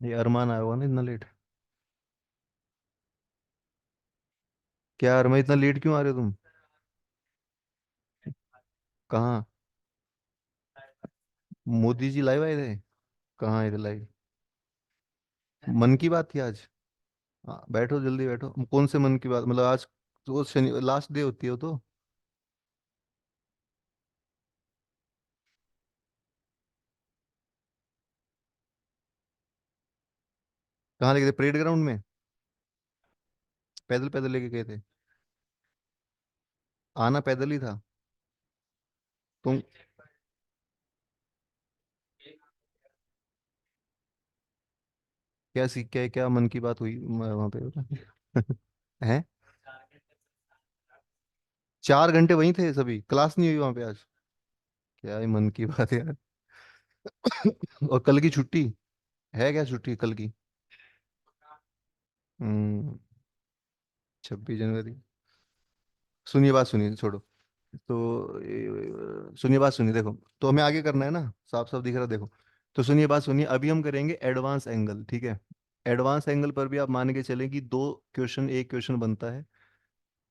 ये अरमान आया होगा ना इतना लेट। क्या अरमान, इतना लेट क्यों आ रहे हो तुम? कहाँ? मोदी जी लाइव आए थे? कहाँ आए थे लाइव? मन की बात थी आज? हाँ, बैठो जल्दी बैठो। कौन से मन की बात, मतलब आज तो शनि लास्ट डे होती है वो तो। कहाँ लेके थे, परेड ग्राउंड में? पैदल पैदल लेके गए थे? आना पैदल ही था? तुम क्या सीख के, क्या मन की बात हुई वहां पे? हैं? 4 घंटे वहीं थे सभी, क्लास नहीं हुई वहां पे आज? क्या ही मन की बात है यार। और कल की छुट्टी है क्या, छुट्टी कल की? 26 जनवरी। सुनिए बात, सुनिए, छोड़ो। तो सुनिए बात, सुनिए, देखो। तो हमें आगे करना है ना, साफ साफ दिख रहा है, देखो। तो सुनिए बात, सुनिए, अभी हम करेंगे एडवांस एंगल, ठीक है? एडवांस एंगल पर भी आप मान के चलें कि दो क्वेश्चन, एक क्वेश्चन बनता है।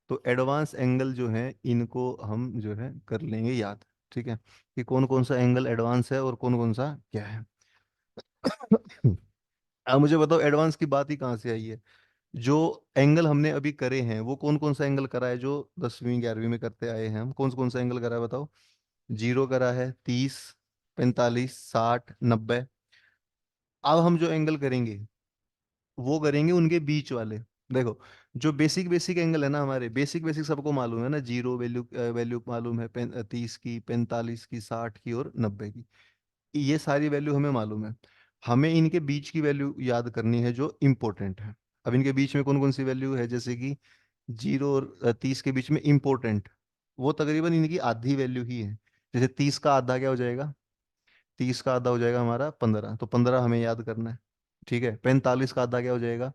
तो एडवांस एंगल जो है इनको हम जो है कर लेंगे याद, ठीक है? कि कौन कौन सा एंगल एडवांस है और कौन कौन सा क्या है। अब मुझे बताओ, एडवांस की बात ही कहाँ से आई है? जो एंगल हमने अभी करे हैं वो कौन कौन सा एंगल करा है, जो 10वीं 11वीं में करते आए हैं हम, कौन सा एंगल करा है बताओ? जीरो करा है, 30, 45, 60, 90। अब हम जो एंगल करेंगे वो करेंगे उनके बीच वाले। देखो, जो बेसिक बेसिक एंगल है ना, हमारे बेसिक बेसिक सबको मालूम है ना, जीरो वैल्यू, वैल्यू मालूम है, 30 की, 45 की, 60 की और 90 की। ये सारी वैल्यू हमें मालूम है। हमें इनके बीच की वैल्यू याद करनी है जो इम्पोर्टेंट है। अब इनके बीच में कौन कौन सी वैल्यू है, जैसे कि जीरो और 30 के बीच में इम्पोर्टेंट, वो तकरीबन इनकी आधी वैल्यू ही है। जैसे 30 का आधा क्या हो जाएगा? 30 का आधा हो जाएगा हमारा 15, तो 15 हमें याद करना है। ठीक है, 45 का आधा क्या हो जाएगा?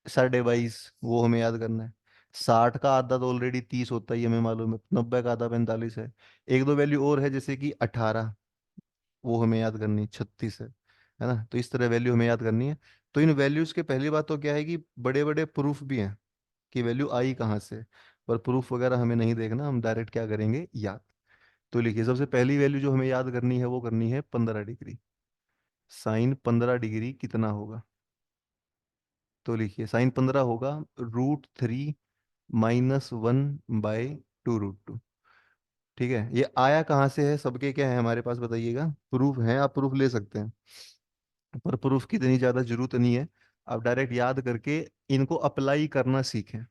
22.5, वो हमें याद करना है। 60 का आधा तो ऑलरेडी 30 होता ही हमें मालूम है, 90 का आधा 45 है। एक दो वैल्यू और है, जैसे कि 18, वो हमें याद करनी है, 36 है ना? तो इस तरह वैल्यू हमें याद करनी है। तो इन वैल्यूज के पहली बात तो क्या है कि बड़े बड़े प्रूफ भी हैं कि वैल्यू आई कहाँ से। पर प्रूफ वगैरह हमें नहीं देखना, हम डायरेक्ट क्या करेंगे, याद। तो लिखिए, सबसे पहली वैल्यू जो हमें याद करनी है वो करनी है 15 डिग्री। साइन 15 डिग्री कितना होगा? तो लिखिए, साइन 15 होगा √3 - 1/2 √2। ठीक है, ये आया कहाँ से है, सबके क्या है हमारे पास बताइएगा? प्रूफ है, आप प्रूफ ले सकते हैं। पर प्रूफ की इतनी ज्यादा जरूरत नहीं है। आप डायरेक्ट याद करके इनको अप्लाई करना सीखें।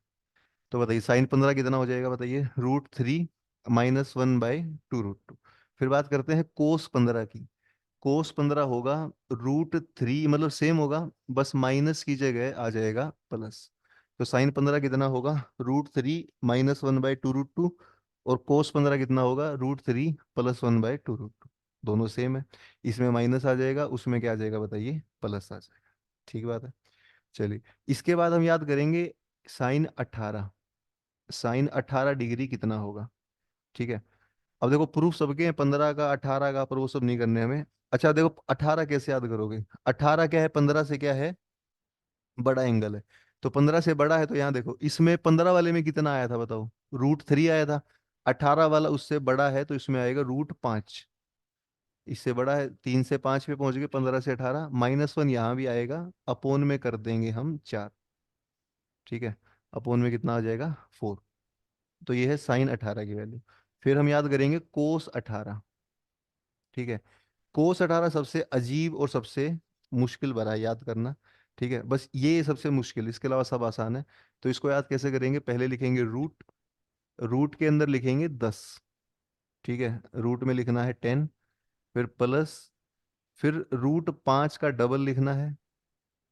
तो बताइए, साइन 15 कितना हो जाएगा बताइए? √3 - 1/2 √2। फिर बात करते हैं कोस 15 की। कोस 15 होगा √3, मतलब सेम होगा, बस माइनस की जगह आ जाएगा प्लस। तो साइन 15 कितना होगा? √3 - 1/2 √2। और कोस 15 कितना होगा? √3 + 1/2 √2। दोनों सेम है। इसमें माइनस आ जाएगा, उसमें क्या आ जाएगा बताइए? प्लस आ जाएगा। ठीक बात है। चलिए, इसके बाद हम याद करेंगे साइन 18। साइन 18 डिग्री कितना होगा? ठीक है। अब देखो, प्रूफ सबके हैं, 15 का, 18 का, पर वो सब नहीं करने हमें। अच्छा देखो, 18 कैसे याद करोगे? 18 क्या है, 15 से क्या है? बड़ा एंगल है। तो 15 से बड़ा है, तो यहाँ देखो, इसमें 15 वाले में कितना आया था बताओ? √3 आया था। 18 वाला उससे बड़ा है, तो इसमें आएगा √5। इससे बड़ा है, 3 से 5 पे पहुंच गए, 15 से 18, -1 यहाँ भी आएगा। अपोन में कर देंगे हम 4। ठीक है। अपोन में कितना आ जाएगा? 4। तो ये है साइन 18 की वैल्यू। फिर हम याद करेंगे कोस 18। ठीक है। कोस 18 सबसे अजीब और सबसे मुश्किल भरा है याद करना। ठीक है, बस ये सबसे मुश्किल, इसके अलावा सब आसान है। तो इसको याद कैसे करेंगे? पहले लिखेंगे रूट। रूट के अंदर लिखेंगे 10। ठीक है, रूट में लिखना है 10। फिर प्लस, फिर √5 का डबल लिखना है।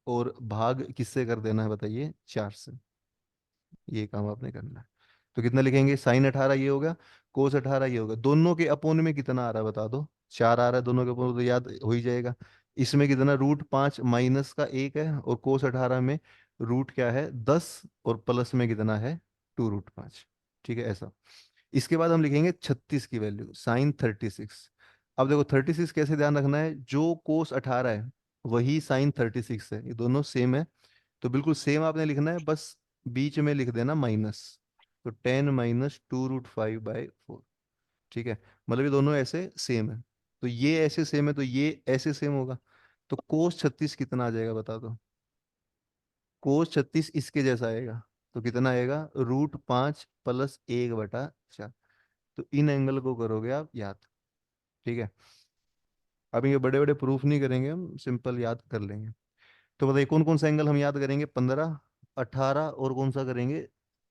और भाग किससे कर देना है बताइए? 4 से। ये काम आपने करना है। तो कितना लिखेंगे? साइन 18 ये होगा, कोस 18 ये होगा। दोनों के अपोन में कितना आ रहा है बता दो? 4 आ रहा है दोनों के अपोन, तो याद हो ही जाएगा। इसमें कितना? √5 माइनस का 1 है, और कोस 18 में रूट क्या है? 10। और प्लस में कितना है? 2√5। ठीक है, ऐसा। इसके बाद हम लिखेंगे 36 की वैल्यू, साइन 36। अब देखो, 36 कैसे ध्यान रखना है, जो कोस 18 है वही साइन 36 है, ये दोनों सेम है। तो बिल्कुल सेम आपने लिखना है, बस बीच में लिख देना माइनस। तो 10 - 2√5/4। ठीक है, मतलब ये दोनों ऐसे सेम है। तो ये ऐसे सेम है तो ये ऐसे सेम होगा। तो कोस 36 कितना आ जाएगा बता दो। कोस 36 इसके जैसा आएगा। तो कितना आएगा, √5 + 1/4। तो इन एंगल को करोगे आप याद। ठीक है, अब ये बड़े बड़े प्रूफ नहीं करेंगे, हम सिंपल याद कर लेंगे। तो बताइए कौन कौन सा एंगल हम याद करेंगे, 15, 18 और कौन सा करेंगे,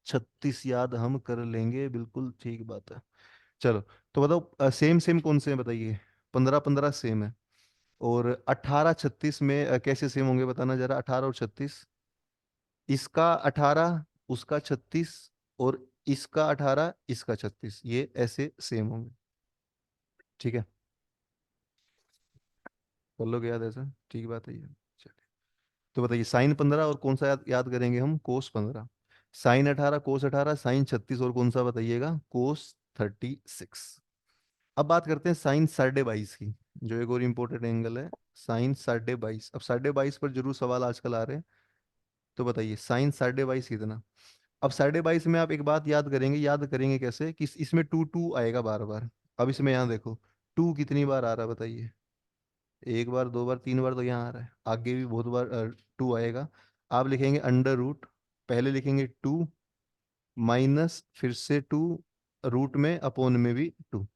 36 याद हम कर लेंगे, बिल्कुल ठीक बात है। चलो, तो बताओ सेम सेम कौन से हैं बताइए। 15, 15 सेम है। और 18, 36 में कैसे सेम होंगे बताना जरा, 18 और 36। इसका 18, उसका 36, और इसका 18, इसका 36, ये ऐसे सेम होंगे। ठीक है, कर लोगे याद ऐसा, ठीक बात है ये। चलिए, तो बताइए साइन 15 और कौन सा याद करेंगे हम, कोस 15। साइन 18, कोस 18, साइन 36 और कौन सा बताइएगा, कोस 36। अब बात करते हैं साइन 22.5 की, जो एक और इम्पोर्टेंट एंगल है। साइन 22.5, अब 22.5 पर जरूर सवाल आजकल आ रहे हैं। तो बताइए साइन 22.5 कितना। अब 22.5 में आप एक बात याद करेंगे कैसे कि इसमें टू टू आएगा बार बार। अब इसमें यहाँ देखो, टू कितनी बार आ रहा है बताइए। एक बार, दो बार, तीन बार तो यहाँ आ रहा है, आगे भी बहुत बार टू आएगा। आप लिखेंगे अंडर रूट, पहले लिखेंगे टू, माइनस फिर से टू, रूट में अपोन में भी टू।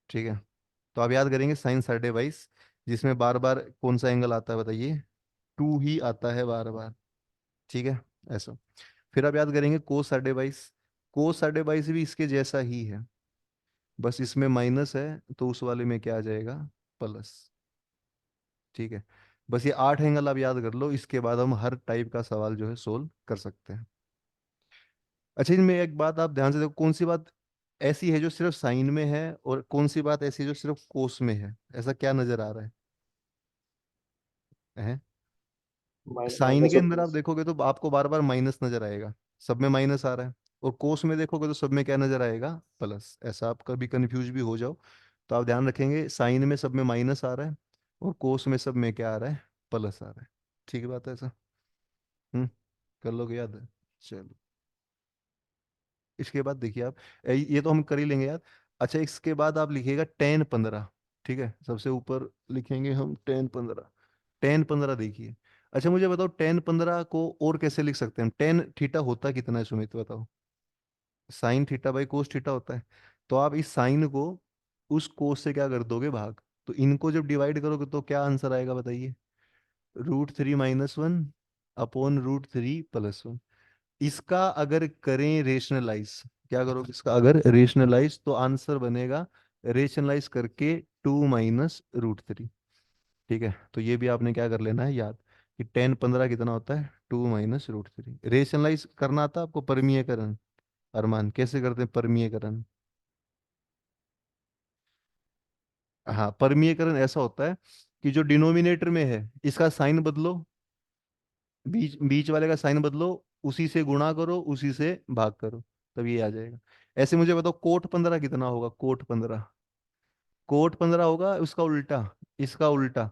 ठीक है, तो आप याद करेंगे साइन 22.5, जिसमें बार बार कौन सा एंगल आता है बताइए, टू ही आता है बार बार। ठीक है, ऐसा। फिर आप याद करेंगे कोस 22.5। कोस 22.5 भी इसके जैसा ही है, बस इसमें माइनस है, तो उस वाले में क्या आ जाएगा, प्लस। ठीक है, बस ये 8 एंगल आप याद कर लो, इसके बाद हम हर टाइप का सवाल जो है सोल्व कर सकते हैं। अच्छा, इनमें एक बात आप ध्यान से देखो, कौन सी बात ऐसी है जो सिर्फ साइन में है और कौन सी बात ऐसी है जो सिर्फ कोस में है, ऐसा क्या नजर आ रहा है? साइन के माइनस और अंदर आप प्लस। देखोगे तो आपको बार बार माइनस नजर आएगा, सब में माइनस आ रहा है। और कोस में देखोगे तो सब में क्या नजर आएगा, प्लस। ऐसा आप कभी कंफ्यूज भी हो जाओ तो आप ध्यान रखेंगे, साइन में सब में माइनस आ रहा है और कोस में सब में क्या आ रहा है, प्लस आ रहा है। ठीक बात है ऐसा। हम्म, कर लोगे याद है। चलो, इसके बाद देखिए आप, ये तो हम कर ही लेंगे याद। अच्छा, इसके बाद आप लिखिएगा 10, 15। ठीक है, सबसे ऊपर लिखेंगे हम 10, 15। 10, 15 देखिए। अच्छा मुझे बताओ 10, 15 को और कैसे लिख सकते हैं, 10 थीटा होता कितना है सुमित बताओ। sin θ/cos θ होता है। तो आप इस साइन को उस कोस से क्या कर दोगे, भाग। तो इनको जब डिवाइड करोगे तो क्या आंसर आएगा बताइए, √3 - 1 अपॉन √3 + 1। इसका अगर करें रेशनलाइज, क्या करोगे इसका अगर रेशनलाइज, तो आंसर बनेगा, रेशनलाइज करके 2 - √3। ठीक है, तो ये भी आपने क्या कर लेना है याद, कि 10, 15 कितना होता है, 2 - √3। रेशनलाइज करना आता आपको, परमीयकरण। अरमान कैसे करते हैं परमीयकरण। हाँ, परमीयकरण ऐसा होता है कि जो डिनोमिनेटर में है इसका साइन बदलो, बीच बीच वाले का साइन बदलो, उसी से गुणा करो, उसी से भाग करो, तब ये आ जाएगा। ऐसे मुझे बताओ कोट 15 कितना होगा, कोट 15 होगा उसका उल्टा, इसका उल्टा।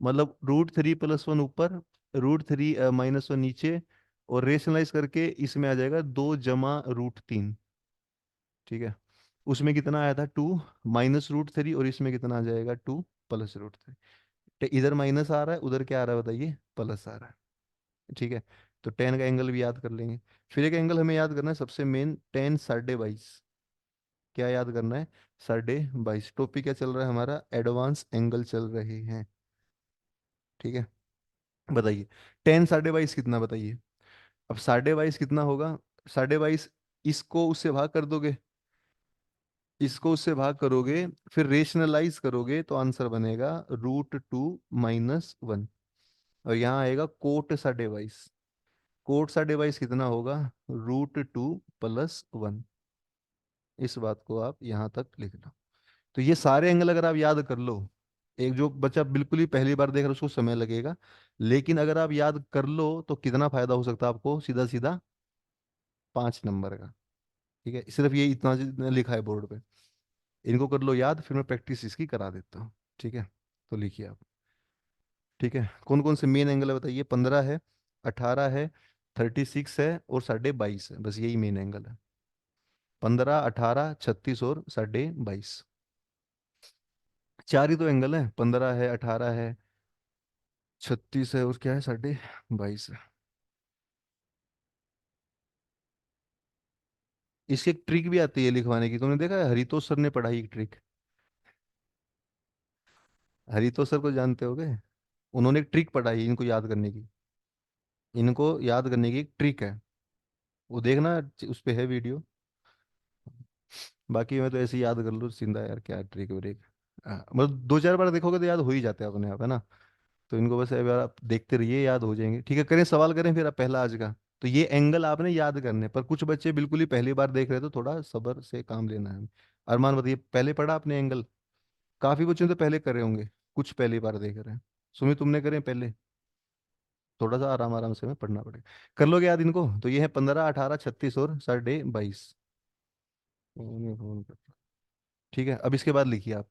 मतलब √3 + 1 ऊपर, √3 - 1 नीचे, और रेशनलाइज करके इसमें आ जाएगा 2 - √3। ठीक है, उसमें कितना आया था, 2 - √3, और इसमें कितना आ जाएगा, 2 + √3। इधर माइनस आ रहा है, उधर क्या आ रहा है बताइए, प्लस आ रहा है। ठीक है, तो 10 का एंगल भी याद कर लेंगे। फिर एक एंगल हमें याद करना है सबसे मेन, 10 - 22। क्या याद करना है, 22.5। टॉपिक क्या चल रहा है हमारा, एडवांस एंगल चल रहे हैं। ठीक है, बताइए 10 - 22.5 कितना बताइए। अब 22.5 कितना होगा, 22.5, इसको उससे भाग कर दोगे, इसको उससे भाग करोगे, फिर रेशनलाइज करोगे तो आंसर बनेगा √2 - 1। और यहाँ आएगा कोट 22.5। कोट 22.5 कितना होगा, √2 + 1। इस बात को आप यहाँ तक लिख लो। तो ये सारे एंगल अगर आप याद कर लो, एक जो बच्चा बिल्कुल ही पहली बार देख रहा है उसको समय लगेगा, लेकिन अगर आप याद कर लो तो कितना फायदा हो सकता है आपको, सीधा सीधा 5 नंबर का। ठीक है, सिर्फ ये इतना जितना लिखा है बोर्ड पे, इनको कर लो याद, फिर मैं प्रैक्टिस इसकी करा देता हूँ। ठीक है, तो लिखिए आप। ठीक है, कौन कौन से मेन एंगल है बताइए? 15 है, 18 है, 36 है और 22.5 है, बस यही मेन एंगल है। 15, 18, 36 और 22.5। चार ही तो एंगल है, 15 है, 18 है, 36 है और क्या है, 22.5 है। इसकी एक ट्रिक भी आती है लिखवाने की, तुमने देखा है? हरितोष सर ने पढ़ाई एक ट्रिक। हरितोष सर को जानते होगे? उन्होंने एक ट्रिक पढ़ाई इनको याद करने की। इनको याद करने की एक ट्रिक है, वो देखना, उस पे है वीडियो। बाकी मैं तो ऐसे ही याद कर लूँ सिंधा यार, क्या ट्रिक व्रिक। मतलब दो चार बार देखोगे तो याद हो ही जाते हैं अपने आप, है ना? तो इनको बस एक बार आप देखते रहिए, याद हो जाएंगे। ठीक है, करें सवाल करें फिर आप पहला आज का। तो ये एंगल आपने याद करने पर, कुछ बच्चे बिल्कुल ही पहली बार देख रहे हैं, तो थोड़ा सब्र से काम लेना है। अरमान बताइए, पहले पढ़ा आपने एंगल? काफी बच्चों ने तो पहले करे होंगे, कुछ पहली बार देख रहे हैं। सुमित तुमने करे पहले? थोड़ा सा आराम आराम से में पढ़ना पड़ेगा। कर लोगे याद इनको? तो ये है 15, 18, 36 और 22.5। फोन कर। ठीक है, अब इसके बाद लिखिए आप।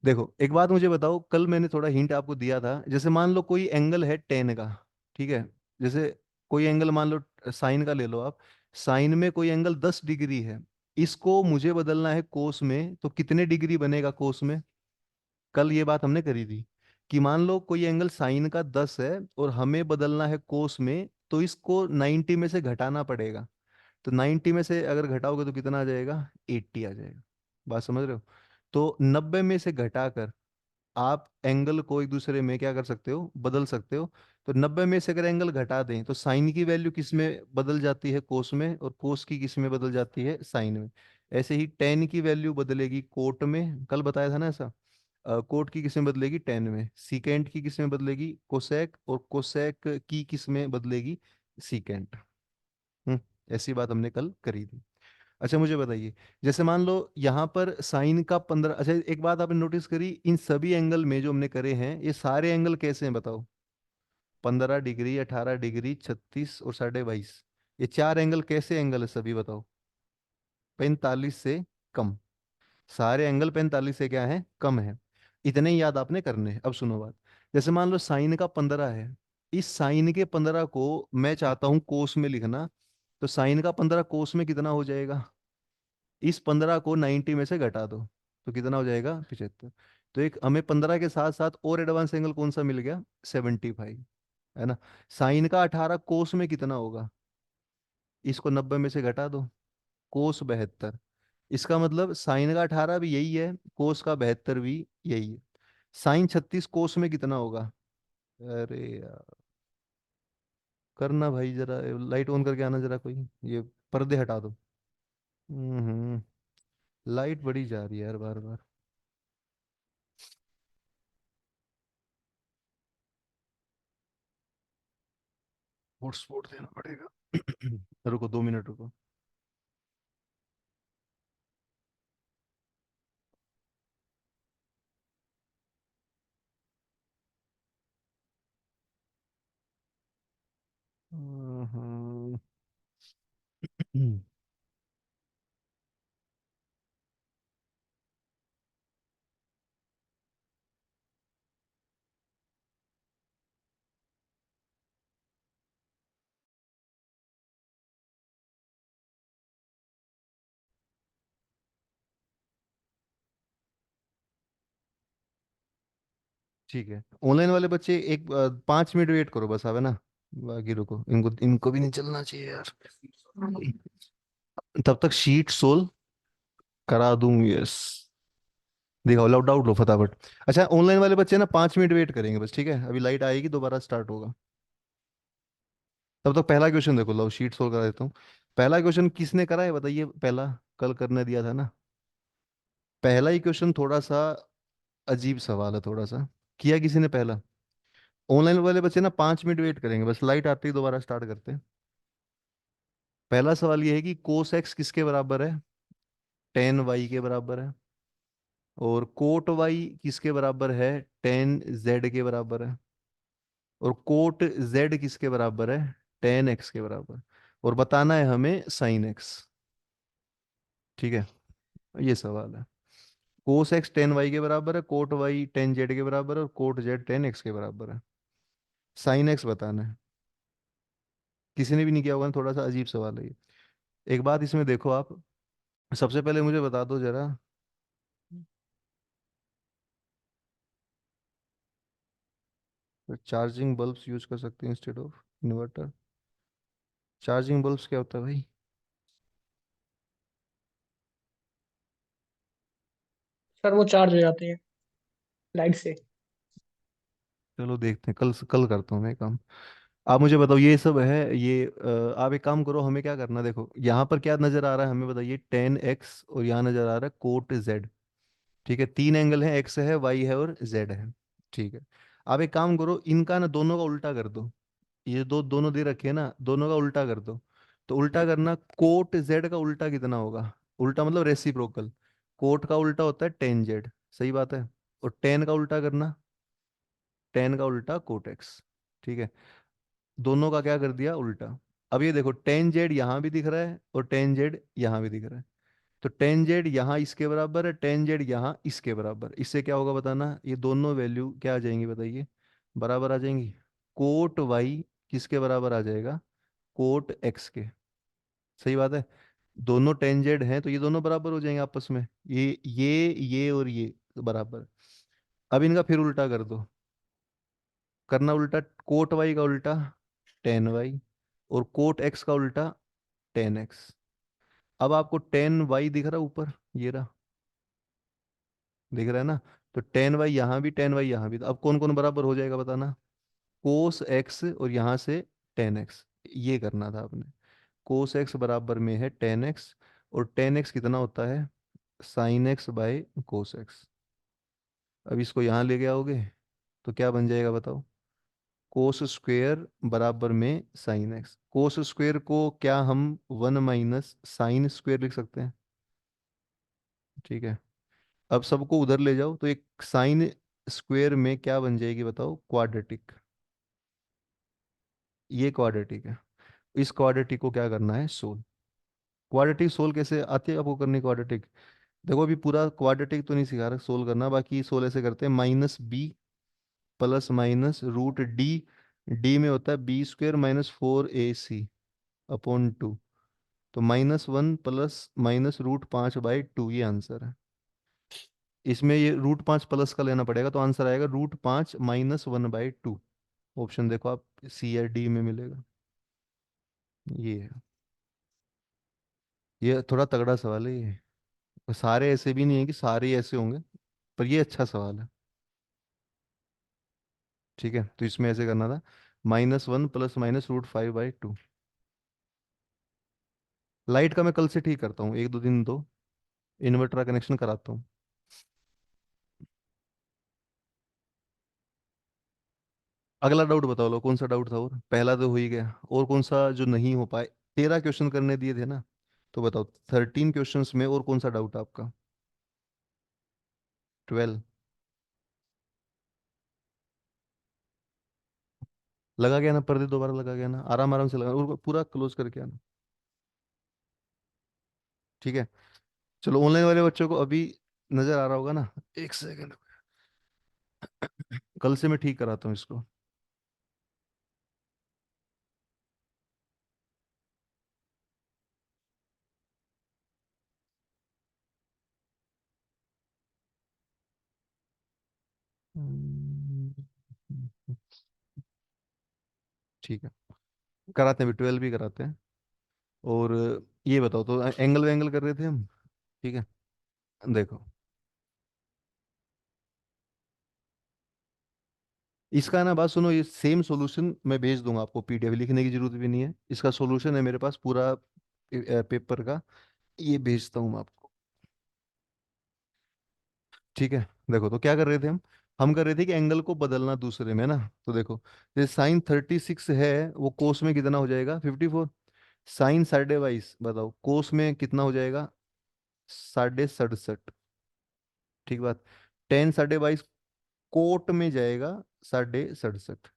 देखो एक बात मुझे बताओ, कल मैंने थोड़ा हिंट आपको दिया था, जैसे मान लो कोई एंगल है 10 का। ठीक है, जैसे कोई एंगल मान लो साइन का ले लो आप। साइन में कोई एंगल 10 डिग्री है, इसको मुझे बदलना है कोस में, तो कितने डिग्री बनेगा कोस में? कल ये बात हमने करी थी कि मान लो कोई एंगल साइन का 10 है और हमें बदलना है कोस में, तो इसको 90 में से घटाना पड़ेगा। तो 90 में से अगर घटाओगे तो कितना आ जाएगा? 80 आ जाएगा। बात समझ रहे हो? तो 90 में से घटाकर आप एंगल को एक दूसरे में क्या कर सकते हो, बदल सकते हो। तो 90 में से अगर एंगल घटा दें तो साइन की वैल्यू किस में बदल जाती है? कोस में। और कोस की किस में बदल जाती है? साइन में। ऐसे ही टेन की वैल्यू बदलेगी कोट में, कल बताया था ना ऐसा। कोट की किस में बदलेगी? टेन में। सीकेंट की किस में बदलेगी? कोसेक। और कोसेक की किस में बदलेगी? सीकेंट। हम्म। ऐसी बात हमने कल करी थी। अच्छा मुझे बताइए, जैसे मान लो यहाँ पर साइन का 15, अच्छा एक बात आपने नोटिस करी, इन सभी एंगल में जो हमने करे हैं, ये सारे एंगल कैसे हैं बताओ? 15 डिग्री, 18 डिग्री, 36 और 22.5। ये चार एंगल कैसे एंगल है सभी बताओ? 45 से कम। सारे एंगल 45 से क्या है? कम है। इतने ही याद आपने करने हैं। अब सुनो बात। जैसे मान लो साइन का 15 है, इस साइन के 15 को मैं चाहता हूं कोस में लिखना। तो साइन का 15 कोस में कितना हो जाएगा? इस 15 को 90 में से घटा दो, तो कितना हो जाएगा? 75। तो एक हमें 15 के साथ साथ और एडवांस एंगल कौन सा मिल गया? 75, है ना? साइन का 18 कोस में कितना होगा? इसको 90 में से घटा दो, कोस 72। इसका मतलब साइन का 18 भी यही है, कोस का 72 भी यही है। साइन 36 कोस में कितना होगा? अरे यार, करना भाई जरा, लाइट ऑन करके आना जरा कोई, ये पर्दे हटा दो। लाइट बड़ी जा रही है यार बार बार। हॉटस्पॉट देना पड़ेगा। रुको 2 मिनट रुको। हम्म। ठीक है, ऑनलाइन वाले बच्चे एक 5 मिनट वेट करो बस, अब है ना? बाकी रुको, इनको इनको भी नहीं चलना चाहिए यार। तब तक शीट सोल्व करा दूं, यस। दिखाओ, लॉक आउट लो फटाफट। अच्छा ऑनलाइन वाले बच्चे ना 5 मिनट वेट करेंगे बस, ठीक है? अभी लाइट आएगी दोबारा स्टार्ट होगा। तब तक पहला क्वेश्चन देखो, लो शीट सोल्व करा देता हूँ। पहला क्वेश्चन किसने करा है बताइए? पहला कल करने दिया था ना। पहला ही क्वेश्चन थोड़ा सा अजीब सवाल है, थोड़ा सा। किया किसी ने पहला? ऑनलाइन वाले बच्चे ना 5 मिनट वेट करेंगे बस, लाइट आते ही दोबारा स्टार्ट करते हैं। पहला सवाल ये है कि कोस एक्स किसके बराबर है? टेन वाई के बराबर है। और कोट वाई किसके बराबर है? टेन जेड के बराबर है। और कोट जेड किसके बराबर है? टेन एक्स के बराबर। और बताना है हमें साइन एक्स। ठीक है, ये सवाल है। कोस एक्स टेन वाई के बराबर है, कोट वाई टेन जेड के बराबर है और कोट जेड टेन एक्स के बराबर है। साइन एक्स बताना है। किसी ने भी नहीं किया होगा ना, थोड़ा सा अजीब सवाल है ये। एक बात इसमें देखो आप, सबसे पहले मुझे बता दो जरा, चार्जिंग बल्ब्स यूज कर सकते हैं instead of inverter. Charging bulbs क्या होता है भाई? सर वो चार्ज हो जाते हैं लाइट से। चलो देखते हैं, कल कल करता हूँ मैं काम। आप मुझे बताओ, ये सब है ये आप एक काम करो, हमें क्या करना है, देखो यहाँ पर क्या नजर आ रहा है हमें बताइए, 10x, और यहाँ नजर आ रहा है कोट z। ठीक है, तीन एंगल है, x है, y है और z है। ठीक है, आप एक काम करो, इनका ना दोनों का उल्टा कर दो। ये दो दोनों दे रखे हैं ना, दोनों का उल्टा कर दो। तो उल्टा करना, कोट z का उल्टा कितना होगा? उल्टा मतलब रेसिप्रोकल। कोट का उल्टा होता है टेन जेड, सही बात है। और टेन का उल्टा करना, टेन का उल्टा कोट एक्स। ठीक है, दोनों का क्या कर दिया उल्टा। अब ये देखो, टेन जेड यहाँ भी दिख रहा है और टेन जेड यहाँ भी दिख रहा है। तो टेन जेड यहाँ इसके बराबर है, टेन जेड यहाँ इसके बराबर, इससे क्या होगा बताना, ये दोनों वैल्यू क्या आ जाएंगी बताइए, बराबर आ जाएंगी। कोट वाई किसके बराबर आ जाएगा? कोट एक्स के। सही बात है, दोनों टेन जेड हैं तो ये दोनों बराबर हो जाएंगे आपस में, ये और ये बराबर। अब इनका फिर उल्टा कर दो, करना उल्टा, कोट वाई का उल्टा टेन वाई, और कोट एक्स का उल्टा टेन एक्स। अब आपको टेन वाई दिख रहा है ऊपर, ये रहा, दिख रहा है ना? तो टेन वाई यहाँ भी, टेन वाई यहाँ भी, तो अब कौन कौन बराबर हो जाएगा बताना? कोस एक्स और यहाँ से टेन एक्स, ये करना था आपने। कोस एक्स बराबर में है टेन एक्स, और टेन एक्स कितना होता है? Sine x by cos x. अब इसको यहाँ लेके आओगे तो क्या बन जाएगा बताओ? कोस स्क्वेयर बराबर में साइन एक्स। कोस स्क्वेयर को क्या हम वन माइनस साइन स्क्वेयर लिख सकते हैं? ठीक है, अब सबको उधर ले जाओ, तो एक साइन स्क्वेयर में क्या बन जाएगी बताओ? क्वाड्रेटिक। ये क्वाड्रेटिक है, इस क्वाड्रेटिक को क्या करना है? सोल्व। क्वाड्रेटिक सोल्व कैसे आती है आपको करनी क्वाड्रेटिक? देखो अभी पूरा क्वाड्रेटिक तो नहीं सिखा रहा सोल्व करना, बाकी सोल्व ऐसे करते हैं, minus B plus minus root D, D में होता है B square minus four A C upon two. तो -1 प्लस माइनस रूट पाँच बाई टू, ये आंसर है। इसमें ये रूट पाँच प्लस का लेना पड़ेगा, तो आंसर आएगा रूट पाँच -1/2। ऑप्शन देखो आप, सी या डी में मिलेगा। ये है, ये थोड़ा तगड़ा सवाल है ये। सारे ऐसे भी नहीं है कि सारे ही ऐसे होंगे, पर ये अच्छा सवाल है। ठीक है, तो इसमें ऐसे करना था, -1 plus minus root five by two. Light का मैं कल से ठीक करता हूँ, एक दो दिन दो, इन्वर्टर का कनेक्शन कराता हूँ। अगला डाउट बताओ लो, कौन सा डाउट था? और पहला तो हो ही गया, और कौन सा जो नहीं हो पाए? 13 क्वेश्चन करने दिए थे ना, तो बताओ 13 क्वेश्चंस में और कौन सा डाउट है आपका? 12? लगा गया ना पर्दे, दोबारा लगा गया ना, आराम आराम से लगा, और पूरा क्लोज करके आना। ठीक है, चलो ऑनलाइन वाले बच्चों को अभी नजर आ रहा होगा ना? एक सेकंड, कल से मैं ठीक कराता हूँ इसको। हम्म, ठीक है, कराते हैं, 12 भी कराते हैं। और ये बताओ, तो एंगल वेंगल कर रहे थे हम। ठीक है, देखो इसका ना, बात सुनो, ये सेम सॉल्यूशन मैं भेज दूंगा आपको, पीडीएफ लिखने की जरूरत भी नहीं है, इसका सॉल्यूशन है मेरे पास पूरा पेपर का, ये भेजता हूँ मैं आपको। ठीक है, देखो तो क्या कर रहे थे हम कर रहे थे कि एंगल को बदलना दूसरे में ना। तो देखो, ये साइन 36 है, वो कोस में कितना हो जाएगा? 54। साइन 22.5 बताओ, कोस में कितना हो जाएगा? 67.5। ठीक बात, टेन 22.5 कोट में जाएगा 67.5।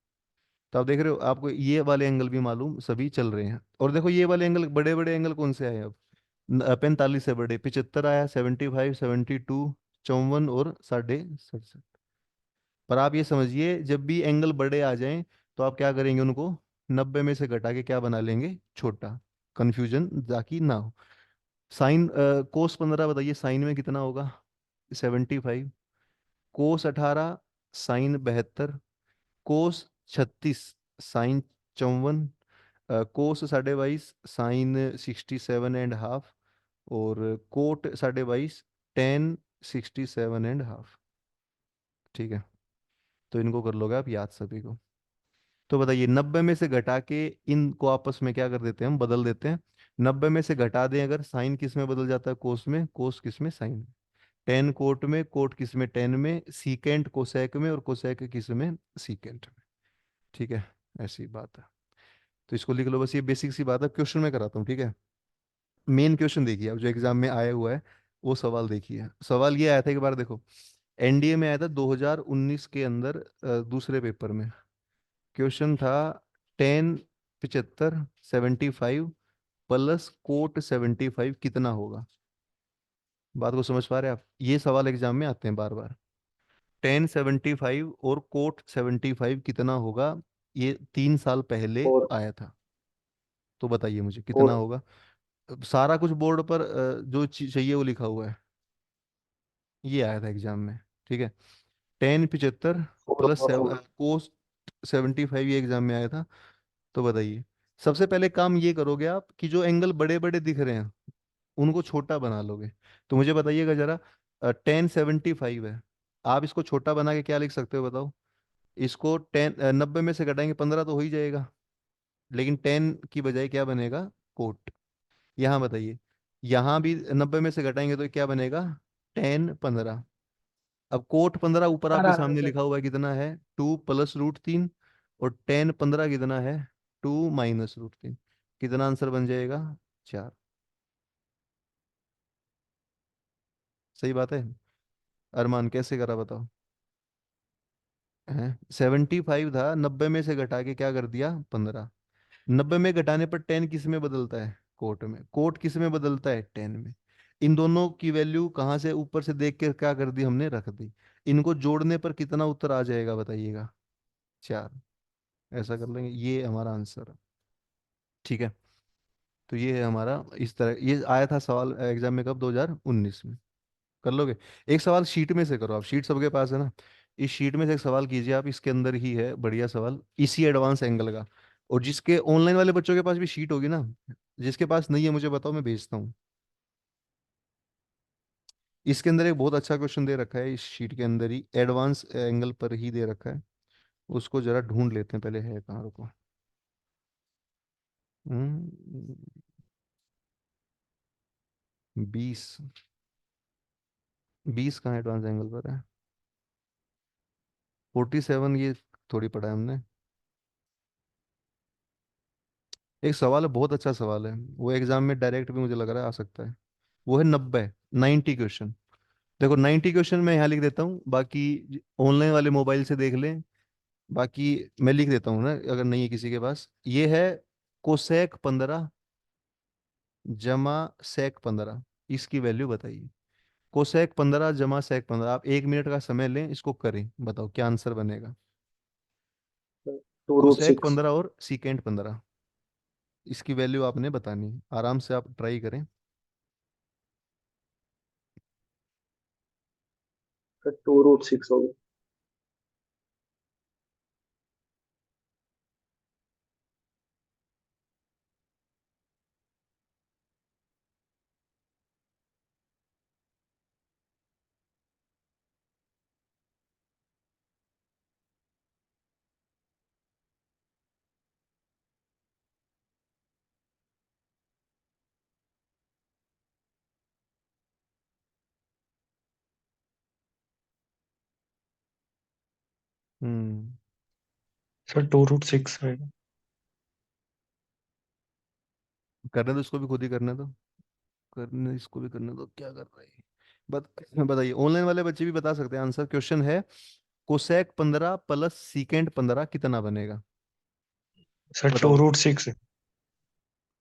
तो आप देख रहे हो, आपको ये वाले एंगल भी मालूम सभी चल रहे हैं। और देखो ये वाले एंगल, बड़े बड़े एंगल कौन से आए अब? 45 से बड़े, 75 आया, 75, 72, 54 और 67.5। पर आप ये समझिए, जब भी एंगल बड़े आ जाएं तो आप क्या करेंगे, उनको 90 में से घटा के क्या बना लेंगे, छोटा, कंफ्यूजन ताकि ना हो। साइन कोस 15 बताइए साइन में कितना होगा, 75। कोस 18 साइन 72। कोस 36 साइन 54। कोस 22.5 साइन 67.5। और कोट 22.5 टेन 67.5। ठीक है, तो इनको कर लोगे आप याद सभी को। तो बताइए 90 में से घटा के इनको आपस में क्या कर देते हैं, हम बदल देते हैं। 90 में से घटा दें अगर, साइन किस में बदल जाता है, कोस में, कोस किस में, साइन में। टेन कोट में, कोट किस में, टेन में, सीकेंट कोसेक में, और कोसेक किस में, सीकेंट में। ठीक है, ऐसी बात है। तो इसको लिख लो बस, ये बेसिक सी बात है, क्वेश्चन में कराता हूँ, ठीक है। मेन क्वेश्चन देखिए अब जो एग्जाम में आया हुआ है, वो सवाल देखिए। सवाल ये आया था, एक बार देखो, एनडीए में आया था 2019 के अंदर, दूसरे पेपर में। क्वेश्चन था, टेन 75 75 प्लस कोट 75 कितना होगा। बात को समझ पा रहे हैं आप, ये सवाल एग्जाम में आते हैं बार बार। टेन 75 और कोट 75 कितना होगा, ये 3 साल पहले फोर। आया था। तो बताइए मुझे कितना फोर। होगा। अब सारा कुछ बोर्ड पर जो चाहिए वो लिखा हुआ है, ये आया था एग्जाम में। ठीक है, टेन 75 फोर प्लस होगा फोर। कोस 75 ये एग्जाम में आया था। तो बताइए, सबसे पहले काम ये करोगे आप कि जो एंगल बड़े बड़े दिख रहे हैं उनको छोटा बना लोगे। तो मुझे बताइएगा जरा, 1075 है, आप इसको छोटा बना के क्या लिख सकते हो बताओ। इसको 90 में से घटाएंगे 15 तो हो ही जाएगा, लेकिन 10 की बजाय क्या बनेगा, कोट। यहाँ बताइए, यहाँ भी 90 में से घटाएंगे तो क्या बनेगा, 10 15। अब कोट 15 ऊपर सर आपके सामने आंसर। लिखा हुआ है कितना है, 2 + √3। और 10 15 कितना है, 2 - √3। कितना आंसर बन जाएगा, 4। सही बात है। अरमान कैसे करा बताओ। है 75 था, 90 में से घटा के क्या कर दिया, 15। 90 में घटाने पर 10 किस में बदलता है, कोट में। कोट किस में बदलता है, 10 में। इन दोनों की वैल्यू कहाँ से ऊपर से देख के क्या कर दी हमने, रख दी। इनको जोड़ने पर कितना उत्तर आ जाएगा बताइएगा, 4। ऐसा कर लेंगे, ये हमारा आंसर है। ठीक है, तो ये है हमारा, इस तरह ये आया था सवाल एग्जाम में, कब, 2019 में। कर लोगे। एक सवाल शीट में से करो आप, शीट सबके पास है ना। इस शीट में से एक सवाल कीजिए आप, इसके अंदर ही है बढ़िया सवाल, इसी एडवांस एंगल का। और जिसके ऑनलाइन वाले बच्चों के पास भी शीट होगी ना, जिसके पास नहीं है मुझे बताओ, मैं भेजता हूँ। इसके अंदर एक बहुत अच्छा क्वेश्चन दे रखा है, इस शीट के अंदर ही एडवांस एंगल पर ही दे रखा है। उसको जरा ढूंढ लेते हैं पहले, है कहाँ, रुको। 20, 20 कहाँ एडवांस एंगल पर है, 47, ये थोड़ी पढ़ा है हमने। एक सवाल है, बहुत अच्छा सवाल है, वो एग्जाम में डायरेक्ट भी मुझे लग रहा है आ सकता है। वो है 90, 90 क्वेश्चन। देखो 90 क्वेश्चन मैं यहाँ लिख देता हूँ, बाकी ऑनलाइन वाले मोबाइल से देख लें। बाकी मैं लिख देता हूँ ना, अगर नहीं है किसी के पास। ये है कोसेक 15 जमा सेक 15, इसकी वैल्यू बताइए। कोसेक 15 जमा सेक 15, आप 1 मिनट का समय लें, इसको करें, बताओ क्या आंसर बनेगा। टू रूट कोसेक सिक्स 15 और सीकेंट 15, इसकी वैल्यू आपने बतानी है, आराम से आप ट्राई करें। सर 2√6 होगी। हम्म, सर 2√6 रहेगा। करने दो इसको भी, खुद ही करने दो। करने, इसको भी करने दो, क्या कर रहे हैं। बताइए, ऑनलाइन वाले बच्चे भी बता सकते हैं आंसर। क्वेश्चन है, कोसेक 15 प्लस सीकेंट 15 कितना बनेगा। सर टू बताओ। रूट सिक्स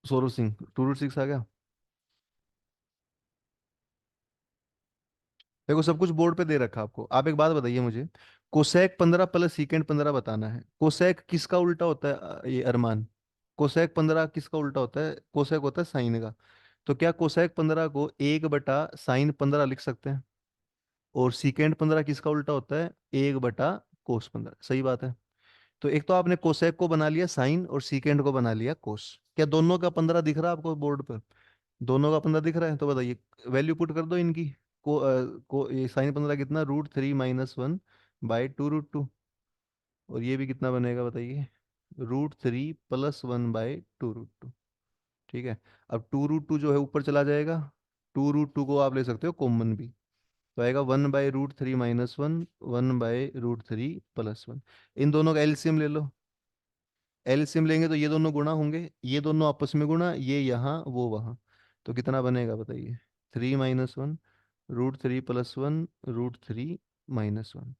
सौरभ सिंह, 2√6 आ गया। देखो सब कुछ बोर्ड पे दे रखा है आपको, आप एक बात बताइए मुझे, कोसेक 15 प्लस सीकेंड 15 बताना है। कोसेक किसका उल्टा होता है ये अरमान? कोसेक 15 किसका उल्टा होता है? कोसेक होता है साइन का। तो क्या कोसेक 15 को 1/sin 15 लिख सकते हैं? और सीकेंड 15 किसका उल्टा होता है? 1/cos 15। सही बात है। तो एक तो आपने कोसेक को बना लिया साइन और सीकेंड को बना लिया कोस। क्या दोनों का 15 दिख रहा है आपको बोर्ड पर? दोनों का 15 दिख रहा है, तो बताइए वैल्यू पुट कर दो इनकी। ये साइन 15 कितना, √3 - 1 /2√2। और ये भी कितना बनेगा बताइए? √3 + 1/2√2। ठीक है। अब 2√2 जो है ऊपर चला जाएगा। 2√2 को आप ले सकते हो कॉमन भी। तो आएगा 1/√3 - 1, 1/√3 + 1। इन दोनों का एलसीएम ले लो। एलसीएम लेंगे तो ये दोनों गुणा होंगे, ये दोनों आपस में गुणा, ये यहाँ वो वहाँ। तो कितना बनेगा बताइए? 3 - 1, √3 + 1, √3 - 1।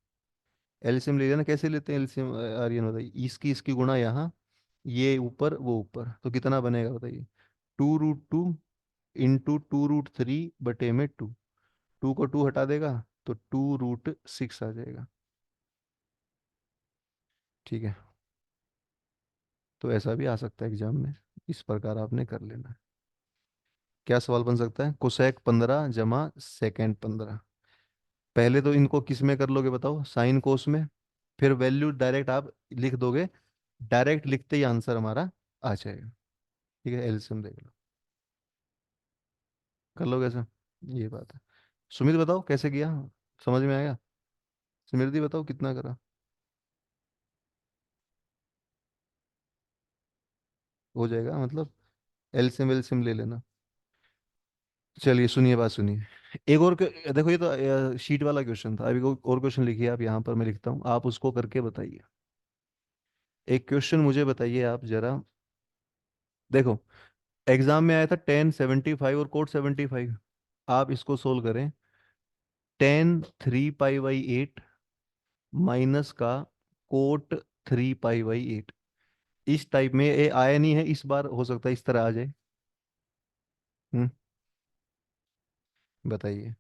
एलसीएम ले लेना, कैसे लेते हैं एलसीएम आर्यन बताइए? इसकी इसकी गुणा यहाँ, ये ऊपर वो ऊपर, तो कितना बनेगा बताइए? 2√2 × 2√3/2। 2 को 2 हटा देगा तो 2√6 आ जाएगा। ठीक है। तो ऐसा भी आ सकता है एग्जाम में, इस प्रकार आपने कर लेना है। क्या सवाल बन सकता है? कोसेक 15 जमा सेकेंड 15। पहले तो इनको किस में कर लोगे बताओ? साइन कोस में। फिर वैल्यू डायरेक्ट आप लिख दोगे। डायरेक्ट लिखते ही आंसर हमारा आ जाएगा। ठीक है, एलसीएम देख लो। कर लो कैसे? ये बात है। सुमित बताओ कैसे किया? समझ में आया? स्मृति बताओ कितना करा? हो जाएगा मतलब? एलसीएम एलसीएम ले लेना। चलिए सुनिए, बात सुनिए। एक और देखो, ये तो शीट वाला क्वेश्चन था। अभी और क्वेश्चन लिखिए आप यहाँ पर, मैं लिखता हूँ, आप उसको करके बताइए। एक क्वेश्चन मुझे बताइए आप जरा। देखो, एग्जाम में आया था tan 75 और cot 75। आप इसको सोल्व करें। tan 3π/8 माइनस का cot 3π/8। इस टाइप में ये आया नहीं है, इस बार हो सकता है इस तरह आ जाए। हम्म। बताइए।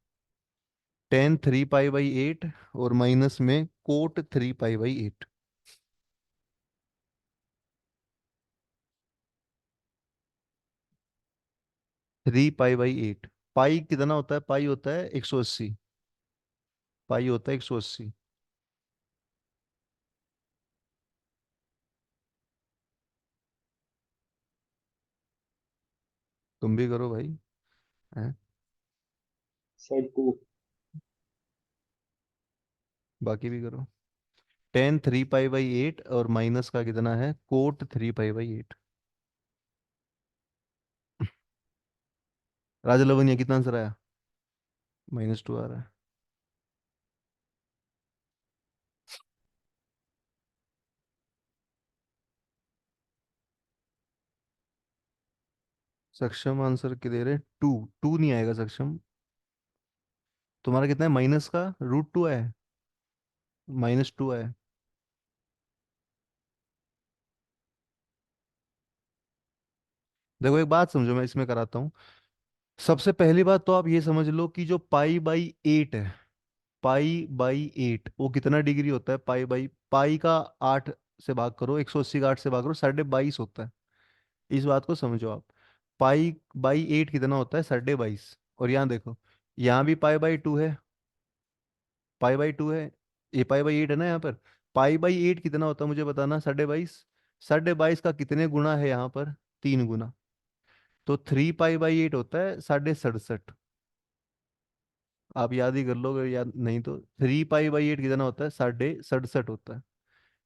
tan 3π/8 और माइनस में cot 3π/8। 3π/8। पाई कितना होता है? पाई होता है 180। पाई होता है 180। तुम भी करो भाई। हैं? Sir two. बाकी भी करो। tan 3π/8 और माइनस का कितना है? cot 3π/8। राजा लवनिया कितना आंसर आया? -2 आ रहा है। सक्षम आंसर के दे रहे 2। 2 नहीं आएगा सक्षम। तुम्हारा कितना है माइनस का? √2 है। -2 है। देखो एक बात समझो, मैं इसमें कराता हूँ। सबसे पहली बात तो आप ये समझ लो कि जो पाई/8 है, पाई/8 वो कितना डिग्री होता है? पाई का 8 से भाग करो, 180 का 8 से भाग करो, 22.5 होता है। इस बात को समझो आप। पाई/8 कितना होता है? 22.5। और यहाँ देखो, यहाँ भी पाई/2 है। पाई/2 है। ये पाई/8 है ना यहाँ पर। पाई/8 कितना होता है मुझे बताना? 22.5। 22.5 का कितने गुना है यहाँ पर? 3 गुना। तो 3π/8 होता है 67.5। आप याद ही कर लो, अगर याद नहीं तो 3π/8 कितना होता है? 67.5 होता है।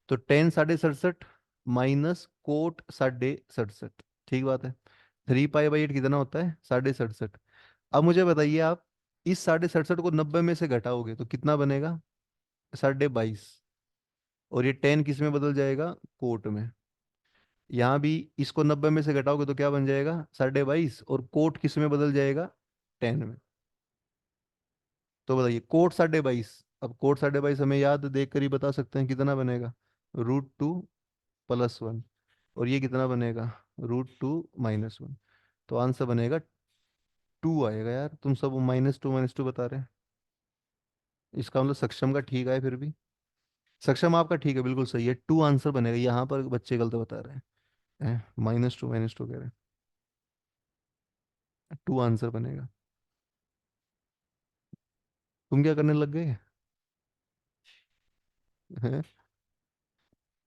तो tan 67.5 माइनस cot 67.5। ठीक बात है। 3π/8 कितना होता है? 67.5। अब मुझे बताइए आप, इस 67.5 को 90 में से घटाओगे तो कितना बनेगा? 22.5। और ये टेन किस में बदल जाएगा? कोट में। यहाँ भी इसको 90 में से घटाओगे तो क्या बन जाएगा? 22.5। और कोट किस में बदल जाएगा? 10 में। तो बताइए cot 22.5। अब cot 22.5 हमें याद देख कर ही बता सकते हैं कितना बनेगा। √2 + 1। और ये कितना बनेगा? √2 - 1। तो आंसर बनेगा 2 आएगा। यार तुम सब -2 - 2 बता रहे हैं। इसका मतलब सक्षम का ठीक है फिर भी। सक्षम आपका ठीक है, बिल्कुल सही है, टू आंसर बनेगा, यहाँ पर बच्चे गलत बता रहे हैं, -2 कह रहे हैं, टू आंसर बनेगा। तुम क्या करने लग गए हैं?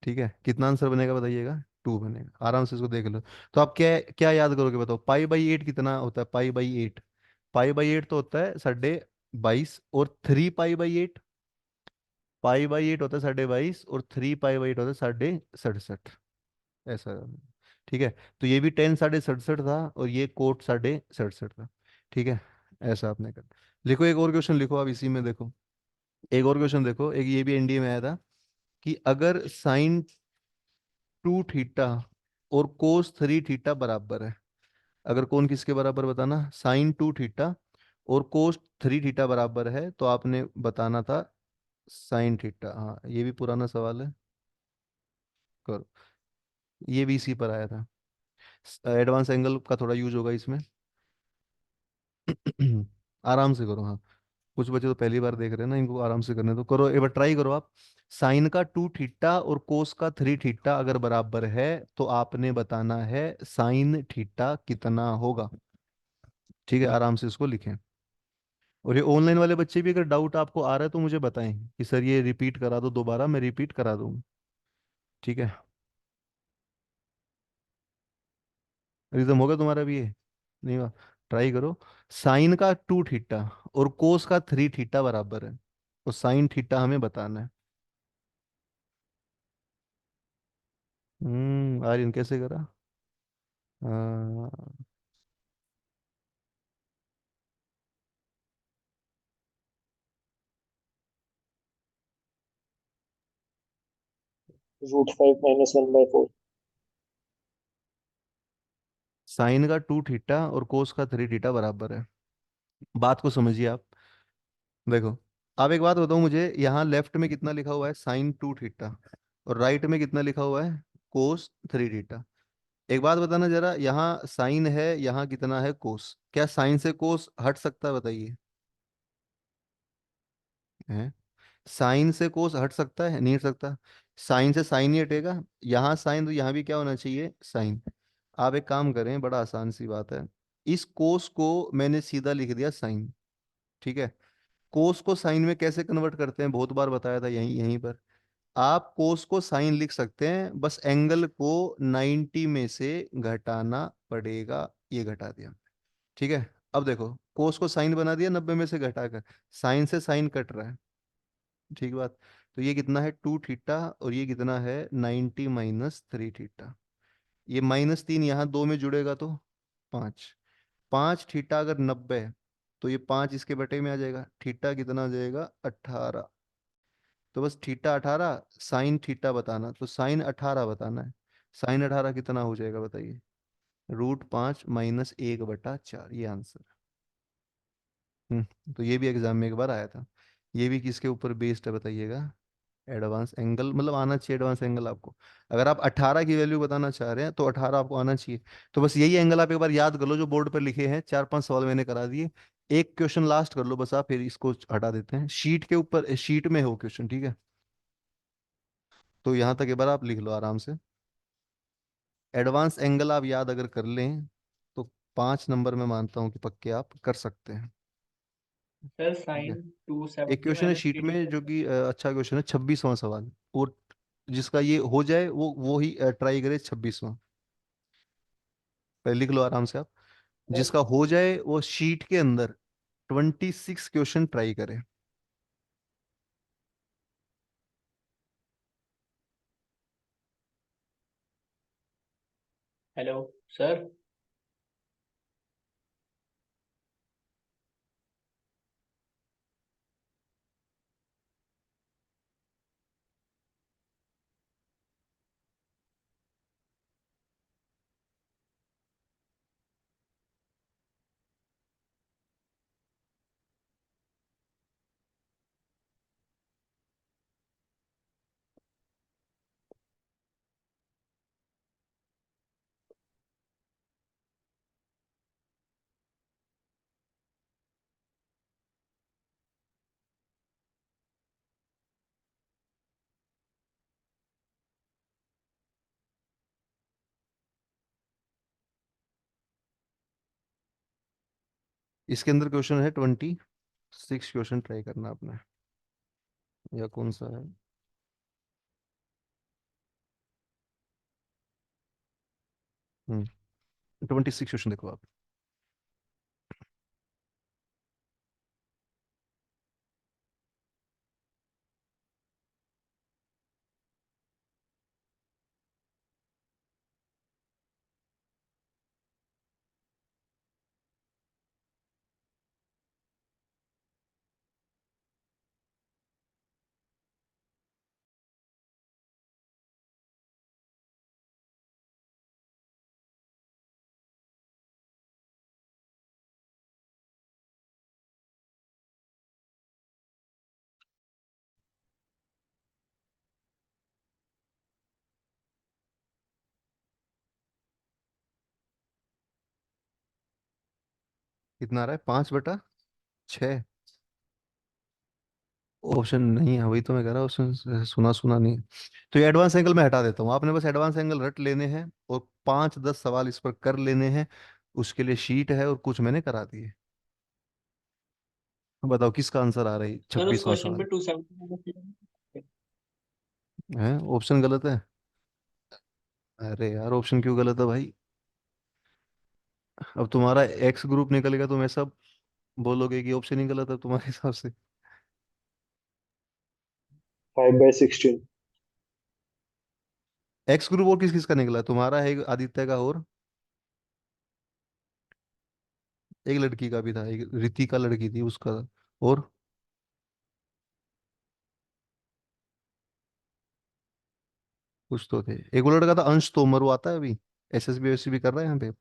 ठीक है, कितना आंसर बनेगा बताइएगा? टू बनेगा, आराम से इसको देख लो। तो आप क्या क्या याद करोगे बताओ, पाई/8 कितना होता है? पाई/8, पाई/8 तो होता है 22.5, और 3 पाई/8, पाई/8 होता है 22.5, और 3 पाई/8 होता है 67.5, ऐसा। ठीक है, तो ये भी 10 67 था, और ये कोट 67 था। ठीक है, ऐसा आपने कर। लिखो एक और क्वेश्चन, लिखो आप इसी में देखो, एक और क्वेश्चन देखो, एक ये भी एनडीए में आया था, कि अगर sin 2 थीटा और cos 3 थीटा बराबर है, अगर कौन किसके बराबर बताना, sin 2 थीटा और cos 3 थीटा बराबर है, तो आपने बताना था sin थीटा। हाँ, ये भी पुराना सवाल है, करो। ये भी इसी पर आया था, एडवांस एंगल का थोड़ा यूज होगा इसमें। आराम से करो, हाँ। कुछ बच्चे तो पहली बार देख रहे हैं ना, इनको आराम से करने तो करो, एक बार ट्राई करो आप। sin का 2 थीटा और cos का 3 थीटा अगर बराबर है, तो आपने बताना है sin थीटा कितना होगा। ठीक है, आराम से इसको लिखें। और ये ऑनलाइन वाले बच्चे भी, अगर डाउट आपको आ रहा है तो मुझे बताएं कि सर ये रिपीट करा दो दोबारा, मैं रिपीट करा दूँ। ठीक है, रिदम होगा तुम्हारा भी ये? नहीं हुआ? ट्राई करो। sin का 2 थीटा और cos का 3 थीटा बराबर है, तो sin थीटा हमें बताना है। आर्यन कैसे करा? हाँ, √5 - 1/4। sin का 2 थीटा और cos का 3 थीटा बराबर है। बात को समझिए आप, देखो। आप एक बात बताओ मुझे, यहाँ लेफ्ट में कितना लिखा हुआ है, sin 2 थीटा, और राइट में कितना लिखा हुआ है, cos 3 थीटा। एक बात बताना जरा, यहाँ साइन है, यहाँ कितना है कोस, क्या साइन से कोस हट सकता है बताइए? है? साइन से कोस हट सकता है? नहीं हट सकता। साइन से साइन ही हटेगा, यहाँ साइन तो यहाँ भी क्या होना चाहिए, साइन। आप एक काम करें, बड़ा आसान सी बात है, इस कोस को मैंने सीधा लिख दिया साइन। ठीक है, कोस को साइन में कैसे कन्वर्ट करते हैं, बहुत बार बताया था यहीं यहीं पर। आप कोस को साइन लिख सकते हैं, बस एंगल को 90 में से घटाना पड़ेगा, ये घटा दिया। ठीक है, अब देखो, कोस को साइन बना दिया 90 में से घटाकर, साइन से साइन कट रहा है। ठीक बात। तो ये कितना है, 2 थीटा, और ये कितना है, 90 - 3 थीटा। ये -3 यहाँ दो में जुड़ेगा तो 5, 5 थीटा अगर 90, तो ये 5 इसके बटे में आ जाएगा, थीटा कितना आ जाएगा, 18। तो बस थीटा 18, sin थीटा बताना, तो sin 18 बताना है। sin 18 कितना हो जाएगा बताइए, √5 -1/4, ये आंसर। तो ये भी एग्जाम में एक बार आया था। ये भी किसके ऊपर बेस्ड है बताइएगा? एडवांस एंगल, मतलब आना चाहिए एडवांस एंगल आपको। अगर आप 18 की वैल्यू बताना चाह रहे हैं तो 18 आपको आना चाहिए। तो बस यही एंगल आप एक बार याद कर लो, जो बोर्ड पर लिखे हैं, 4 5 सवाल मैंने करा दिए। एक क्वेश्चन लास्ट कर लो बस आप, फिर इसको हटा देते हैं, शीट के ऊपर, शीट में हो क्वेश्चन, ठीक है? तो यहाँ तक एक बार आप लिख लो आराम से। एडवांस एंगल आप याद अगर कर लें, तो 5 नंबर में मानता हूँ कि पक्के आप कर सकते हैं। सर ठीक है, साइन टू एक सेवेंटी क्वेश्चन है माइनस शीट थ्री में थीटा जो कि अच्छा क्वेश्चन है, 26वां सवाल। और जिसका ये हो जाए वो ही ट्राई करे 26वां। पहले लिख लो आराम से आप, सर। जिसका हो जाए वो शीट के अंदर 26 क्वेश्चन ट्राई करे। Hello sir. इसके अंदर क्वेश्चन है 26 क्वेश्चन, ट्राई करना आपने, या कौन सा है। 26 क्वेश्चन देखो आप। कितना आ रहा है, 5/6? ऑप्शन नहीं है, वही तो मैं कह रहा हूँ, ऑप्शन सुना सुना नहीं। तो ये एडवांस एंगल मैं हटा देता हूँ, आपने बस एडवांस एंगल रट लेने हैं और 5-10 सवाल इस पर कर लेने हैं। उसके लिए शीट है और कुछ मैंने करा दिए। बताओ किसका आंसर आ रहा है सर उस 26वां क्वेश्चन पे सवाल। 270। है ऑप्शन गलत है? अरे यार ऑप्शन क्यों गलत है भाई? अब तुम्हारा एक्स ग्रुप निकलेगा तो मैं सब बोलोगे कि ऑप्शन ही गलत है तुम्हारे हिसाब से। 5/16। एक्स ग्रुप और किस किस का निकला? तुम्हारा है, एक आदित्य का, और एक लड़की का भी था, एक रितिका लड़की थी उसका। और कुछ तो थे, एक वो लड़का था अंश तोमर, वो आता है अभी, एसएसबी वैसे भी कर रहा है यहाँ पे।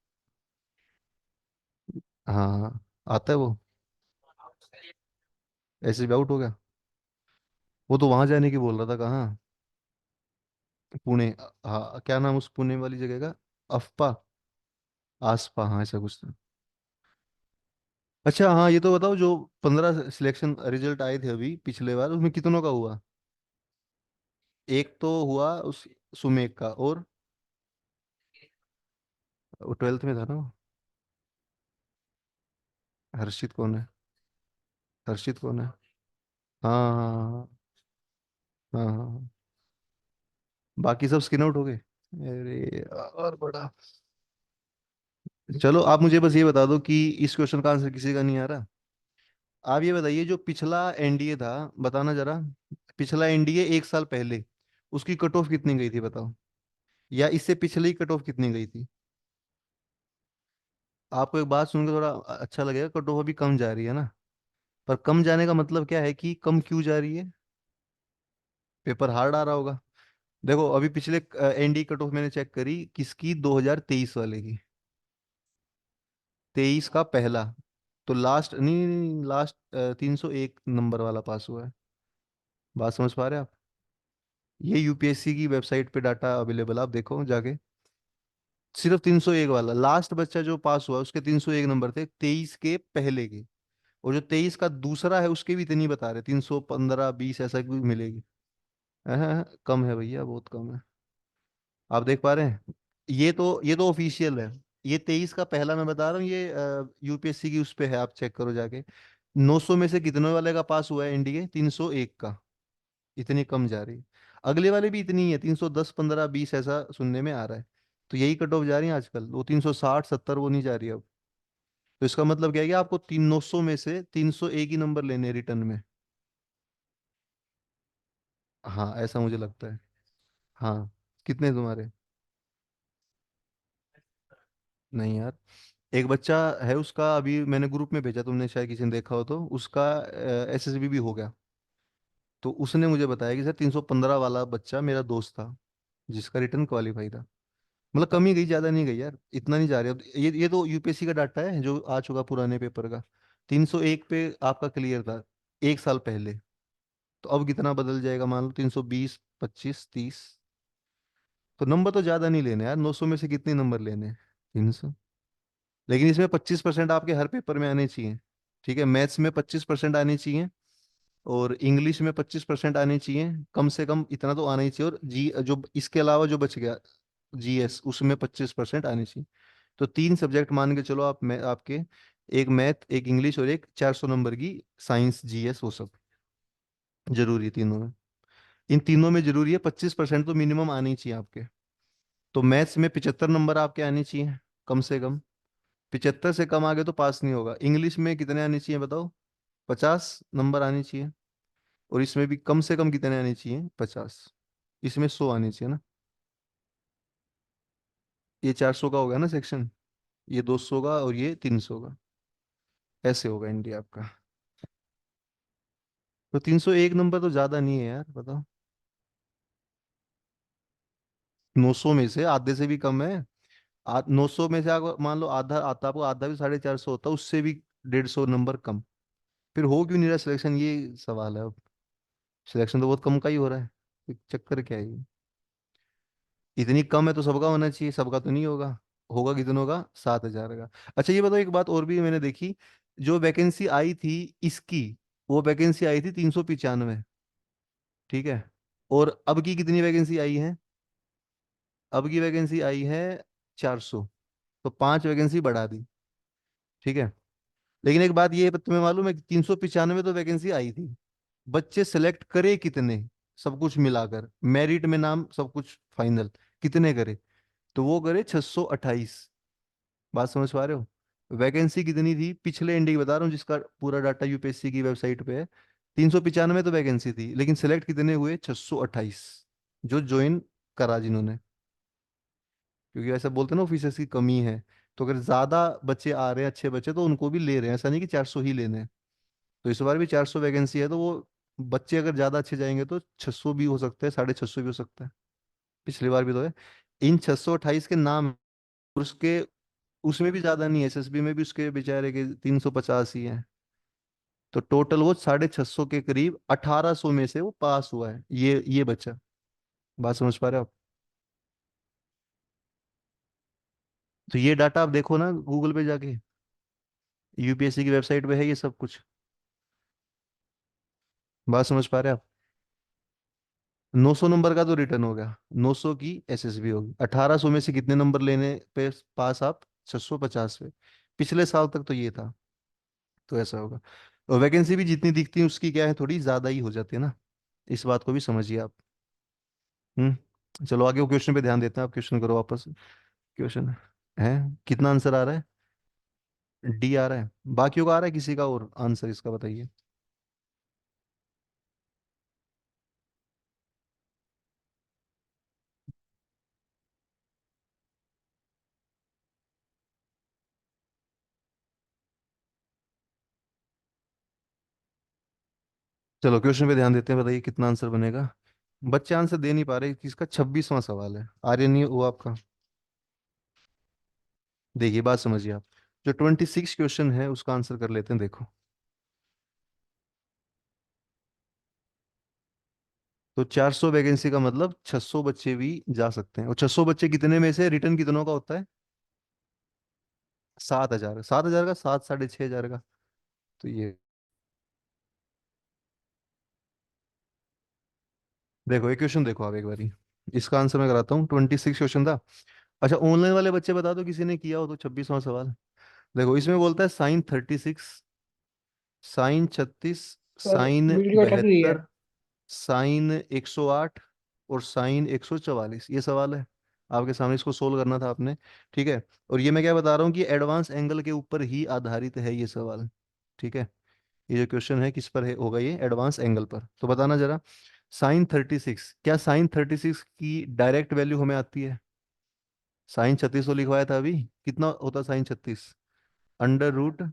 हाँ हाँ, आता है वो। एसएसबी आउट हो गया। वो तो वहां जाने की बोल रहा था, कहाँ? पुणे। हाँ, क्या नाम उस पुणे वाली जगह का? अफपा, आसपा, हाँ ऐसा कुछ था। अच्छा हाँ, ये तो बताओ, जो 15 सिलेक्शन रिजल्ट आए थे अभी पिछले बार, उसमें कितनों का हुआ? एक तो हुआ उस सुमेक का, और वो 12th में था ना वो। हर्षित कौन है? हर्षित कौन है? हाँ हाँ हाँ हाँ हाँ, हाँ। बाकी सब स्किन आउट हो गए। अरे और बड़ा। चलो आप मुझे बस ये बता दो कि इस क्वेश्चन का आंसर किसी का नहीं आ रहा। आप ये बताइए, जो पिछला एनडीए था, बताना जरा। पिछला एनडीए 1 साल पहले, उसकी कट ऑफ कितनी गई थी बताओ? या इससे पिछले ही कट ऑफ कितनी गई थी? आपको एक बात सुनकर थोड़ा अच्छा लगेगा, कट ऑफ अभी कम जा रही है ना। पर कम जाने का मतलब क्या है, कि कम क्यों जा रही है? पेपर हार्ड आ रहा होगा। देखो अभी पिछले एनडीए कट ऑफ मैंने चेक करी, किसकी? 2023 वाले की। 23 का पहला। तो लास्ट नहीं, लास्ट 301 नंबर वाला पास हुआ है। बात समझ पा रहे हैं आप? ये यूपीएससी की वेबसाइट पे डाटा अवेलेबल, आप देखो जाके। सिर्फ 301 वाला लास्ट बच्चा जो पास हुआ, उसके 301 नंबर थे 23 के पहले के। और जो 23 का दूसरा है उसके भी इतनी बता रहे, 315-20 ऐसा भी मिलेगी। कम है भैया, बहुत कम है। आप देख पा रहे हैं? ये तो ऑफिशियल है। ये 23 का पहला मैं बता रहा हूँ, ये यूपीएससी की उस पे है, आप चेक करो जाके। 900 में से कितने वाले का पास हुआ है एनडीए? 301 का। इतनी कम जा रही है। अगले वाले भी इतनी ही है, 310-15-20 ऐसा सुनने में आ रहा है। तो यही कट ऑफ जा रही है आजकल, वो 360-70 वो नहीं जा रही अब। तो इसका मतलब क्या है कि आपको 900 में से 301 ही नंबर लेने रिटर्न में। हाँ ऐसा मुझे लगता है। हाँ। कितने तुम्हारे? नहीं यार। एक बच्चा है, उसका अभी मैंने ग्रुप में भेजा, तुमने शायद किसी ने देखा हो, तो उसका एसएसबी भी हो गया। तो उसने मुझे बताया कि सर 315 वाला बच्चा मेरा दोस्त था, जिसका रिटर्न क्वालिफाई था। मतलब कम ही गई, ज्यादा नहीं गई यार, इतना नहीं जा रही अब। ये तो यूपीएससी का डाटा है जो आ चुका पुराने पेपर का। 301 पे आपका क्लियर था 1 साल पहले। तो अब कितना बदल जाएगा, मान लो 320, 25, 30। तो नंबर तो ज्यादा नहीं लेने यार, 900 में से कितने नंबर लेने हैं? 300। लेकिन इसमें 25% आपके हर पेपर में आने चाहिए। ठीक है, मैथ्स में 25% आने चाहिए, और इंग्लिश में 25% आने चाहिए, कम से कम इतना तो आना ही चाहिए। और जी जो इसके अलावा जो बच गया, जीएस, उसमें 25% आने चाहिए। तो 3 सब्जेक्ट मान के चलो आप, मैं आपके एक मैथ, एक इंग्लिश, और एक 400 नंबर की साइंस जीएस, वो सब जरूरी है तीनों में। इन तीनों में जरूरी है, 25% तो मिनिमम आनी चाहिए आपके। तो मैथ्स में 75 नंबर आपके आने चाहिए कम से कम। 75 से कम आ गए तो पास नहीं होगा। इंग्लिश में कितने आने चाहिए बताओ? 50 नंबर आने चाहिए। और इसमें भी कम से कम कितने आने चाहिए? 50। इसमें 100 आने चाहिए ना। ये 400 का हो गया ना सेक्शन, ये 200 का, और ये 300 का। ऐसे होगा इंडिया आपका। तो 301 नंबर तो ज्यादा नहीं है यार, बताओ। 900 में से आधे से भी कम है। 900 में से अगर मान लो आधा आता, आपको आधा भी 450 होता, उससे भी 150 नंबर कम। फिर हो क्यों नहीं रहा सिलेक्शन, ये सवाल है अब। सिलेक्शन तो बहुत कम का ही हो रहा है, तो चक्कर क्या है ये? इतनी कम है तो सबका होना चाहिए, सबका तो नहीं होगा। होगा कितनों का? 7,000 का। अच्छा ये बताओ, एक बात और भी मैंने देखी, जो वैकेंसी आई थी इसकी, वो वैकेंसी आई थी 395। ठीक है। और अब की कितनी वैकेंसी आई है? अब की वैकेंसी आई है 400। तो 5 वैकेंसी बढ़ा दी। ठीक है। लेकिन एक बात ये है, तुम्हें मालूम है कि 395 तो वैकेंसी आई थी, बच्चे सेलेक्ट करे कितने? सब कुछ मिलाकर, मेरिट में नाम सब कुछ फाइनल, कितने करे? तो वो करे 628। बात समझ पा रहे हो? वैकेंसी कितनी थी पिछले इंडी की बता रहा हूँ, जिसका पूरा डाटा यूपीएससी की वेबसाइट पे है। 395 तो वैकेंसी थी, लेकिन सिलेक्ट कितने हुए? 628, जो ज्वाइन करा जिन्होंने। क्योंकि ऐसा बोलते हैं ना, ऑफिसर्स की कमी है। तो अगर ज्यादा बच्चे आ रहे हैं, अच्छे बच्चे, तो उनको भी ले रहे हैं, ऐसा नहीं कि 400 ही लेने हैं। तो इस बार भी 400 वैकेंसी है, तो वो बच्चे अगर ज्यादा अच्छे जाएंगे तो 600 भी हो सकते हैं, 650 भी हो सकता है। पिछली बार भी तो है। इन 628 के नाम हैं, और उसके उसमें भी ज्यादा नहीं है, एसएसबी में भी उसके बेचारे के 350 ही है। तो टोटल वो 650 के करीब, 1800 में से वो पास हुआ है, ये बच्चा। बात समझ पा रहे हो आप? तो ये डाटा आप देखो ना गूगल पे जाके, यूपीएससी की वेबसाइट पे है ये सब कुछ। बात समझ पा रहे हैं आप? 900 नंबर का तो रिटर्न हो गया, 900 की एसएसबी होगी, 1800 में से कितने नंबर लेने पे पास आप? 650 पे। पिछले साल तक तो ये था। तो ऐसा होगा। और वैकेंसी भी जितनी दिखती है उसकी क्या है, थोड़ी ज्यादा ही हो जाती है ना। इस बात को भी समझिए आप। चलो आगे वो क्वेश्चन पे ध्यान देते हैं, आप क्वेश्चन करो वापस। क्वेश्चन है, कितना आंसर आ रहा है? डी आ रहा है। बाकियों का आ रहा है किसी का और आंसर, इसका बताइए। चलो क्वेश्चन पे ध्यान देते हैं, बताइए कितना आंसर बनेगा। बच्चे आंसर दे नहीं पा रहे, किसका? 26वां सवाल है, आर्यन नहीं वो आपका। देखिए बात समझिए आप, जो 26 क्वेश्चन है उसका आंसर कर लेते हैं, देखो। तो 400 वैकेंसी का मतलब 600 बच्चे भी जा सकते हैं, और 600 बच्चे कितने में से रिटर्न कितनों का होता है? 7,000। 7,000 का 7, 6,500 का। तो ये देखो, ये क्वेश्चन देखो आप एक बारी, इसका आंसर मैं कराता हूँ। 26 क्वेश्चन था। अच्छा ऑनलाइन वाले बच्चे बता दो किसी ने किया हो तो, 26वां सवाल। देखो इसमें बोलता है sine 36, sine 36, sir sine video अटक रही है। 72, साइन 108, और साइन 144, ये सवाल है आपके सामने, इसको सोल्व करना था आपने। ठीक है। और ये मैं क्या बता रहा हूँ कि एडवांस एंगल के ऊपर ही आधारित है ये सवाल। ठीक है। ये जो क्वेश्चन है किस पर है, होगा ये एडवांस एंगल पर। तो बताना जरा, साइन 36, क्या साइन 36 की डायरेक्ट वैल्यू हमें आती है? साइन 36 को लिखवाया था अभी, कितना होता साइन 36? √10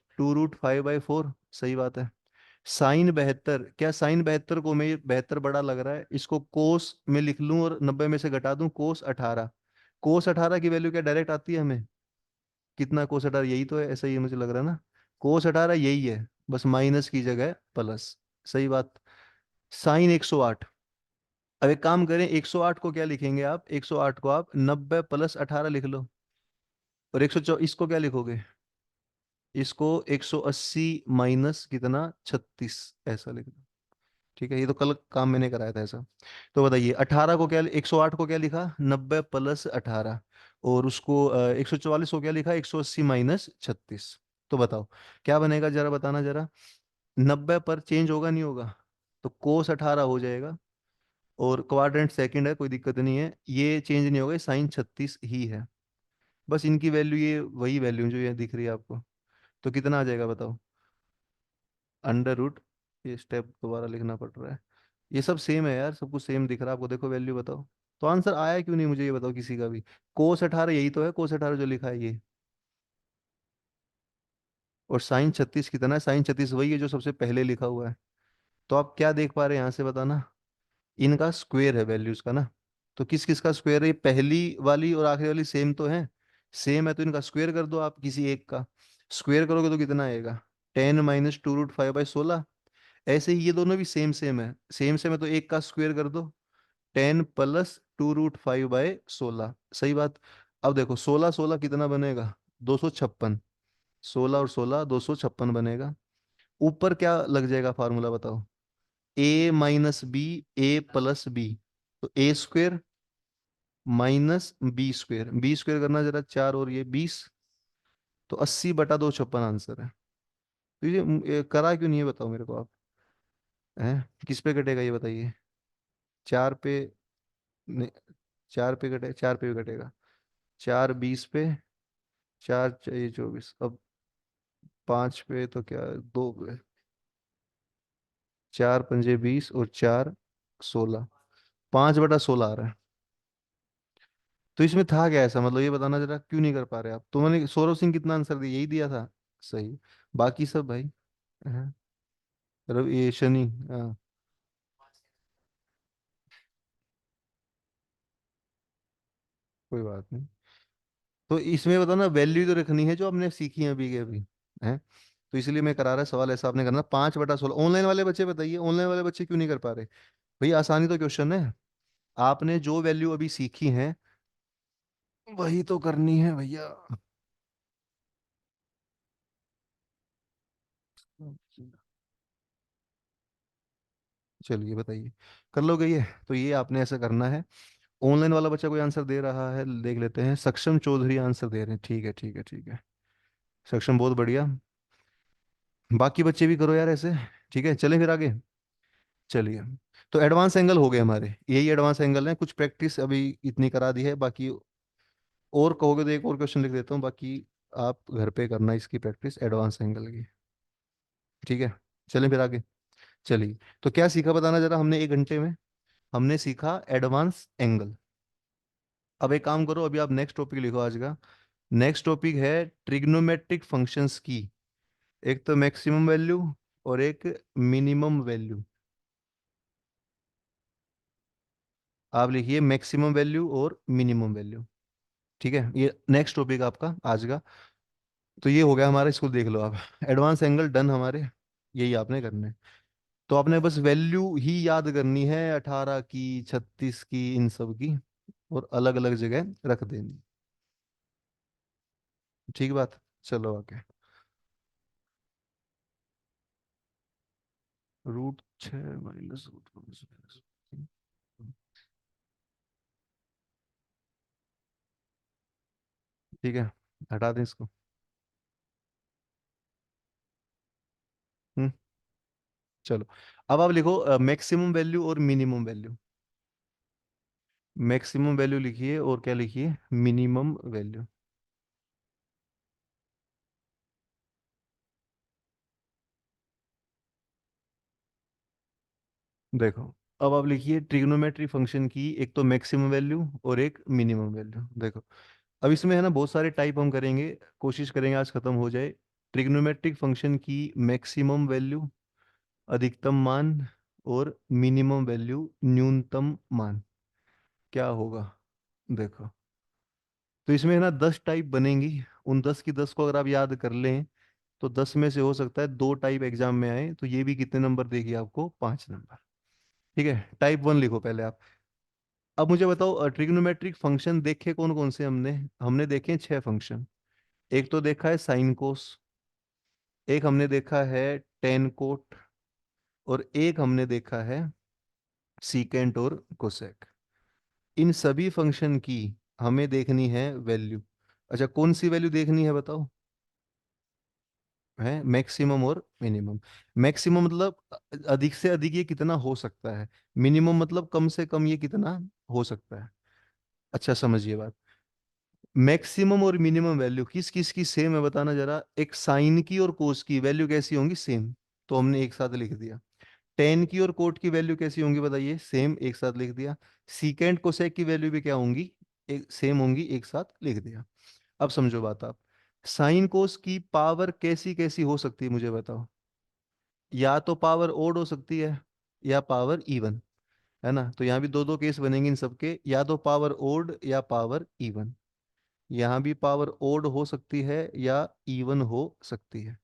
- 2√5/4। सही बात है। साइन 72, क्या साइन 72 को, मैं 72 बड़ा लग रहा है, इसको कोस में लिख लूं और 90 में से घटा दूं, कोस 18। कोस 18 की वैल्यू क्या डायरेक्ट आती है हमें? कितना कोस 18? यही तो है, ऐसा ही मुझे लग रहा है ना। कोस 18 यही है, बस माइनस की जगह प्लस। सही बात। साइन 108, अब एक काम करें, 108 को क्या लिखेंगे आप? 108 को आप 90 + 18 लिख लो। और 124 को क्या लिखोगे? इसको 180 माइनस कितना? 36, ऐसा लिख दो। ठीक है, ये तो कल काम मैंने कराया था ऐसा। तो बताइए 18 को क्या, 108 को क्या लिखा? 90 + 18। और उसको 144 हो गया लिखा, 180 माइनस 36। तो बताओ क्या बनेगा, जरा बताना जरा। 90 पर चेंज होगा नहीं होगा, तो कोस 18 हो जाएगा। और क्वाड्रेंट सेकंड है, कोई दिक्कत नहीं है, ये चेंज नहीं होगा, साइन 36 ही है। बस इनकी वैल्यू ये वही वैल्यू जो ये दिख रही है आपको। तो कितना आ जाएगा बताओ, अंडर रूट, ये स्टेप दोबारा लिखना पड़ रहा है। ये सब सेम है यार, सब कुछ सेम दिख रहा है आपको, देखो वैल्यू बताओ। तो आंसर आया क्यों नहीं मुझे ये बताओ किसी का भी। कोस 18 यही तो है, कोस 18 जो लिखा है ये। और साइन 36 कितना है, साइन 36 वही है जो सबसे पहले लिखा हुआ है। तो आप क्या देख पा रहे हैं यहाँ से बताना, इनका स्क्वायर है वैल्यूज का ना। तो किस किस का स्क्वायर है, ये पहली वाली और आखिरी वाली सेम तो है। सेम है तो इनका स्क्वायर कर दो आप, किसी एक का स्क्वायर करोगे तो कितना आएगा, 10 - 2√5/16। ऐसे ही ये दोनों भी सेम सेम है, सेम सेम है तो एक का स्क्वायर कर दो, 10 + 2√5/16। सही बात। अब देखो 16 16 कितना बनेगा, 256। 16 और 16 256 बनेगा। ऊपर क्या लग जाएगा फार्मूला बताओ, a - b, a + b। तो a² - b² करना जरा, 4 और ये 20। तो 80/256 आंसर है। तो ये करा क्यों नहीं है बताओ मेरे को आप, हैं किस पे कटेगा ये बताइए। 4 पे, नहीं, 4 पे कटे, 4 पे भी कटेगा। 4 20 पे, 4 ये 24, अब 5 पे तो क्या, 2 पे, 4 × 5 = 20 और 4 = 16, 5/16 आ रहा है। तो इसमें था क्या ऐसा, मतलब ये बताना जरा, क्यों नहीं कर पा रहे आप। तो मैंने सौरभ सिंह कितना आंसर दिया, यही दिया था। सही। बाकी सब भाई, हाँ, रवि ये शनि, हाँ, कोई बात नहीं। तो इसमें बताना वैल्यू तो रखनी है जो आपने सीखी है अभी के अभी, है। तो इसलिए मैं करा रहा सवाल ऐसा आपने करना, 5/16। ऑनलाइन वाले बच्चे बताइए, ऑनलाइन वाले बच्चे क्यों नहीं कर पा रहे। भैया आसानी तो क्वेश्चन है, आपने जो वैल्यू अभी सीखी है वही तो करनी है भैया। चलिए बताइए, कर लोगे ये। तो ये आपने ऐसा करना है। ऑनलाइन वाला बच्चा कोई आंसर दे रहा है, देख लेते हैं। सक्षम चौधरी आंसर दे रहे हैं, ठीक है ठीक है ठीक है। सक्षम बहुत बढ़िया। बाकी बच्चे भी करो यार ऐसे। ठीक है, चलें फिर आगे। चलिए, तो एडवांस एंगल हो गए हमारे, यही एडवांस एंगल है, कुछ प्रैक्टिस अभी इतनी करा दी है, बाकी और कहोगे तो एक और क्वेश्चन लिख देता हूँ, बाकी आप घर पे करना इसकी प्रैक्टिस एडवांस एंगल की। ठीक है, चलें फिर आगे। चलिए, तो क्या सीखा बताना जरा हमने 1 घंटे में। हमने सीखा एडवांस एंगल। अब एक काम करो, अभी आप नेक्स्ट टॉपिक लिखो आज का। नेक्स्ट टॉपिक है ट्रिग्नोमेट्रिक फंक्शंस की। एक तो मैक्सिमम वैल्यू और एक मिनिमम वैल्यू। आप लिखिए मैक्सिमम वैल्यू और मिनिमम वैल्यू। ठीक है, ये नेक्स्ट टॉपिक आपका आज का। तो ये हो गया हमारा, इसको देख लो आप। एडवांस एंगल डन हमारे, यही आपने करने हैं। तो आपने बस वैल्यू ही याद करनी है, 18 की, 36 की, इन सब की, और अलग अलग जगह रख देनी। ठीक बात। चलो आगे। √6 - ठीक है, हटा दें इसको। हम्म। चलो, अब आप लिखो मैक्सिमम वैल्यू और मिनिमम वैल्यू। मैक्सिमम वैल्यू लिखिए और क्या लिखिए, मिनिमम वैल्यू। देखो, अब आप लिखिए ट्रिग्नोमेट्री फंक्शन की एक तो मैक्सिमम वैल्यू और एक मिनिमम वैल्यू। देखो, अब इसमें है ना बहुत सारे टाइप हम करेंगे, कोशिश करेंगे आज खत्म हो जाए। ट्रिग्नोमेट्रिक फंक्शन की मैक्सिमम वैल्यू, अधिकतम मान, और मिनिमम वैल्यू, न्यूनतम मान, क्या होगा। देखो, तो इसमें है ना 10 टाइप बनेंगी। उन 10 की 10 को अगर आप याद कर लें, तो 10 में से हो सकता है 2 टाइप एग्जाम में आए, तो ये भी कितने नंबर देगी आपको, 5 नंबर। ठीक है, टाइप 1 लिखो पहले आप। अब मुझे बताओ ट्रिग्नोमेट्रिक फंक्शन देखे कौन कौन से हमने। हमने देखे 6 फंक्शन। एक तो देखा है साइन कोस, एक हमने देखा है टेन कोट, और एक हमने देखा है सीकेंट और कोसेक। इन सभी फंक्शन की हमें देखनी है वैल्यू। अच्छा, कौन सी वैल्यू देखनी है बताओ? है मैक्सिमम और मिनिमम। मैक्सिमम मतलब अधिक से अधिक ये कितना हो सकता है, मिनिमम मतलब कम से कम ये कितना हो सकता है। अच्छा समझिए बात। मैक्सिमम और मिनिमम वैल्यू किस किस की सेम है बताना जरा। एक साइन की और कोस की वैल्यू कैसी होंगी, सेम, तो हमने एक साथ लिख दिया। टेन की और कोट की वैल्यू कैसी होंगी बताइए, सेम, एक साथ लिख दिया। सीकेंट कोसेक की वैल्यू भी क्या होंगी, एक सेम होंगी, एक साथ लिख दिया। अब समझो बात आप। साइन कोस की पावर कैसी कैसी हो सकती है मुझे बताओ। या तो पावर ओड हो सकती है या पावर इवन, है ना। तो यहाँ भी दो दो केस बनेंगे इन सबके, या तो पावर ओड या पावर इवन। यहाँ भी पावर ओड हो सकती है या इवन हो सकती है।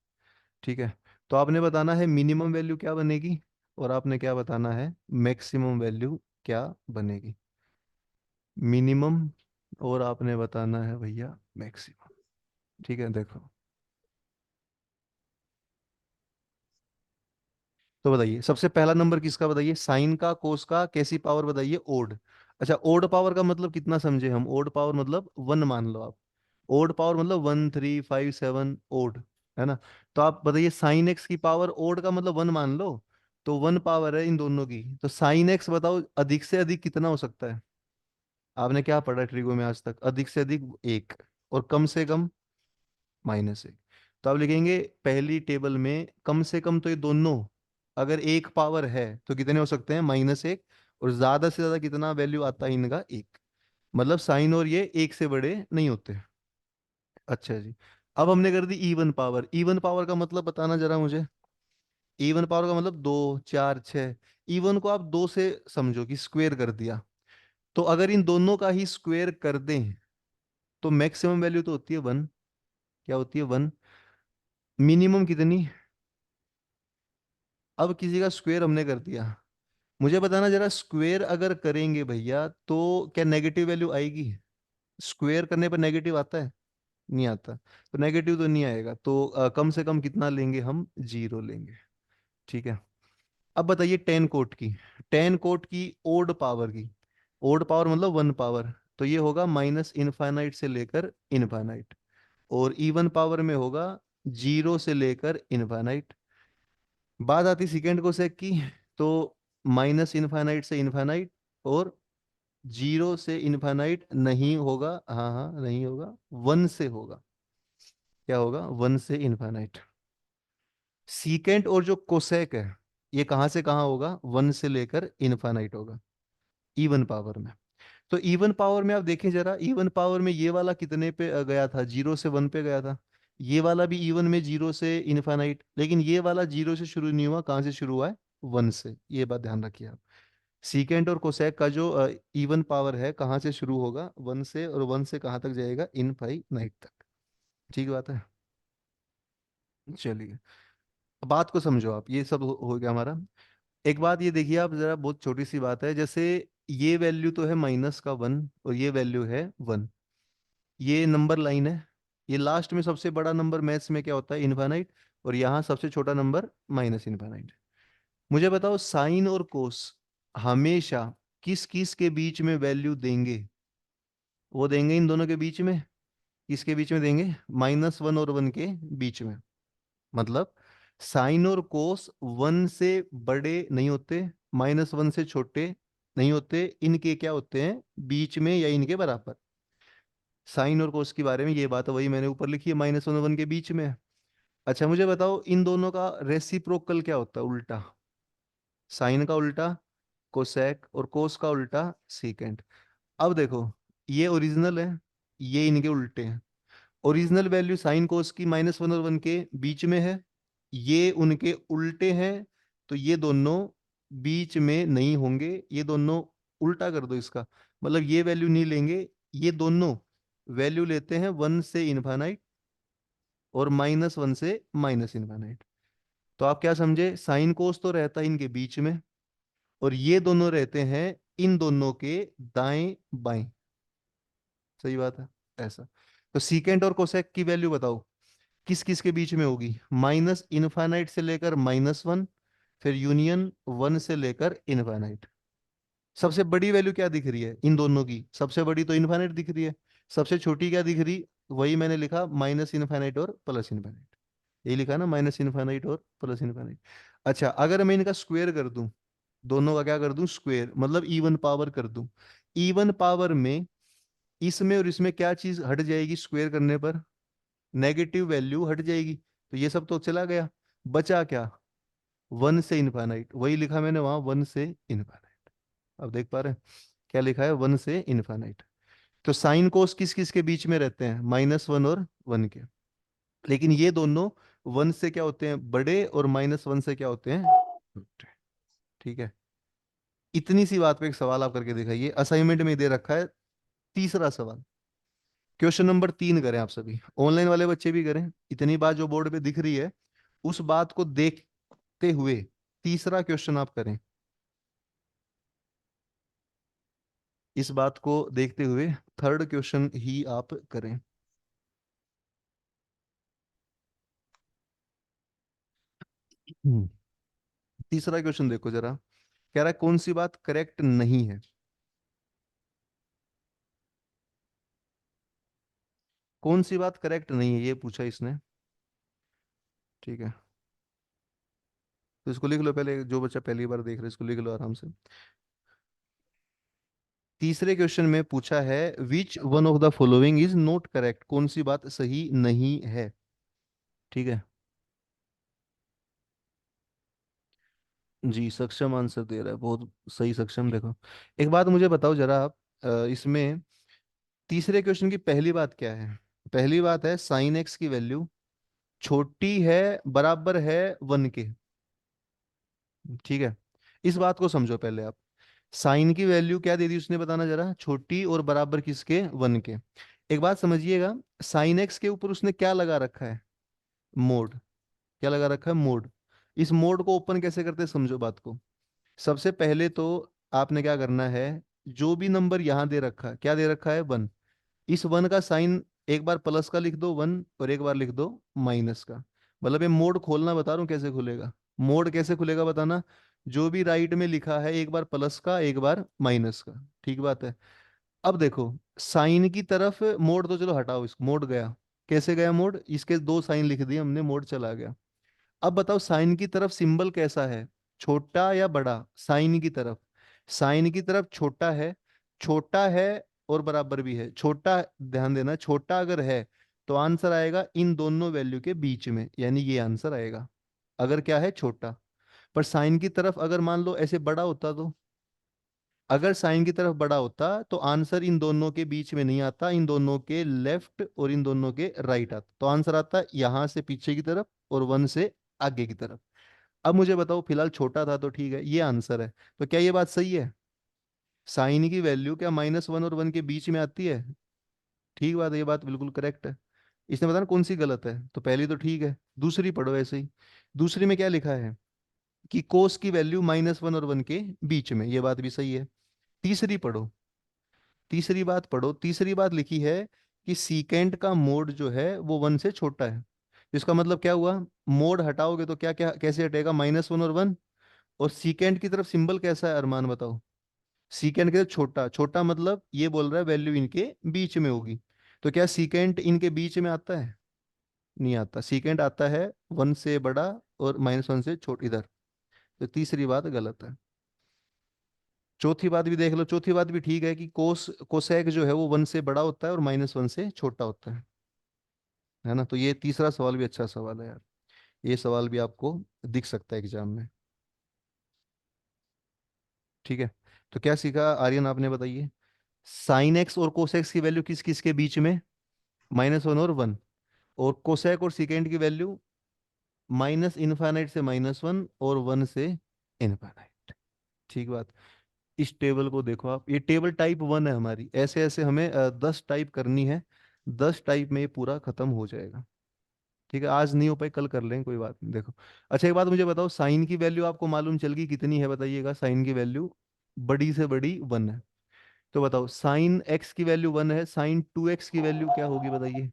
ठीक है। तो आपने बताना है मिनिमम वैल्यू क्या बनेगी, और आपने क्या बताना है मैक्सिमम वैल्यू क्या बनेगी। मिनिमम, और आपने बताना है भैया मैक्सिमम। ठीक है, देखो तो बताइए सबसे पहला नंबर किसका बताइए, साइन का, कोस का, कैसी पावर बताइए, ओड। अच्छा, ओड पावर का मतलब कितना समझे हम, ओड पावर मतलब वन मान लो आप। ओड पावर मतलब 1 3 5 7 ओड, है ना। तो आप बताइए साइन एक्स की पावर ओड का मतलब वन मान लो, तो वन पावर है इन दोनों की, तो साइन एक्स बताओ अधिक से अधिक कितना हो सकता है। आपने क्या पढ़ा ट्रिगो में आज तक, अधिक से अधिक एक, और कम से कम -1। तो आप लिखेंगे पहली टेबल में कम से कम, तो ये दोनों अगर एक पावर है तो कितने हो सकते हैं, -1। और ज्यादा से ज्यादा कितना वैल्यू आता है इनका, एक। मतलब साइन और ये एक से बड़े नहीं होते। अच्छा जी। अब हमने कर दी इवन पावर। इवन पावर का मतलब बताना जरा मुझे। इवन पावर का मतलब 2 4 6। इवन को आप दो से समझो कि स्क्वेयर कर दिया, तो अगर इन दोनों का ही स्क्वेयर कर दें तो मैक्सिमम वैल्यू तो होती है 1। क्या होती है, 1। मिनिमम कितनी, अब किसी का स्क्वायर हमने कर दिया, मुझे बताना जरा स्क्वायर अगर करेंगे भैया तो क्या नेगेटिव वैल्यू आएगी। स्क्वायर करने पर नेगेटिव आता है, नहीं आता। तो नेगेटिव तो नहीं आएगा, तो कम से कम कितना लेंगे हम, 0 लेंगे। ठीक है। अब बताइए टेन कोट की। टेन कोट की ओड पावर की, ओड पावर मतलब वन पावर, तो ये होगा -इनफाइनाइट से लेकर इनफाइनाइट। और इवन पावर में होगा 0 से लेकर इनफाइनाइट। बात आती सेकेंड को सेक की, तो -इनफाइनाइट से इनफाइनाइट, और 0 से इनफाइनाइट नहीं होगा, हाँ हाँ नहीं होगा, 1 से होगा। क्या होगा, 1 से इनफाइनाइट। सीकेंट और जो कोसेक है ये कहाँ से कहाँ होगा, 1 से लेकर इनफाइनाइट होगा इवन पावर में। तो इवन पावर में आप देखें जरा, इवन पावर में ये वाला कितने पे गया था, 0 से 1 पे गया था। ये वाला भी इवन में 0 से इनफाइनाइट, लेकिन ये वाला 0 से शुरू नहीं हुआ, कहाँ से शुरू हुआ है, 1 से। ये बात ध्यान रखिए आप। सीकेंट और कोसेक का जो इवन पावर है कहाँ से शुरू होगा, 1 से, और 1 से कहाँ तक जाएगा, इनफाइनाइट तक। ठीक बात है। चलिए, अब बात को समझो आप, ये सब हो गया हमारा। एक बात ये देखिए आप जरा, बहुत छोटी सी बात है, जैसे ये वैल्यू तो है -1 और ये वैल्यू है 1। ये नंबर लाइन है। ये लास्ट में सबसे बड़ा नंबर मैथ्स में क्या होता है, इनफाइनाइट। और यहाँ सबसे छोटा नंबर -इनफाइनाइट। मुझे बताओ साइन और कोस हमेशा किस किस के बीच में वैल्यू देंगे, वो देंगे इन दोनों के बीच में। किसके बीच में देंगे, -1 और 1 के बीच में। मतलब साइन और कोस 1 से बड़े नहीं होते, -1 से छोटे नहीं होते, इनके क्या होते हैं, बीच में या इनके बराबर। साइन और कोस के बारे में ये बात है, वही मैंने ऊपर लिखी है, -1 और 1 के बीच में है। अच्छा मुझे बताओ इन दोनों का रेसिप्रोकल क्या होता है, उल्टा। साइन का उल्टा कोसेक, और कोस का उल्टा सीकेंट। अब देखो, ये ओरिजिनल है, ये इनके उल्टे हैं। ओरिजिनल वैल्यू साइन कोस की -1 और 1 के बीच में है, ये उनके उल्टे हैं, तो ये दोनों बीच में नहीं होंगे। ये दोनों उल्टा कर दो इसका, मतलब ये वैल्यू नहीं लेंगे, ये दोनों वैल्यू लेते हैं 1 से इनफाइनाइट और -1 से -इनफाइनाइट। तो आप क्या समझे, साइन कोस तो रहता है इनके बीच में, और ये दोनों रहते हैं इन दोनों के दाएं बाएं। सही बात है, ऐसा। तो सीकेंट और कोसेक की वैल्यू बताओ किस किस के बीच में होगी, -इनफाइनाइट से लेकर -1, फिर यूनियन 1 से लेकर इनफाइनाइट। सबसे बड़ी वैल्यू क्या दिख रही है इन दोनों की? सबसे बड़ी तो इनफाइनाइट दिख रही है। सबसे छोटी क्या दिख रही? वही मैंने लिखा, माइनस इनफाइनाइट और प्लस इनफाइनाइट। ये लिखा ना, माइनस इनफाइनाइट और प्लस इनफाइनाइट। अच्छा, अगर मैं इनका स्क्वायर कर दूं, दोनों का क्या कर दूं, स्क्वायर, मतलब इवन पावर कर दूं। इवन पावर में इसमें और इसमें क्या चीज हट जाएगी स्क्वायर करने पर? नेगेटिव वैल्यू हट जाएगी, तो ये सब तो चला गया। बचा क्या? वन से इनफाइनाइट, वही लिखा मैंने वहां, वन से इनफाइनाइट। अब देख पा रहे हैं क्या लिखा है, वन से इनफाइनाइट। तो साइन कोस किस किस के बीच में रहते हैं? -1 और 1 के। लेकिन ये दोनों वन से क्या होते हैं, बड़े, और -1 से क्या होते हैं, छोटे। ठीक है। इतनी सी बात पे एक सवाल आप करके दिखाइए, असाइनमेंट में दे रखा है। तीसरा सवाल, क्वेश्चन नंबर 3 करें आप सभी, ऑनलाइन वाले बच्चे भी करें। इतनी बात जो बोर्ड पे दिख रही है उस बात को देखते हुए तीसरा क्वेश्चन आप करें। इस बात को देखते हुए थर्ड क्वेश्चन ही आप करें। हम्म, तीसरा क्वेश्चन देखो जरा, कह रहा है कौन सी बात करेक्ट नहीं है। कौन सी बात करेक्ट नहीं है ये पूछा इसने। ठीक है, तो इसको लिख लो पहले, जो बच्चा पहली बार देख रहा है इसको लिख लो आराम से। तीसरे क्वेश्चन में पूछा है, which one of the following is not correct, कौन सी बात सही नहीं है। ठीक है जी, सक्षम आंसर दे रहा है, बहुत सही सक्षम। देखो, एक बात मुझे बताओ जरा आप, इसमें तीसरे क्वेश्चन की पहली बात क्या है? पहली बात है साइन एक्स की वैल्यू छोटी है, बराबर है 1 के। ठीक है, इस बात को समझो पहले आप। साइन की वैल्यू क्या दे दी उसने, बताना जरा, छोटी और बराबर किसके, 1 के। एक बात समझिएगा, साइन एक्स के ऊपर उसने क्या लगा रखा है, मोड। क्या लगा रखा है, मोड। इस मोड को ओपन कैसे करते हैं, समझो बात को। सबसे पहले तो आपने क्या करना है, जो भी नंबर यहां दे रखा है, क्या दे रखा है, 1। इस 1 का साइन एक बार प्लस का लिख दो 1, और एक बार लिख दो माइनस का। मतलब ये मोड खोलना बता रहा हूँ कैसे खुलेगा। मोड कैसे खुलेगा बताना, जो भी राइट में लिखा है एक बार प्लस का एक बार माइनस का। ठीक बात है। अब देखो, साइन की तरफ मोड तो चलो हटाओ, इसको मोड गया। कैसे गया मोड, इसके दो साइन लिख दिए हमने, मोड चला गया। अब बताओ साइन की तरफ सिंबल कैसा है, छोटा या बड़ा? साइन की तरफ, साइन की तरफ छोटा है। छोटा है और बराबर भी है, छोटा। ध्यान देना, छोटा अगर है तो आंसर आएगा इन दोनों वैल्यू के बीच में, यानी ये आंसर आएगा अगर क्या है, छोटा। पर साइन की तरफ अगर मान लो ऐसे बड़ा होता तो, अगर साइन की तरफ बड़ा होता तो आंसर इन दोनों के बीच में नहीं आता, इन दोनों के लेफ्ट और इन दोनों के राइट आता। तो आंसर आता यहां से पीछे की तरफ और 1 से आगे की तरफ। अब मुझे बताओ, फिलहाल छोटा था तो ठीक है, ये आंसर है। तो क्या ये बात सही है? साइन की वैल्यू क्या -1 और 1 के बीच में आती है? ठीक बात है, ये बात बिल्कुल करेक्ट है। इसने बताना कौन सी गलत है, तो पहली तो ठीक है, दूसरी पढ़ो ऐसे ही। दूसरी में क्या लिखा है कि कोस की वैल्यू -1 और 1 के बीच में, ये बात भी सही है। तीसरी पढ़ो, तीसरी बात पढ़ो। तीसरी बात लिखी है कि सीकेंट का मोड जो है वो 1 से छोटा है। इसका मतलब क्या हुआ, मोड हटाओगे तो क्या क्या कैसे हटेगा, -1 और 1। और सीकेंट की तरफ सिंबल कैसा है अरमान, बताओ। सीकेंट के तरफ छोटा, छोटा मतलब ये बोल रहा है वैल्यू इनके बीच में होगी। तो क्या सीकेंट इनके बीच में आता है? नहीं आता, सीकेंट आता है 1 से बड़ा और -1 से छोट इधर। तो तीसरी बात गलत है। चौथी बात भी देख लो, चौथी बात भी ठीक है कि कोसेक जो है वो 1 से बड़ा होता है और -1 से छोटा होता है ना। तो ये तीसरा सवाल भी अच्छा सवाल है यार, ये सवाल भी आपको दिख सकता है एग्जाम में। ठीक है, तो क्या सीखा आर्यन आपने, बताइए। साइन एक्स और कोसेक्स की वैल्यू किस किस के बीच में, -1 और 1। और कोसेक और सिकेंड की वैल्यू माइनस इनफाइनाइट से -1 और 1 से इनफाइनाइट। ठीक बात। इस टेबल को देखो आप, ये टेबल टाइप 1 है हमारी, ऐसे ऐसे हमें 10 टाइप करनी है। 10 टाइप में ये पूरा खत्म हो जाएगा। ठीक है, आज नहीं हो पाई कल कर लेंगे, कोई बात नहीं। देखो, अच्छा एक बात मुझे बताओ, साइन की वैल्यू आपको मालूम चल गई कितनी है, बताइएगा। साइन की वैल्यू बड़ी से बड़ी 1 है। तो बताओ, साइन एक्स की वैल्यू 1 है, साइन 2x की वैल्यू क्या होगी बताइए।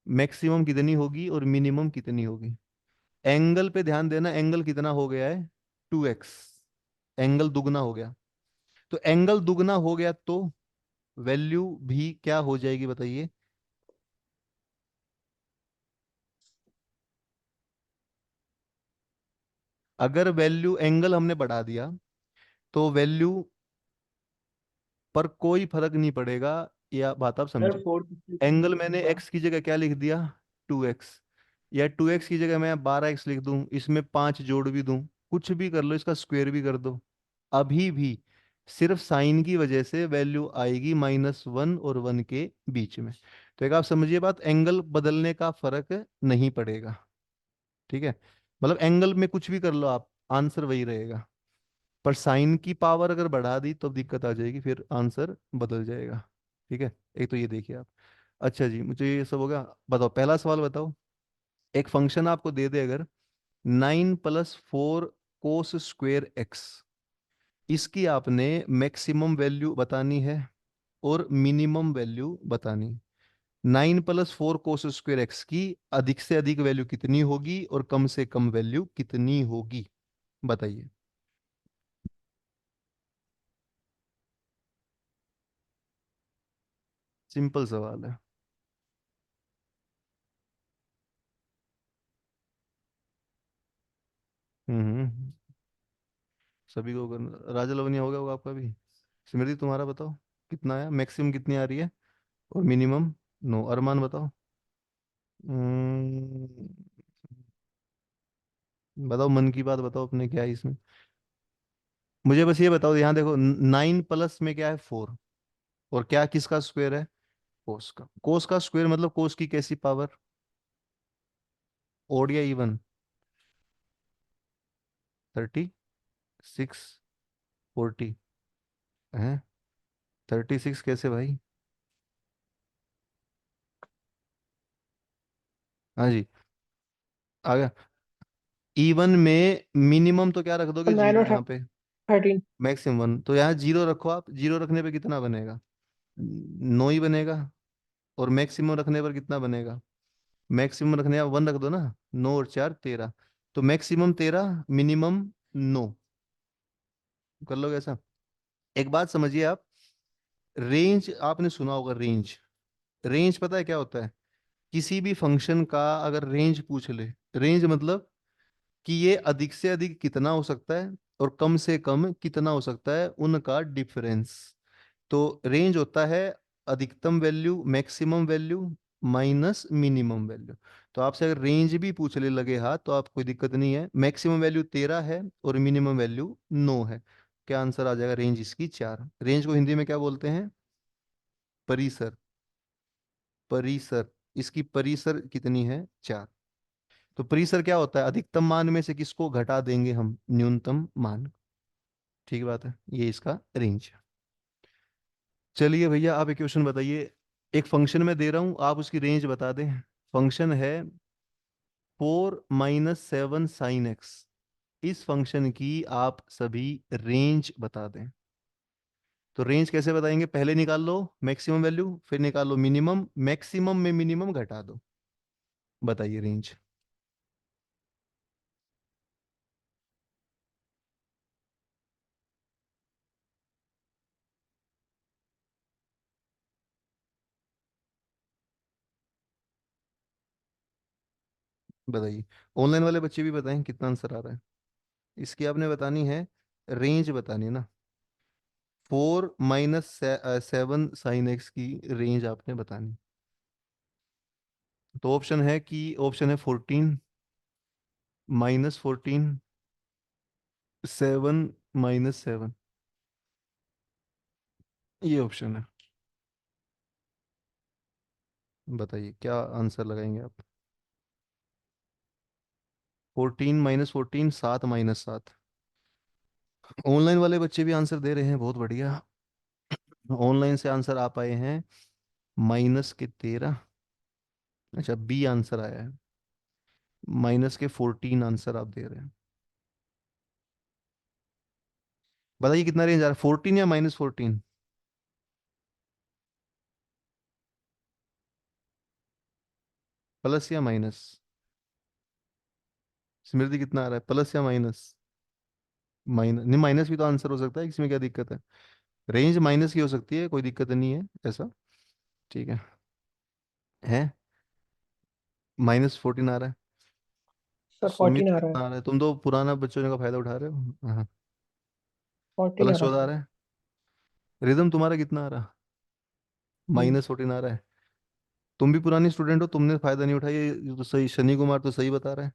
मैक्सिमम कितनी होगी और मिनिमम कितनी होगी? एंगल पे ध्यान देना, एंगल कितना हो गया है, 2x। एंगल दुगना हो गया। तो एंगल दुगना हो गया तो वैल्यू भी क्या हो जाएगी बताइए। अगर वैल्यू एंगल हमने बढ़ा दिया तो वैल्यू पर कोई फर्क नहीं पड़ेगा। या बात आप सर समझो। 450 एंगल मैंने होगा। एक्स की जगह क्या लिख दिया, 2x। या 2x की जगह मैं 12x लिख दूं, इसमें 5 जोड़ भी दूं, कुछ भी कर लो, इसका स्क्वायर भी कर दो, अभी भी सिर्फ साइन की वजह से वैल्यू आएगी -1 और 1 के बीच में। तो एक आप समझिए बात, एंगल बदलने का फर्क नहीं पड़ेगा। ठीक है, मतलब एंगल में कुछ भी कर लो आप, आंसर वही रहेगा। पर साइन की पावर अगर बढ़ा दी तो दिक्कत आ जाएगी, फिर आंसर बदल जाएगा। ठीक है, एक तो ये देखिए आप। अच्छा जी, मुझे ये सब हो गया। बताओ पहला सवाल बताओ। एक फंक्शन आपको दे दे अगर 9 + 4 कोस स्क्वेयर एक्स, इसकी आपने मैक्सिमम वैल्यू बतानी है और मिनिमम वैल्यू बतानी है। 9 + 4 कोस स्क्वेयर एक्स की अधिक से अधिक वैल्यू कितनी होगी और कम से कम वैल्यू कितनी होगी, बताइए। सिंपल सवाल है। हम्म। सभी को करना, राजा लवनिया हो गया होगा आपका भी। स्मृति तुम्हारा बताओ, कितना आया, मैक्सिमम कितनी आ रही है और मिनिमम। नो, अरमान बताओ। हम्म, बताओ मन की बात बताओ अपने, क्या है इसमें। मुझे बस ये बताओ, यहाँ देखो 9 प्लस में क्या है 4, और क्या किसका स्क्वायर है, कोस का। कोस का स्क्वायर मतलब कोस की कैसी पावर, ओड या इवन। 36, 40 है। 36 कैसे भाई। हाँ जी, आ गया। इवन में मिनिमम तो क्या रख दोगे, 9 जीरो और यहाँ पे। 13। मैक्सिमम 1, तो यहाँ जीरो रखो आप, जीरो रखने पे कितना बनेगा, 9 ही बनेगा। और मैक्सिमम रखने पर कितना बनेगा, मैक्सिमम रखने आप 1 रख दो ना, 9 और 4 13। तो मैक्सिमम 13, मिनिमम 9। कर लोगे ऐसा। एक बात समझिए आप, रेंज आपने सुना होगा, रेंज। रेंज पता है क्या होता है, किसी भी फंक्शन का अगर रेंज पूछ ले, रेंज मतलब कि ये अधिक से अधिक कितना हो सकता है और कम से कम कितना हो सकता है, उनका डिफरेंस। तो रेंज होता है अधिकतम value, maximum value minus minimum value. तो आपसे अगर रेंज भी पूछ ले लगे हाथ तो आप कोई दिक्कत नहीं है। मैक्सिमम वैल्यू 13 है और मिनिमम वैल्यू 9 है। क्या आंसर आ जाएगा, रेंज इसकी 4। रेंज को हिंदी में क्या बोलते हैं, परिसर। परिसर, इसकी परिसर कितनी है, 4। तो परिसर क्या होता है, अधिकतम मान में से किसको घटा देंगे हम, न्यूनतम मान। ठीक बात है, ये इसका रेंज है। चलिए भैया आप एक क्वेश्चन बताइए। एक फंक्शन में दे रहा हूं, आप उसकी रेंज बता दें। फंक्शन है 4 - 7 sin x। इस फंक्शन की आप सभी रेंज बता दें। तो रेंज कैसे बताएंगे, पहले निकाल लो मैक्सिमम वैल्यू, फिर निकाल लो मिनिमम, मैक्सिमम में मिनिमम घटा दो। बताइए रेंज। बताइए, ऑनलाइन वाले बच्चे भी बताएं कितना आंसर आ रहा है। इसकी आपने बतानी है, रेंज बतानी है ना। 4 - 7 sin x की रेंज आपने बतानी। तो ऑप्शन है कि, ऑप्शन है 14, -14, 7 - 7। ये ऑप्शन है। बताइए क्या आंसर लगाएंगे आप। 14 - 14, 7 - 7। ऑनलाइन वाले बच्चे भी आंसर दे रहे हैं, बहुत बढ़िया। ऑनलाइन से आंसर आ पाए हैं -13। अच्छा, बी आंसर आया है, -14 आंसर आप दे रहे हैं। बताइए कितना रेंज आ रहा है, 14 या -14। प्लस या माइनस, स्मृति कितना आ रहा है, प्लस या माइनस। माइनस नहीं, माइनस भी तो आंसर हो सकता है, इसमें क्या दिक्कत है। रेंज माइनस की हो सकती है, कोई दिक्कत नहीं है ऐसा। ठीक है -14 आ रहा है। सर सुमित 14 आ रहा है। कितना आ रहा है? तुम तो पुराना बच्चों का फायदा उठा रहे हो। हाँ। 14 आ प्लस रहा 14 आ सर। रहा है। रिदम तुम्हारा कितना आ रहा? हम्म। -14 आ रहा है। तुम भी पुरानी स्टूडेंट हो, तुमने फायदा नहीं उठाया, ये तो सही, शनि कुमार तो सही बता रहा है।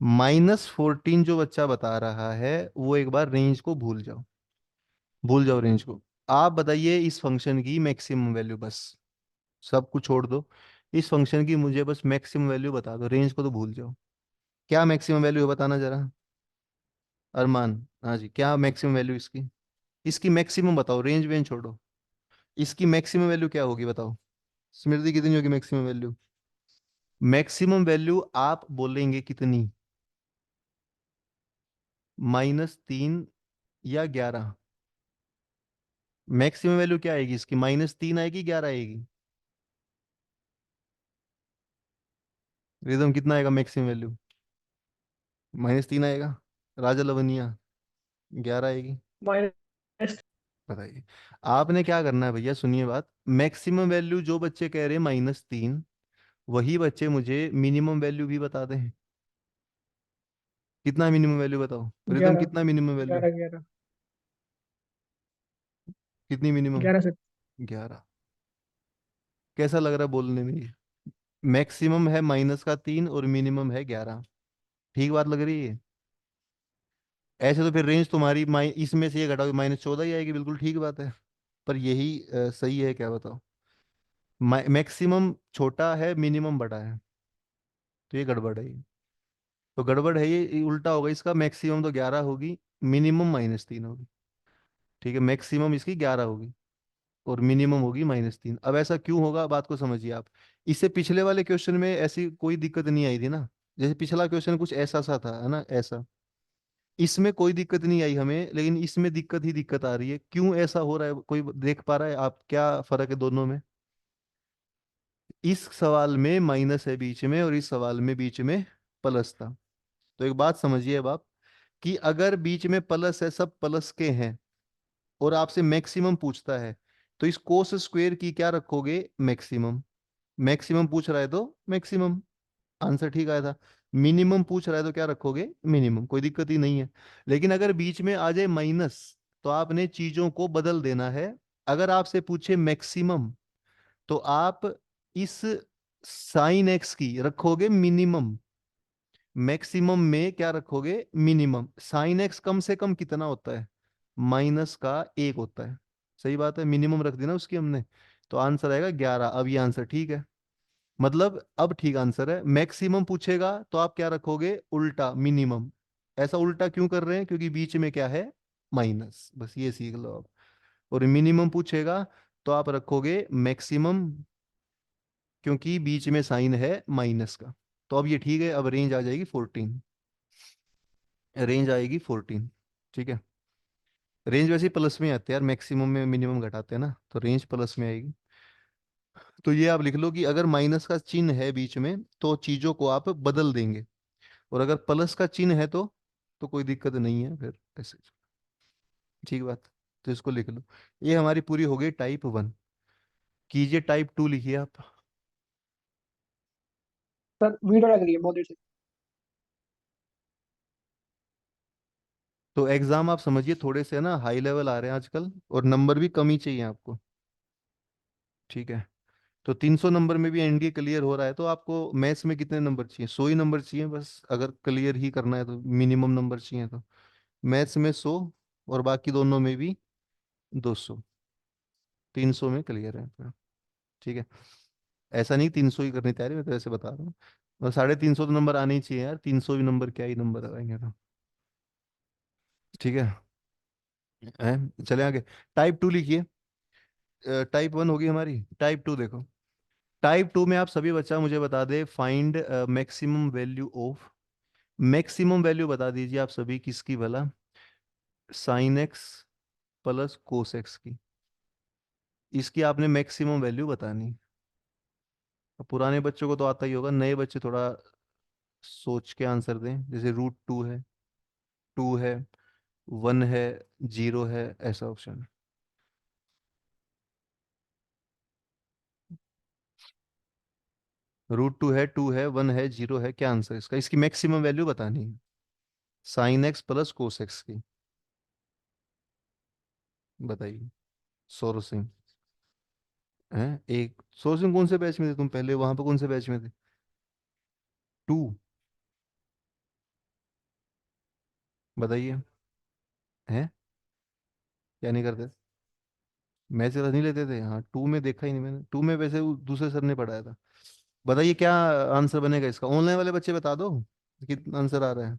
-14 जो बच्चा बता रहा है, वो एक बार रेंज को भूल जाओ, भूल जाओ रेंज को। आप बताइए इस फंक्शन की मैक्सिमम वैल्यू बस, सब कुछ छोड़ दो। इस फंक्शन की मुझे बस मैक्सिमम वैल्यू बता दो, रेंज को तो भूल जाओ। क्या मैक्सिमम वैल्यू है बताना जरा। अरमान, हाँ जी, क्या मैक्सिमम वैल्यू इसकी? इसकी मैक्सिमम बताओ, रेंज वेंज छोड़ो। इसकी मैक्सिमम वैल्यू क्या होगी बताओ। स्मृति कितनी होगी मैक्सिमम वैल्यू? मैक्सिमम वैल्यू आप बोलेंगे कितनी? -3 या 11? मैक्सिमम वैल्यू क्या आएगी इसकी? -3 आएगी, 11 आएगी? रिदम कितना आएगा मैक्सिमम वैल्यू? -3 आएगा। राजा लवनिया, 11 आएगी। माइनस। बताइए। आपने क्या करना है भैया, सुनिए बात। मैक्सिमम वैल्यू जो बच्चे कह रहे हैं -3, वही बच्चे मुझे मिनिमम वैल्यू भी बता दें। कितना मिनिमम वैल्यू बताओ रिदम, 11। कितना मिनिमम वैल्यू? 11। कितनी मिनिमम? 11 से। 11। कैसा लग रहा है बोलने में ये? मैक्सिमम है -3 और मिनिमम है 11। ठीक बात लग रही है? ऐसे तो फिर रेंज तुम्हारी इसमें से ये घटाओ -14 ही आएगी, बिल्कुल ठीक बात है। पर यही सही है क्या बताओ? मैक्सिमम छोटा है, मिनिमम बड़ा है, तो ये गड़बड़ है ये। तो गड़बड़ है ये उल्टा होगा इसका, मैक्सिमम तो 11 होगी, मिनिमम -3 होगी। ठीक है, मैक्सिमम इसकी 11 होगी और मिनिमम होगी -3। अब ऐसा क्यों होगा, बात को समझिए आप। इससे पिछले वाले क्वेश्चन में ऐसी कोई दिक्कत नहीं आई थी ना। जैसे पिछला क्वेश्चन कुछ ऐसा सा था, है ना, ऐसा। इसमें कोई दिक्कत नहीं आई हमें, लेकिन इसमें दिक्कत ही दिक्कत आ रही है। क्यों ऐसा हो रहा है, कोई देख पा रहा है आप क्या फर्क है दोनों में? इस सवाल में माइनस है बीच में, और इस सवाल में बीच में प्लस था। तो एक बात समझिए अब आप, कि अगर बीच में प्लस है, सब प्लस के हैं, और आपसे मैक्सिमम पूछता है, तो इस कोस स्क्वायर की क्या रखोगे? मैक्सिमम। मैक्सिमम पूछ रहा है तो मैक्सिमम, आंसर ठीक आया था। मिनिमम पूछ रहा है तो क्या रखोगे? मिनिमम, कोई दिक्कत ही नहीं है। लेकिन अगर बीच में आ जाए माइनस, तो आपने चीजों को बदल देना है। अगर आपसे पूछे मैक्सिमम, तो आप इस साइन एक्स की रखोगे मिनिमम, मैक्सिमम में क्या रखोगे? मिनिमम। साइन एक्स कम से कम कितना होता है? -1 होता है। सही बात है, मिनिमम रख देना उसकी हमने। तो आंसर आएगा 11। अब ये आंसर ठीक है, मतलब अब ठीक आंसर है। मैक्सिमम पूछेगा तो आप क्या रखोगे? उल्टा, मिनिमम। ऐसा उल्टा क्यों कर रहे हैं? क्योंकि बीच में क्या है? माइनस, बस ये सीख लो आप। और मिनिमम पूछेगा तो आप रखोगे मैक्सिमम, क्योंकि बीच में साइन है माइनस का। तो अब ये ठीक है, अब रेंज आ जाएगी 14। रेंज आएगी 14। ठीक है। रेंज वैसे प्लस में आती है यार, मैक्सिमम में मिनिमम घटाते हैं ना, तो रेंज प्लस में आएगी। तो ये आप लिख लो कि अगर माइनस का चिन्ह है बीच में, तो चीजों को आप बदल देंगे। और अगर प्लस का चिन्ह है तो कोई दिक्कत नहीं है फिर ऐसे। ठीक बात। तो इसको लिख लो। ये हमारी पूरी हो गई टाइप 1। कीजिए टाइप 2, लिखिए आप। सर वीडियो लग रही है बहुत देर से। तो एग्जाम आप समझिए थोड़े से ना हाई लेवल आ रहे हैं आजकल, और नंबर भी कम ही चाहिए आपको। ठीक है। तो 300 नंबर में भी एनडीए क्लियर हो रहा है, तो आपको मैथ्स में कितने नंबर चाहिए? 100 ही नंबर चाहिए बस, अगर क्लियर ही करना है तो मिनिमम नंबर चाहिए तो। मैथ्स में 100, और बाकी दोनों में भी 200। 300 में क्लियर है आपका। ठीक है। ऐसा नहीं 300 ही करनी तैयारी, मैं तो ऐसे बता रहा हूँ। और 350 तो नंबर आने ही चाहिए यार, 300 भी नंबर क्या ही नंबर आएंगे तो। ठीक है। चले आगे। टाइप 2 लिखिए। टाइप 1 होगी हमारी, टाइप 2 देखो। टाइप 2 में आप सभी बच्चा मुझे बता दे, find maximum value of. Maximum value बता दीजिए आप सभी, किसकी भला? Sine x plus cos x की। इसकी आपने मैक्सिमम वैल्यू बतानी। अब पुराने बच्चों को तो आता ही होगा, नए बच्चे थोड़ा सोच के आंसर दें। जैसे √2 है, 2 है, 1 है, 0 है, ऐसा ऑप्शन है। रूट 2 है 1 है 0 है, क्या आंसर इसका? इसकी मैक्सिमम वैल्यू बतानी है, sign x plus cos x की। बताइए। सौरभ सिंह। हैं? एक सौरभ सिंह कौन से बैच में थे तुम पहले, वहां पे कौन से बैच में थे? 2। बताइए। हैं? क्या नहीं करते? मैथ क्लास नहीं लेते थे? हाँ, 2 में देखा ही नहीं मैंने, 2 में वैसे दूसरे सर ने पढ़ाया था। बताइए क्या आंसर बनेगा इसका, ऑनलाइन वाले बच्चे बता दो कितना आंसर आ रहा है।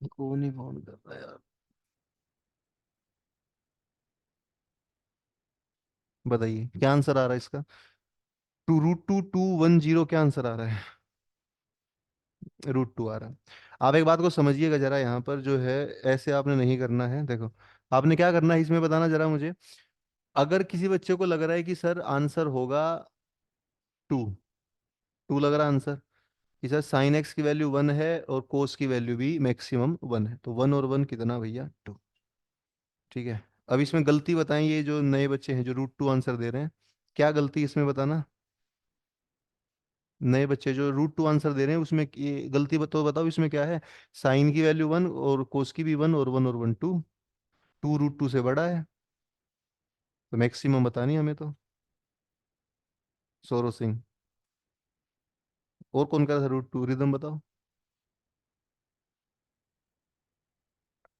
कौन ही फोन कर रहा है यार? बताइए क्या आंसर आ रहा है इसका। रूट 2 क्या आंसर आ रहा है? रूट 2 आ रहा है। आप एक बात को समझिएगा जरा, यहाँ पर जो है ऐसे आपने नहीं करना है, देखो आपने क्या करना है इसमें बताना जरा मुझे। अगर किसी बच्चे को लग रहा है कि सर आंसर होगा 2, 2 लग रहा है आंसर कि सर साइन एक्स की वैल्यू 1 है और कोस की वैल्यू भी मैक्सिमम 1 है, तो 1 और 1 कितना भैया? 2। ठीक है। अब इसमें गलती बताएं, ये जो नए बच्चे हैं जो रूट 2 आंसर दे रहे हैं, क्या गलती इसमें बताना। नए बच्चे जो रूट 2 आंसर दे रहे हैं उसमें ये गलती तो बताओ इसमें क्या है। साइन की वैल्यू 1 और कोस की भी 1, और 1 और 1 2। 2 रूट 2 से बड़ा है, तो मैक्सिमम बतानी है हमें तो। सौरभ सिंह। और कौन कर रहा था रूट 2, रिदम बताओ।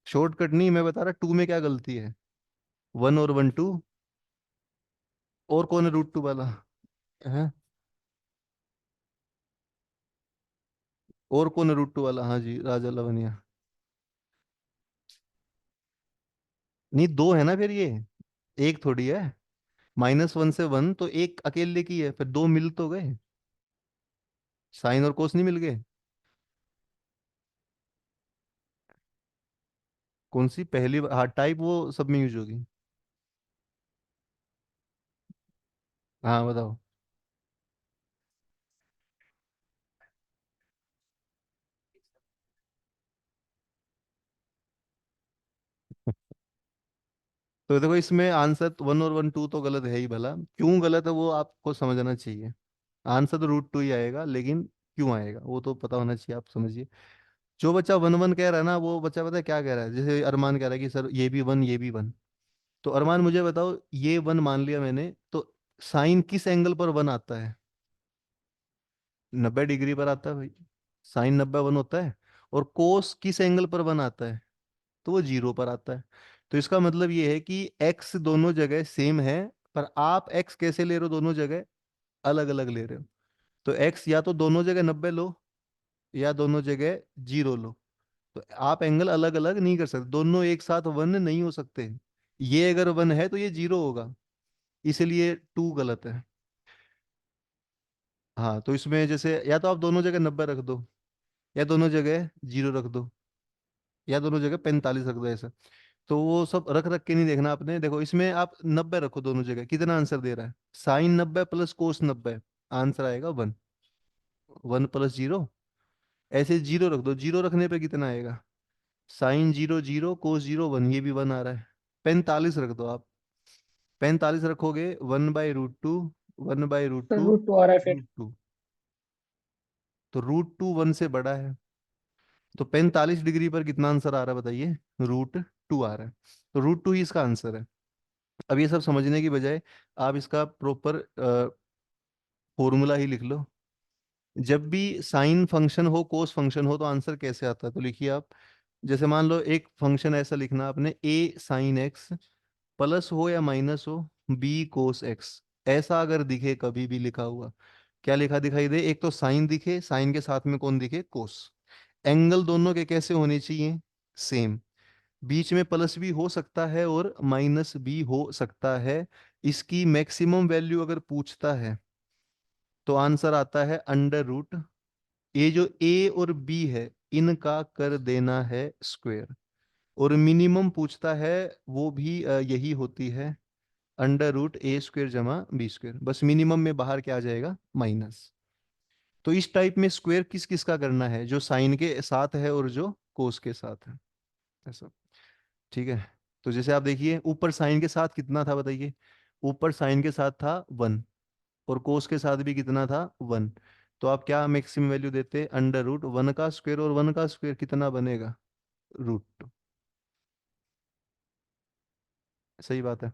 शॉर्टकट नहीं, मैं बता रहा 2 में क्या गलती है। 1 और 1 2। और कौन है रूट 2 वाला? है? और कौन है रूट 2 वाला? हाँ जी, राजा लवनिया। नहीं, दो है ना फिर ये, एक थोड़ी है। -1 से 1 तो एक अकेले की है, फिर दो मिल तो गए। साइन और कोस नहीं मिल गए? कौन सी पहली हाँ, टाइप वो सब में यूज होगी। हाँ बताओ। तो देखो इसमें आंसर 1 और 1 2 तो गलत है ही, भला क्यों गलत है वो आपको समझना चाहिए। आंसर तो रूट 2 ही आएगा, लेकिन क्यों आएगा वो तो पता होना चाहिए, आप समझिए। जो बच्चा 1 1 कह रहा है ना, वो बच्चा पता है क्या कह रहा है, जैसे अरमान कह रहा है कि सर ये भी 1 ये भी 1। तो अरमान मुझे बताओ, ये 1 मान लिया मैंने, तो साइन किस एंगल पर 1 आता है? 90 डिग्री पर आता है भाई। साइन 90 1 होता है। और कोस किस एंगल पर 1 आता है? तो वो 0 पर आता है। तो इसका मतलब ये है कि एक्स दोनों जगह सेम है, पर आप एक्स कैसे ले रहे हो, दोनों जगह अलग अलग ले रहे हो। तो एक्स या तो दोनों जगह 90 लो, या दोनों जगह 0 लो। तो आप एंगल अलग अलग नहीं कर सकते, दोनों एक साथ 1 नहीं हो सकते। ये अगर 1 है तो ये 0 होगा, इसलिए 2 गलत है। हाँ, तो इसमें जैसे या तो आप दोनों जगह 90 रख दो, या दोनों जगह 0 रख दो, या दोनों जगह 45 रख दो, ऐसा। तो वो सब रख रख के नहीं देखना आपने, देखो इसमें आप 90 रखो दोनों जगह, कितना आंसर दे रहा है? साइन 90 प्लस कोस 90, आंसर आएगा 1। 1 + 0, ऐसे 0 रख दो, 0 रखने पे कितना आएगा? साइन 0 0 कोस 0 1, ये भी 1 आ रहा है। 45 रख दो आप, 45 रखोगे 1/√2, 1/√2 सर रूट 2 आ रहा है फिर। Root two. तो रूट 2 1 से बड़ा है, तो 45 डिग्री पर कितना आंसर आ रहा है बताइए? रूट 2 आ रहा है। तो रूट 2 ही इसका आंसर है। अब ये सब समझने की बजाय आप इसका प्रॉपर फॉर्मूला ही लिख लो। जब भी साइन फंक्शन हो कोस फंक्शन हो तो आंसर कैसे आता है, तो लिखिए आप। जैसे मान लो एक फंक्शन ऐसा लिखना आपने, A sin x प्लस हो या माइनस हो B cos x, ऐसा अगर दिखे कभी भी लिखा हुआ, क्या लिखा दिखाई दे? एक तो साइन दिखे, साइन के साथ में कौन दिखे? कोस। एंगल दोनों के कैसे होने चाहिए? सेम। बीच में प्लस भी हो सकता है और माइनस भी हो सकता है। इसकी मैक्सिमम वैल्यू अगर पूछता है तो आंसर आता है अंडर रूट, ये जो ए और बी है इनका कर देना है स्क्वायर। और मिनिमम पूछता है, वो भी यही होती है, अंडर रूट A² जमा B², बस मिनिमम में बाहर क्या आ जाएगा? माइनस। तो इस टाइप में स्क्वायर किस किस का करना है? जो साइन के साथ है और जो कोस के साथ है, ऐसा। ठीक है। तो जैसे आप देखिए ऊपर साइन के साथ कितना था बताइए? ऊपर साइन के साथ था 1, और कोस के साथ भी कितना था 1। तो आप क्या मैक्सिमम वैल्यू देते, अंडर रूट 1 का स्क्वायर, और 1 का स्क्वायर कितना बनेगा, √2। सही बात है।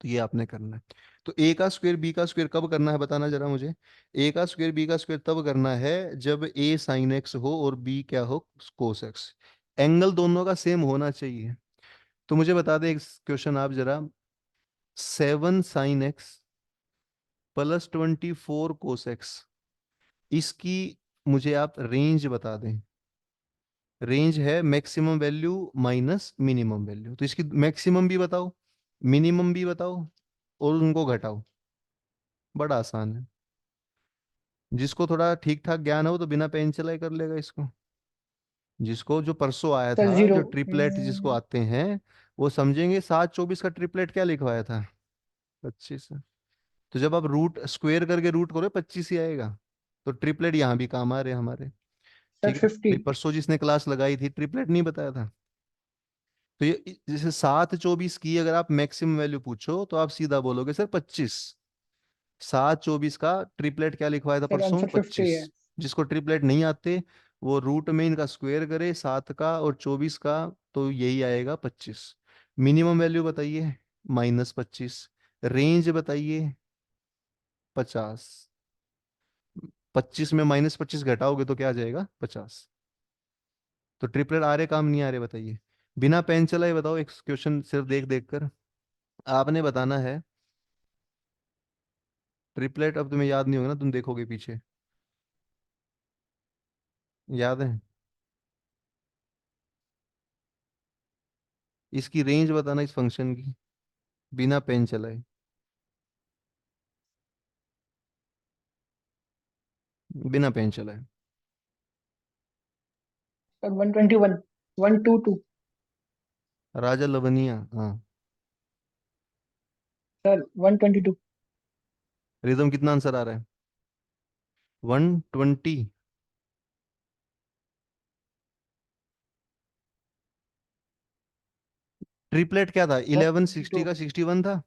तो ये आपने करना है। तो ए का स्क्वायर बी का स्क्वायर कब करना है बताना जरा मुझे। ए का स्क्वायर बी का स्क्वायर तब करना है जब ए साइन एक्स हो और बी क्या हो, कोस एक्स। एंगल दोनों का सेम होना चाहिए। तो मुझे बता दे एक क्वेश्चन आप जरा, 7 sin x +24 cos x, इसकी मुझे आप रेंज बता दें। रेंज है maximum value minus minimum value, तो इसकी मैक्सिमम भी बताओ, मिनिमम भी बताओ, और उनको घटाओ। बड़ा आसान है। जिसको थोड़ा ठीक ठाक ज्ञान हो तो बिना पेन चलाए कर लेगा इसको। जिसको जो परसों आया सर था, जीरो। जो ट्रिपलेट जिसको आते हैं, वो समझेंगे 7 24 का ट्रिपलेट क्या लिखवाया था, 25। तो जब आप रूट स्क्वायर करके रूट करो 25 ही आएगा। तो ट्रिपलेट यहाँ भी काम आ रहे हैं हमारे। सर ठीक है, 50। अभी परसों जिसने क्लास लगाई थी ट्रिपलेट नहीं बताया था। तो ये जैसे 7 24 की अगर आप मैक्सिमम वैल्यू पूछो तो आप सीधा बोलोगे सर 25। 7 24 का ट्रिपलेट क्या लिखवाया था सर परसों, आंसर 50 25। है। जिसको ट्रिपलेट नहीं आते वो रूट में इनका स्क्वायर करे 7 का और 24 का, तो यही आएगा 25। मिनिमम वैल्यू बताइए, -25। रेंज बताइए 50। 25 में -25 घटाओगे तो क्या आ जाएगा, 50। तो ट्रिपलेट आ रहे काम नहीं आ रहे बताइए। बिना पेन चलाए बताओ, एक क्वेश्चन सिर्फ देख देख कर आपने बताना है। ट्रिपलेट अब तुम्हें याद नहीं होगा ना, तुम देखोगे पीछे। याद है, इसकी रेंज बताना इस फंक्शन की, बिना पेन चलाए, बिना पेन चलाए। सर 121। 122। राजा लवनिया, हाँ। सर 122। रिदम कितना आंसर आ रहा है, 120। ट्रिपलेट क्या था, वन 1160 टू का 61 था।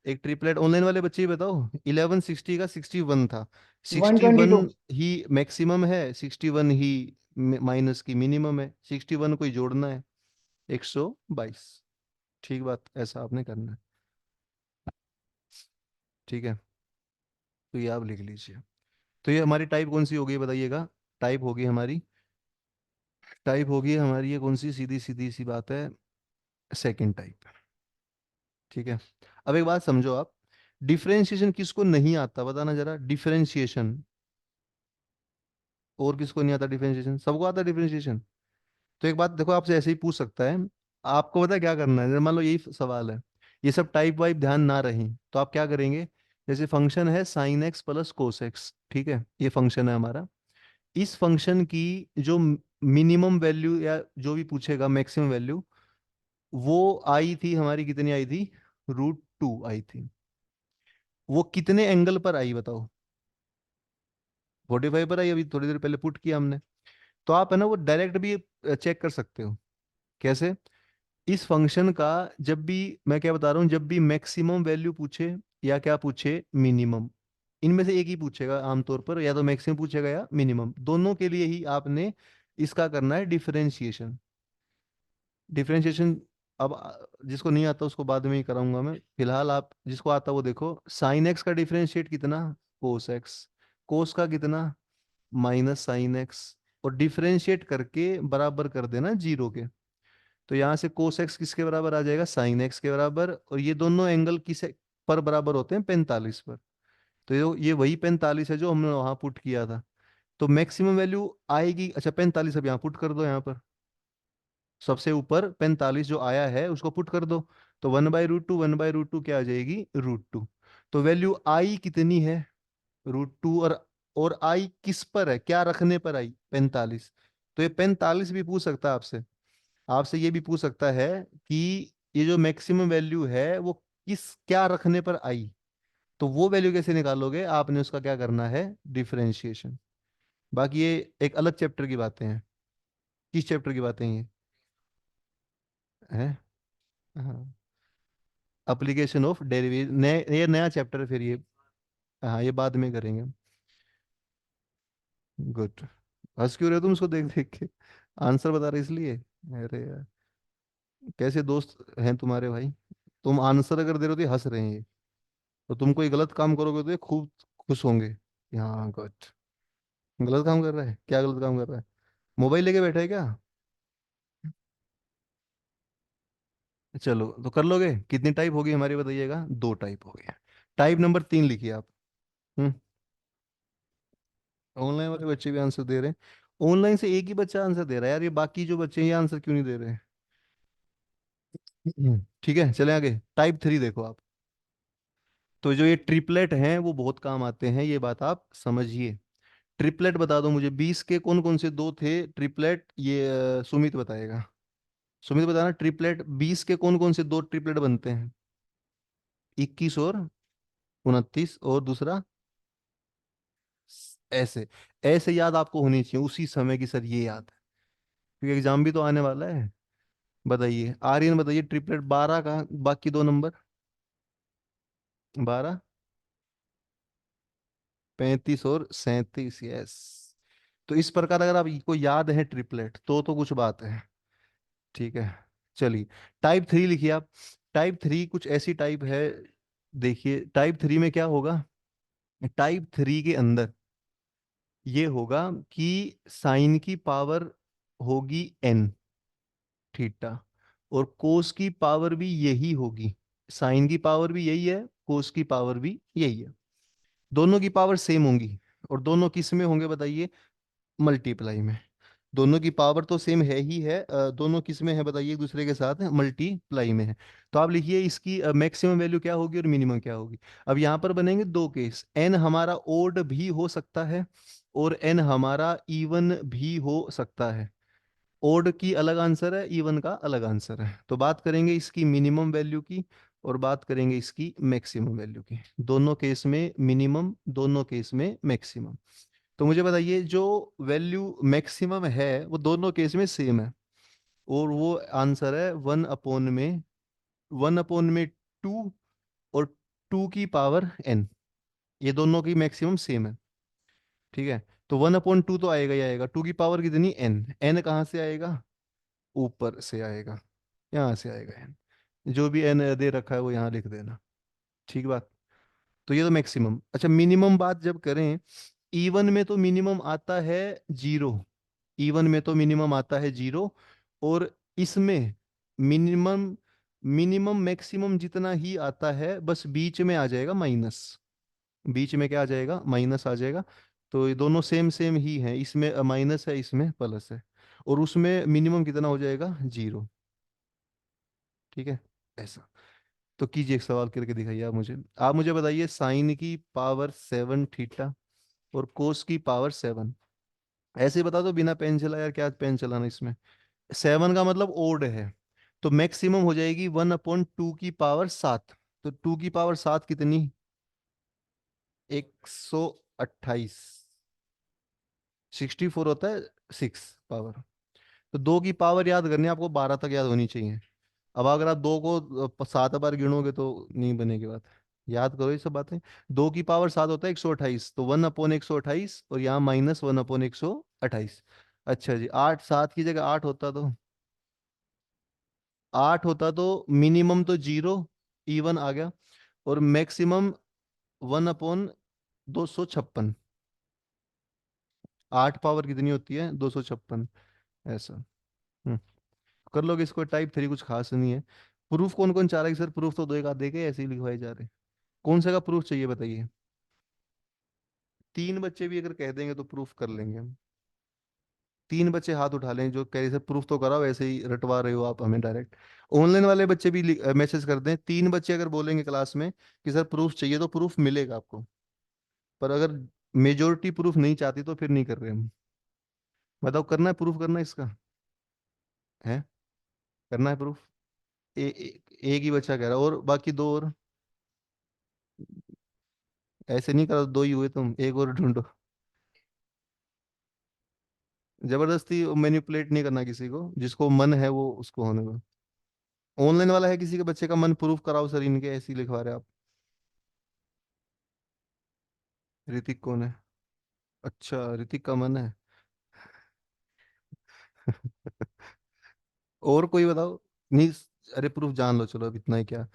एक ट्रिपलेट ऑनलाइन वाले बच्चे ही बताओ, 1160 का 61 था। वन सिक्सटी ट्वेंटी वन टू ही मैक्सिमम है, 61 ही माइनस की मिनिमम है, 61 को ही जोड़ना है, 122। ठीक बात, ऐसा आपने करना है। ठीक है, तो ये आप लिख लीजिए। तो ये हमारी टाइप कौन सी होगी बताइएगा। टाइप होगी हमारी, टाइप होगी हमारी ये कौन सी, सीधी सीधी सी बात है, सेकंड टाइप। ठीक है। अब एक बात समझो आप, डिफरेंशिएशन किसको नहीं आता बताना जरा, डिफरेंशिएशन। और किसको नहीं आता डिफरेंशिएशन, सबको आता है डिफरेंशिएशन। तो एक बात देखो, आपसे ऐसे ही पूछ सकता है। आपको पता है क्या करना है, जैसे मान लो यही सवाल है, ये सब टाइप वाइप ध्यान ना रहे तो आप क्या करेंगे। जैसे फंक्शन है sin x + cos x, ठीक है, ये फंक्शन है हमारा। इस फंक्शन की जो मिनिमम वैल्यू या जो भी पूछेगा मैक्सिमम वैल्यू, वो आई थी हमारी, कितनी आई थी, √2 आई थी। वो कितने एंगल पर आई बताओ, 45 पर आई, अभी थोड़ी देर पहले पुट किया हमने। तो आप है ना वो डायरेक्ट भी चेक कर सकते हो। कैसे, इस फंक्शन का जब भी, मैं क्या बता रहा हूँ, जब भी मैक्सिमम वैल्यू पूछे या क्या पूछे, मिनिमम, इनमें से एक ही पूछेगा आमतौर पर, या तो मैक्सिमम पूछेगा या मिनिमम, दोनों के लिए ही आपने इसका करना है डिफरेंशिएशन। डिफरेंशिएशन अब जिसको नहीं आता उसको बाद में ही कराऊंगा मैं, फिलहाल आप जिसको आता वो देखो। साइन एक्स का डिफरेंशिएट कितना, कोस एक्स। कोस का कितना, -sin x। और डिफरेंशिएट करके बराबर कर देना 0 के। तो यहाँ से कोस एक्स किसके बराबर आ जाएगा, साइन एक्स के बराबर, और ये दोनों एंगल किस पर बराबर होते हैं, 45 पर। तो ये वही 45 है जो हमने वहां पुट किया था। तो मैक्सिमम वैल्यू आएगी, अच्छा 45 अब यहाँ पुट कर दो, यहाँ पर सबसे ऊपर 45 जो आया है उसको पुट कर दो। तो 1/√2, 1/√2 क्या आ जाएगी, √2। तो वैल्यू आई कितनी है, √2। और आई किस पर है, क्या रखने पर आई, 45। तो ये 45 भी पूछ सकता है आपसे। आपसे ये भी पूछ सकता है कि ये जो मैक्सिमम वैल्यू है वो किस क्या रखने पर आई। तो वो वैल्यू कैसे निकालोगे, आपने उसका क्या करना है, डिफरेंशिएशन। बाकी ये एक अलग चैप्टर की बातें हैं। किस चैप्टर की बातें हैं ये, है। हाँ, एप्लीकेशन ऑफ डेरिवेशन, नए ये नया चैप्टर है फिर ये। हाँ ये बाद में करेंगे। गुड। हंस क्यों रहे हो तुम उसको देख देख के? आंसर बता रहे इसलिए? अरे यार, कैसे दोस्त हैं तुम्हारे भाई? तुम आंसर अगर दे रहे हो तो ये हंस रहे हैं ये, तो तुम कोई गलत काम करोगे तो ये खूब खुश होंगे। हाँ गुड। गलत काम कर रहा है? क्या गलत काम कर रहा है? मोबाइल लेके बैठा है क्या? चलो तो कर लोगे। कितनी टाइप होगी हमारी बताइएगा? दो टाइप हो गई। टाइप नंबर 3 लिखिए आप। हम्म। ऑनलाइन वाले बच्चे भी आंसर दे रहे हैं। ऑनलाइन से एक ही बच्चा आंसर दे रहा है यार, ये बाकी जो बच्चे हैं ये आंसर क्यों नहीं दे रहे हैं? ठीक है चले आगे। टाइप 3 देखो आप। तो जो ये ट्रिपलेट हैं वो बहुत काम आते हैं, ये बात आप समझिए। ट्रिपलेट बता दो मुझे, 20 के कौन कौन से दो थे ट्रिपलेट? ये सुमित बताएगा। सुमित बताना, ट्रिपलेट 20 के कौन कौन से दो ट्रिपलेट बनते हैं? 21 और 29, और दूसरा? ऐसे। ऐसे याद आपको होनी चाहिए उसी समय की, सर ये याद है क्योंकि एग्जाम भी तो आने वाला है। बताइए आर्यन, बताइए ट्रिपलेट 12 का बाकी दो नंबर? 12, 35 और 37, यस। तो इस प्रकार अगर आपको याद है ट्रिपलेट तो कुछ बात है। ठीक है। चलिए टाइप 3 लिखिए आप। टाइप 3 कुछ ऐसी टाइप है। देखिए टाइप 3 में क्या होगा। टाइप 3 के अंदर ये होगा कि साइन की पावर होगी n थीटा, और कोस की पावर भी यही होगी। साइन की पावर भी यही है, कोस की पावर भी यही है। दोनों की पावर सेम होंगी। और दोनों किस में होंगे बताइए? मल्टीप्लाई में। दोनों की पावर तो सेम है ही है, दोनों किस में है बताइए? एक दूसरे के साथ मल्टीप्लाई में है। तो आप लिखिए इसकी मैक्सिमम वैल्यू क्या होगी और मिनिमम क्या होगी। अब यहाँ पर बनेंगे दो केस, एन हमारा ओड भी हो सकता है और एन हमारा इवन भी हो सकता है। ओड की अलग आंसर है, इवन का अलग आंसर है। तो बात करेंगे इसकी मिनिमम वैल्यू की और बात करेंगे इसकी मैक्सिमम वैल्यू की। दोनों केस में मिनिमम, दोनों केस में मैक्सिमम। तो मुझे बताइए जो वैल्यू मैक्सिमम है वो दोनों केस में सेम है, और वो आंसर है 1/में, 1/में 2, और 2 की पावर n। ये दोनों की मैक्सिमम सेम है। ठीक है। तो 1/2 तो आएगा ही आएगा, 2 की पावर कितनी? n कहाँ से आएगा? ऊपर से आएगा, यहाँ से आएगा n। जो भी n दे रखा है वो यहाँ लिख देना। ठीक बात। तो ये तो मैक्सिमम। अच्छा मिनिमम बात जब करें, इवन में तो मिनिमम आता है 0। इवन में तो मिनिमम आता है 0, और इसमें मिनिमम, मिनिमम मैक्सिमम जितना ही आता है, बस बीच में आ जाएगा माइनस। बीच में क्या आ जाएगा? माइनस आ जाएगा। तो ये दोनों सेम सेम ही हैं, इसमें माइनस है इसमें प्लस है, और उसमें मिनिमम कितना हो जाएगा? 0। ठीक है। ऐसा। तो कीजिए, एक सवाल करके दिखाइए आप मुझे बताइए साइन की पावर 7 थीटा और कोस की पावर 7। ऐसे ही बता दो बिना पेन चला, यार क्या पेन चलाना इसमें। 7 का मतलब ओड है, तो मैक्सिमम हो जाएगी 1/2 की पावर 7। तो 2 की पावर 7 कितनी? 128। 64 होता है 6 पावर। तो 2 की पावर याद करनी है आपको, 12 तक याद होनी चाहिए। अब अगर आप 2 को 7 बार गिनोगे तो नहीं बनेगी बात। याद करो ये सब बातें। 2 की पावर 7 होता है 128, तो 1/128, और यहाँ -1/128। अच्छा जी, 8 7 की जगह 8 होता तो, मिनिमम तो 0, इवन आ गया, और मैक्सिमम 1/256। 8 पावर कितनी होती है? 256। ऐसा। हम्म। कर लोगे इसको। टाइप 3 कुछ खास नहीं है। प्रूफ कौन कौन चाह रहा है कि सर प्रूफ तो दो एक आध देके ऐसे ही लिखवाए जा रहे? कौन सा का प्रूफ चाहिए बताइए? 3 बच्चे भी अगर कह देंगे तो प्रूफ कर लेंगे हम। 3 बच्चे हाथ उठा लें जो कह रहे सर प्रूफ तो कराओ, ऐसे ही रटवा रहे हो आप हमें डायरेक्ट। ऑनलाइन वाले बच्चे भी मैसेज कर दें। 3 बच्चे अगर बोलेंगे क्लास में कि सर प्रूफ चाहिए तो प्रूफ मिलेगा आपको। पर अगर मेजोरिटी प्रूफ नहीं चाहती तो फिर नहीं कर रहे हम। बताओ करना है प्रूफ, करना है इसका? है? करना है प्रूफ? एक ही बच्चा कह रहा है, और बाकी दो और? ऐसे नहीं करो, दो ही हुए तुम, एक और ढूंढो। जबरदस्ती मैनिपुलेट नहीं करना किसी को, जिसको मन है वो उसको होने दो। ऑनलाइन वाला है किसी के बच्चे का मन, प्रूफ कराओ सर, इनके ऐसे ही लिखवा रहे आप। ऋतिक कौन है? अच्छा, ऋतिक का मन है। और कोई बताओ। नहीं, अरे प्रूफ जान लो, चलो अब इतना ही क्या।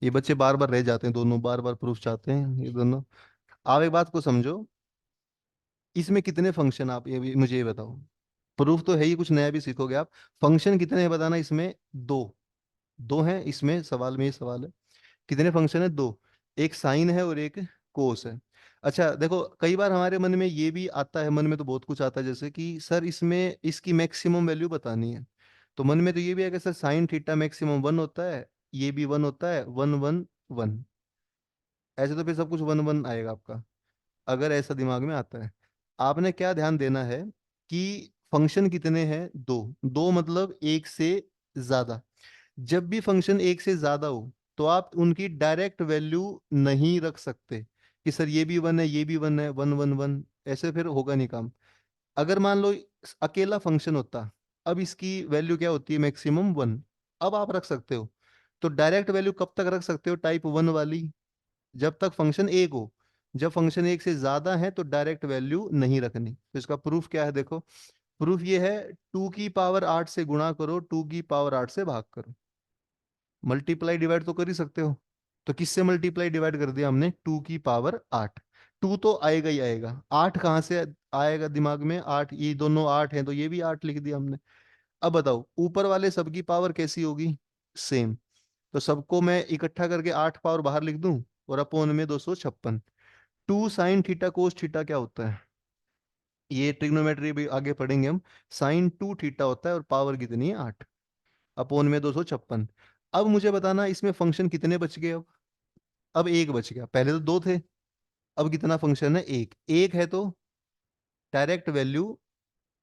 ये बच्चे बार बार रह जाते हैं, दोनों बार बार प्रूफ चाहते हैं ये दोनों। आप एक बात को समझो, इसमें कितने फंक्शन, आप ये भी मुझे ये बताओ। प्रूफ तो है ही, कुछ नया भी सीखोगे आप। फंक्शन कितने हैं बताना इसमें। दो। दो हैं इसमें, सवाल में ये सवाल है। कितने फंक्शन है? दो। एक साइन है और एक कोस है। अच्छा देखो, कई बार हमारे मन में ये भी आता है, मन में तो बहुत कुछ आता है, जैसे कि सर इसमें इसकी मैक्सिमम वैल्यू बतानी है। तो मन में तो ये भी है कि sir sine theta maximum one होता है, ये भी वन होता है, वन वन वन। ऐसे तो फिर सब कुछ वन वन आएगा आपका, अगर ऐसा दिमाग में आता है। आपने क्या ध्यान देना है कि फंक्शन कितने हैं? दो। दो मतलब एक से ज्यादा। जब भी फंक्शन एक से ज्यादा हो, तो आप उनकी डायरेक्ट वैल्यू नहीं रख सकते कि सर ये भी वन है, ये भी वन है, वन वन वन। ऐसे फिर होगा नहीं काम। अगर मान लो अकेला फंक्शन होता, अब इसकी वैल्यू क्या होती है? Maximum one. अब आप रख सकते हो। तो डायरेक्ट वैल्यू कब तक रख सकते हो टाइप वन वाली? जब तक फंक्शन एक हो। जब फंक्शन एक से ज्यादा है तो डायरेक्ट वैल्यू नहीं रखनी। तो इसका प्रूफ क्या है देखो। प्रूफ ये है, 2 की पावर 8 से गुणा करो, 2 की पावर 8 से भाग करो। मल्टीप्लाई डिवाइड तो कर ही सकते हो। तो किससे मल्टीप्लाई डिवाइड कर दिया हमने? 2 की पावर 8। टू तो आएगा ही आएगा, आठ कहाँ से आएगा दिमाग में? आठ, ये दोनों आठ हैं तो ये भी आठ लिख दिया हमने। अब बताओ ऊपर वाले सबकी पावर कैसी होगी? सेम। तो सबको मैं इकट्ठा करके 8 पावर बाहर लिख दूं, और अपोन में 256। 2 sin थीटा कोस थीटा क्या होता है? ये ट्रिग्नोमेट्री भी आगे पढ़ेंगे हम। sin 2 थीटा होता है और पावर कितनी है? 8। अपोन में 256। अब मुझे बताना इसमें फंक्शन कितने बच गए अब एक बच गया, पहले तो दो थे। अब कितना फंक्शन है? एक। एक है तो डायरेक्ट वैल्यू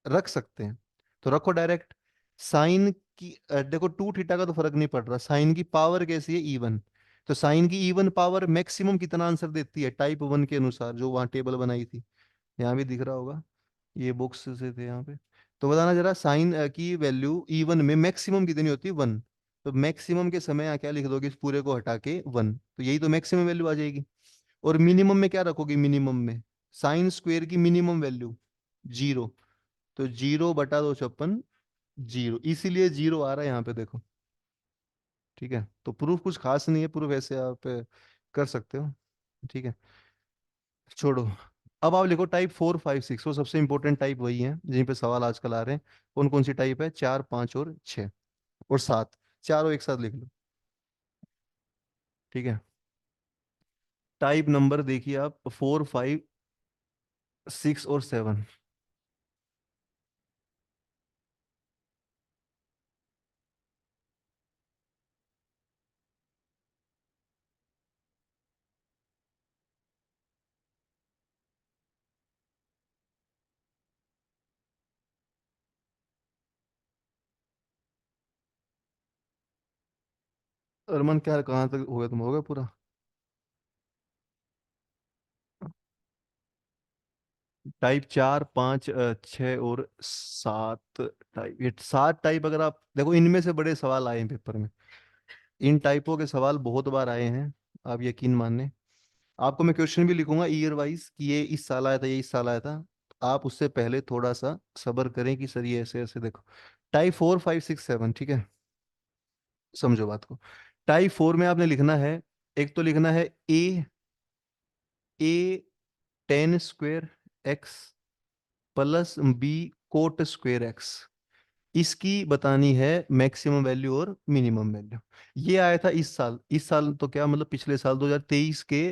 रख सकते हैं, तो रखो डायरेक्ट। साइन की देखो 2 थीटा का तो फर्क नहीं पड़ रहा, साइन की पावर कैसी है? इवन। तो साइन की इवन पावर मैक्सिमम कितना आंसर देती है टाइप वन के अनुसार, जो वहां टेबल बनाई थी। यहाँ भी दिख रहा होगा, ये बुक्स से थे यहाँ पे। तो बताना जरा, साइन की वैल्यू इवन में मैक्सिमम कितनी होती है? वन। तो मैक्सिमम के समय यहाँ क्या लिख दोगे इस पूरे को हटा के? वन। तो यही तो मैक्सिमम वैल्यू आ जाएगी। और मिनिमम में क्या रखोगे? मिनिमम में साइन स्क्वेयर की मिनिमम वैल्यू 0। तो 0/256, 0, इसीलिए 0 आ रहा है यहाँ पे देखो। ठीक है, तो प्रूफ कुछ खास नहीं है, प्रूफ ऐसे आप कर सकते हो। ठीक है, छोड़ो। अब आप लिखो टाइप 4 5 6, वो सबसे इंपॉर्टेंट टाइप वही है जिन पे सवाल आजकल आ रहे हैं। कौन कौन सी टाइप है? 4 5 और 6 और 7। चारों एक साथ लिख लो। ठीक है, टाइप नंबर देखिए आप, 4 5 6 और 7। अरमान क्या, कहाँ तक हो गया? तुम हो गया पूरा? टाइप 4 5 6 और 7 टाइप, ये 7 टाइप अगर आप देखो, इनमें से बड़े सवाल आए हैं पेपर में। इन टाइपों के सवाल बहुत बार आए हैं, आप यकीन माने। आपको मैं क्वेश्चन भी लिखूंगा ईयर वाइज कि ये इस साल आया था, ये इस साल आया था। आप उससे पहले थोड़ा सा सब्र करें कि सर ये ऐसे ऐसे देखो। टाइप 4 5 6 7, ठीक है। समझो बात को। टाइप 4 में आपने लिखना है, एक तो लिखना है A 10 square X plus B cot square X. इसकी बतानी है मैक्सिमम वैल्यू और मिनिमम वैल्यू। ये आया था इस साल, इस साल तो क्या मतलब पिछले साल 2023 के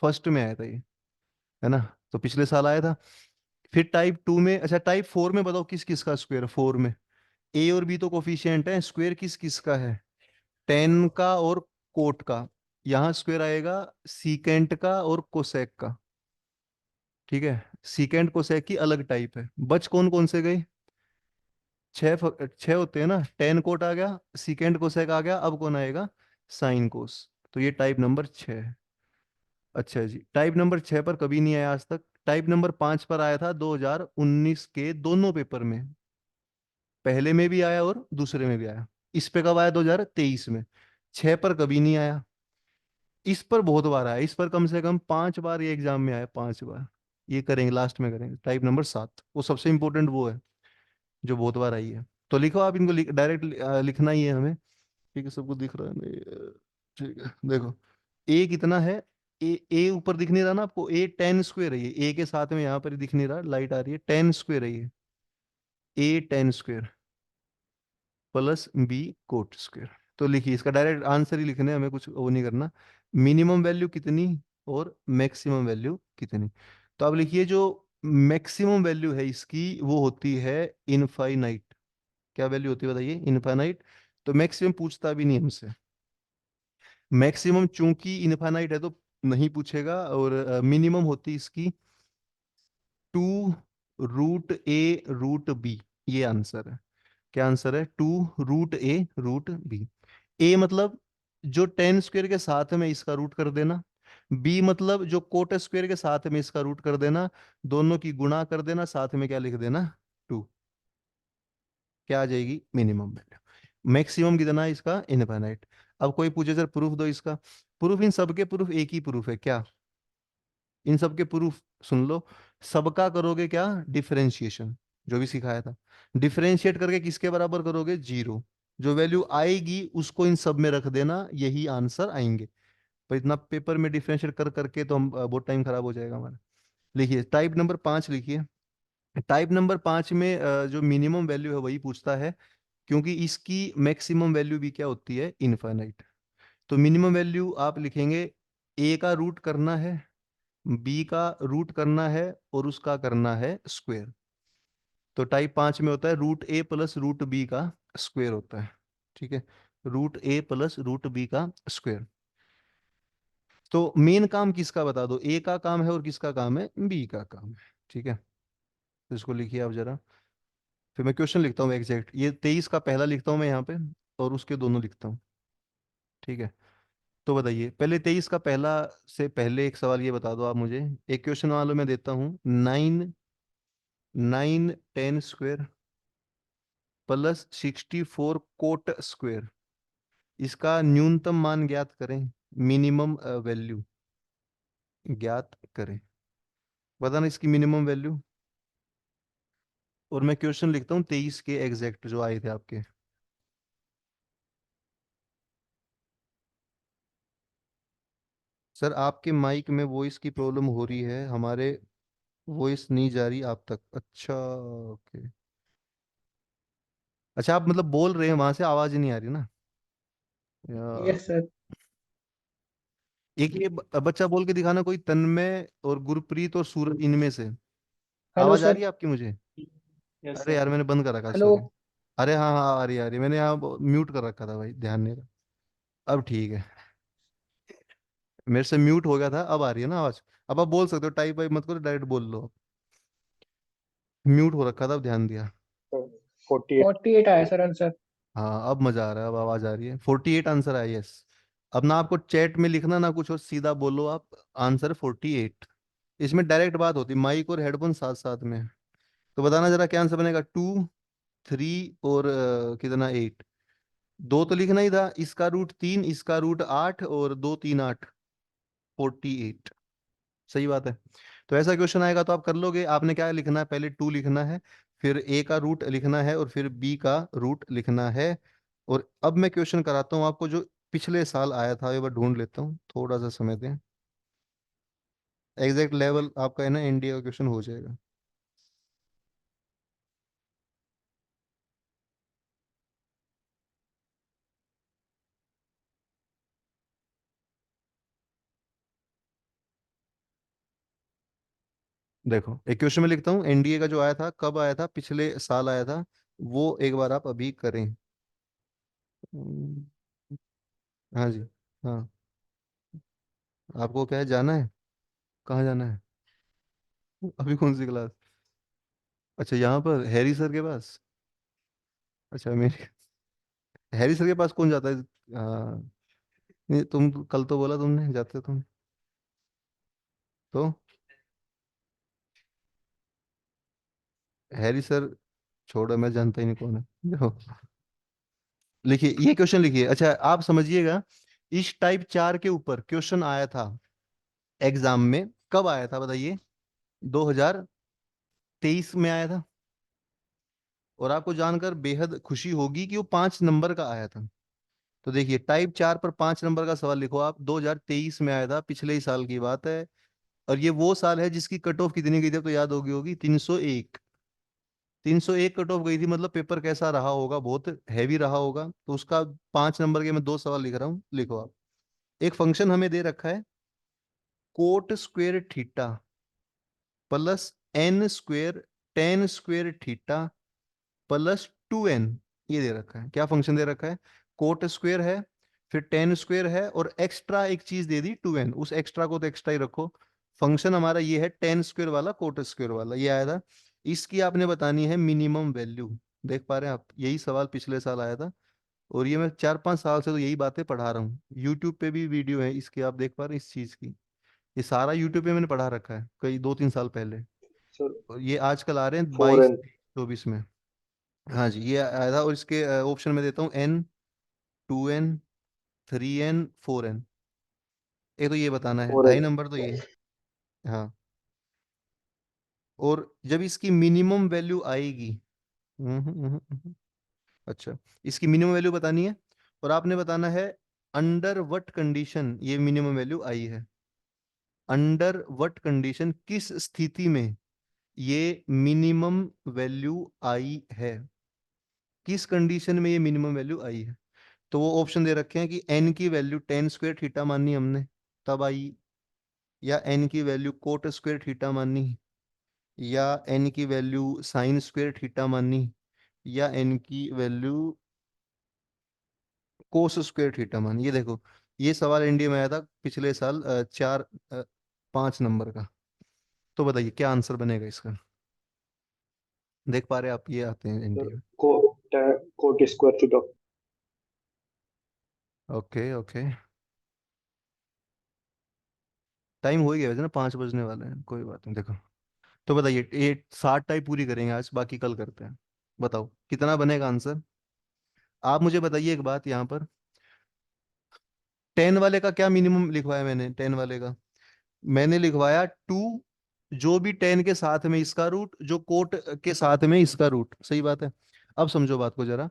फर्स्ट में आया था ये, है ना। तो पिछले साल आया था। फिर टाइप 2 में, अच्छा टाइप 4 में बताओ किस किस का स्क्वायर? 4 में ए और बी तो कोफिशिएंट है, स्क्वायर किस किस का है? 10 का और कोट का। यहाँ स्क्वायर आएगा सीकेंट का और कोसेक का। ठीक है, सीकेंट कोसेक की अलग टाइप है। बच कौन कौन से गए? छह होते हैं ना। 10 कोट आ गया, सीकेंट कोसेक आ गया, अब कौन आएगा? Sine cos. तो ये टाइप नंबर 6 है। अच्छा जी, टाइप नंबर 6 पर कभी नहीं आया आज तक। टाइप नंबर 5 पर आया था 2019 के दोनों पेपर में, पहले में भी आया और दूसरे में भी आया। इस पे कब आया? 2023 में। 6 पर कभी नहीं आया। इस पर बहुत बार आया, इस पर कम से कम 5 बार ये एग्जाम में आया, 5 बार। ये करेंगे, लास्ट में करेंगे टाइप नंबर 7, वो सबसे इंपॉर्टेंट वो है जो बहुत बार आई है। तो लिखो आप इनको, डायरेक्ट लिखना ही है हमें। ठीक है, सबको दिख रहा है नहीं? ठीक है, देखो। ए कितना है? ए ऊपर दिख नहीं रहा ना आपको? ए 10 स्क्वायर है ये, ए के साथ में यहाँ पर ही दिख नहीं रहा, लाइट आ रही है, 10 स्क्वायर है ये। A 10 square plus B cot square. तो लिखिए, इसका डायरेक्ट आंसर ही लिखने हैं, हमें कुछ वो नहीं करना। मिनिमम वैल्यू कितनी और मैक्सिमम वैल्यू कितनी? तो अब लिखिए, जो मैक्सिमम वैल्यू है इसकी वो होती है इनफाइनाइट। क्या वैल्यू होती है बताइए? इनफाइनाइट। तो मैक्सिमम पूछता भी नहीं हमसे। मैक्सिमम चूंकि इनफाइनाइट है तो नहीं पूछेगा। और मिनिमम होती इसकी 2√A√B। ये आंसर है। क्या आंसर है? 2√A√B। ए मतलब जो 10 स्क्वायर के साथ में इसका रूट कर देना। बी मतलब जो कोट स्क्वायर के साथ में इसका रूट कर देना। दोनों की गुणा कर देना, साथ में क्या लिख देना? 2। क्या आ जाएगी? Minimum value. मैक्सिमम कितना है इसका? इनफाइनाइट। अब कोई पूछे सर प्रूफ दो इसका। प्रूफ, इन सबके प्रूफ एक ही प्रूफ है क्या? इन सबके प्रूफ सुन लो। सबका करोगे क्या? डिफरेंशिएशन, जो भी सिखाया था। डिफरेंशिएट करके किसके बराबर करोगे? 0। जो वैल्यू आएगी उसको इन सब में रख देना, यही आंसर आएंगे। पर इतना पेपर में डिफरेंशिएट कर करके तो हम बहुत टाइम खराब हो जाएगा हमारा। लिखिए टाइप नंबर 5 लिखिए। टाइप नंबर 5 में जो मिनिमम वैल्यू है वही पूछता है, क्योंकि इसकी मैक्सिमम वैल्यू भी क्या होती है? इनफाइनाइट। तो मिनिमम वैल्यू आप लिखेंगे, ए का रूट करना है, बी का रूट करना है, और उसका करना है स्क्वायर। तो टाइप 5 में होता है √A+√B का स्क्वायर होता है। ठीक है, √A+√B का स्क्वायर। तो मेन काम किसका बता दो? ए का काम है और किसका काम है? बी का काम है। ठीक है, तो इसको लिखिए आप जरा। फिर मैं क्वेश्चन लिखता हूँ एग्जैक्ट, ये 23 का पहला लिखता हूँ मैं यहाँ पे, और उसके दोनों लिखता हूँ। ठीक है, तो बताइए पहले 23 का पहला से पहले एक सवाल ये बता दो आप मुझे। एक क्वेश्चन मान लो मैं देता हूँ, 9 10 स्क्वायर प्लस 64 कोट स्क्वायर, इसका न्यूनतम मान ज्ञात करें, मिनिमम वैल्यू ज्ञात करें। बताना इसकी मिनिमम वैल्यू। और मैं क्वेश्चन लिखता हूँ 23 के एग्जैक्ट जो आए थे आपके। सर आपके माइक में वॉइस की प्रॉब्लम हो रही है, हमारे वॉइस नहीं जा रही आप तक। अच्छा, ओके। अच्छा, आप मतलब बोल रहे हैं वहां से आवाज ही नहीं आ रही ना? यार, यस सर। एक ये बच्चा बोल के दिखाना, कोई तन्मय और गुरप्रीत और सूरज इनमें से। हेलो आवाज आ सर। रही है आपकी मुझे? यस अरे सर। यार, मैंने बंद कर रखा, हेलो। सॉरी। अरे हाँ हाँ, आ रही है, आ रही है। मैंने यहाँ म्यूट कर रखा था भाई, ध्यान नहीं रहा। अब ठीक है, मेरे से म्यूट हो गया था, अब आ रही है ना आवाज? अब आप बोल सकते हो, टाइप वाइप मत करो, डायरेक्ट बोल लो। म्यूट हो रखा था, अब ध्यान दिया। 48। 48 आया सर आंसर। हाँ, अब मजा आ रहा है, अब आवाज आ रही है। 48 आंसर है, यस। अब ना आपको चैट में लिखना ना कुछ, और सीधा बोलो आप, आंसर 48। इसमें डायरेक्ट बात होती, माइक और हेडफोन साथ साथ में। तो बताना जरा क्या आंसर बनेगा? 2 3 और कितना 8? दो तो लिखना ही था, इसका रूट 3, इसका रूट 8, और 2 3 8, 48। सही बात है। तो ऐसा क्वेश्चन आएगा तो आप कर लोगे। आपने क्या लिखना है? पहले 2 लिखना है, फिर ए का रूट लिखना है, और फिर बी का रूट लिखना है। और अब मैं क्वेश्चन कराता हूँ आपको, जो पिछले साल आया था, एक बार ढूंढ लेता हूँ, थोड़ा सा समय दें। एग्जैक्ट लेवल आपका है ना, एनडीए का क्वेश्चन हो जाएगा। देखो, एक क्वेश्चन में लिखता हूँ, एनडीए का जो आया था, कब आया था? पिछले साल आया था। वो एक बार आप अभी करें। हम्म, हाँ जी। हाँ, आपको क्या है, जाना है? कहाँ जाना है? अभी कौन सी क्लास? अच्छा, यहाँ पर हैरी सर के पास? अच्छा, मेरे हैरी सर के पास कौन जाता है? हाँ, नहीं, तुम कल तो बोला तुमने जाते तुम। तो हैरी सर छोड़ो, मैं जानता ही नहीं कौन है। देखो, लिखिए, ये क्वेश्चन लिखिए। अच्छा आप समझिएगा, इस टाइप 4 के ऊपर क्वेश्चन आया था एग्जाम में, कब आया था बताइए? 2023 में आया था। और आपको जानकर बेहद खुशी होगी कि वो 5 नंबर का आया था। तो देखिए, टाइप 4 पर 5 नंबर का सवाल लिखो आप, 2023 में आया था, पिछले ही साल की बात है। और ये वो साल है जिसकी कट ऑफ कितनी गई थी, तो याद होगी 301। 301 कट ऑफ गई थी, मतलब पेपर कैसा रहा होगा, बहुत हैवी रहा होगा। तो उसका 5 नंबर के मैं 2 सवाल लिख रहा हूँ, लिखो आप। एक फंक्शन हमें दे रखा है, cot square theta plus N square tan square theta plus 2n। ये दे रखा है, क्या फंक्शन दे रखा है? कोट स्क्वेयर है, फिर टेन स्क्वेयर है, और एक्स्ट्रा एक चीज दे दी 2n। उस एक्स्ट्रा को तो एक्स्ट्रा ही रखो। फंक्शन हमारा ये है, टेन स्क्वेयर वाला, कोट स्क्वेयर वाला, ये आया था। इसकी आपने बतानी है मिनिमम वैल्यू। देख पा रहे हैं आप, यही सवाल पिछले साल आया था। और ये मैं 4-5 साल से तो यही बातें पढ़ा रहा हूँ, यूट्यूब पे भी वीडियो है इसके, आप देख पा रहे हैं इस चीज की। ये सारा यूट्यूब पे मैंने पढ़ा रखा है कई 2-3 साल पहले। सर और ये आजकल आ रहे हैं फोर 22 एन 24 में। हाँ जी, ये आया था। और इसके ऑप्शन में देता हूँ, n 2n 3n 4n। एक तो ये बताना है, फोर ढाई एन नंबर तो ये। हाँ। और जब इसकी मिनिमम वैल्यू आएगी, अच्छा, इसकी मिनिमम वैल्यू बतानी है। और आपने बताना है अंडर व्हाट कंडीशन ये मिनिमम वैल्यू आई है। अंडर व्हाट कंडीशन, किस स्थिति में ये मिनिमम वैल्यू आई है, किस कंडीशन में ये मिनिमम वैल्यू आई है। तो वो ऑप्शन दे रखे हैं कि एन की वैल्यू टेन स्क्वायर थीटा माननी हमने, तब आई। या एन की वैल्यू कोट स्क्वायर थीटा माननी, या एन की वैल्यू साइन स्क्वायर थीटा माननी, या एन की वैल्यू कोस स्क्वायर थीटा माननी। ये देखो, ये सवाल एनडीए में आया था पिछले साल, 5 नंबर का। तो बताइए क्या आंसर बनेगा इसका? देख पा रहे हैं आप, ये आते हैं सर एनडीए में। Coat square theta. Okay okay, time हो ही गया वैसे ना, 5 बजने वाले हैं, कोई बात नहीं। देखो, तो बताइए, ये 60 टाइप पूरी करेंगे आज, बाकी कल करते हैं। बताओ कितना बनेगा आंसर। आप मुझे बताइए एक बात यहाँ पर, 10 वाले का क्या मिनिमम लिखवाया मैंने? 10 वाले का मैंने लिखवाया 2, जो भी 10 के साथ में इसका रूट, जो कोट के साथ में इसका रूट, सही बात है। अब समझो बात को जरा,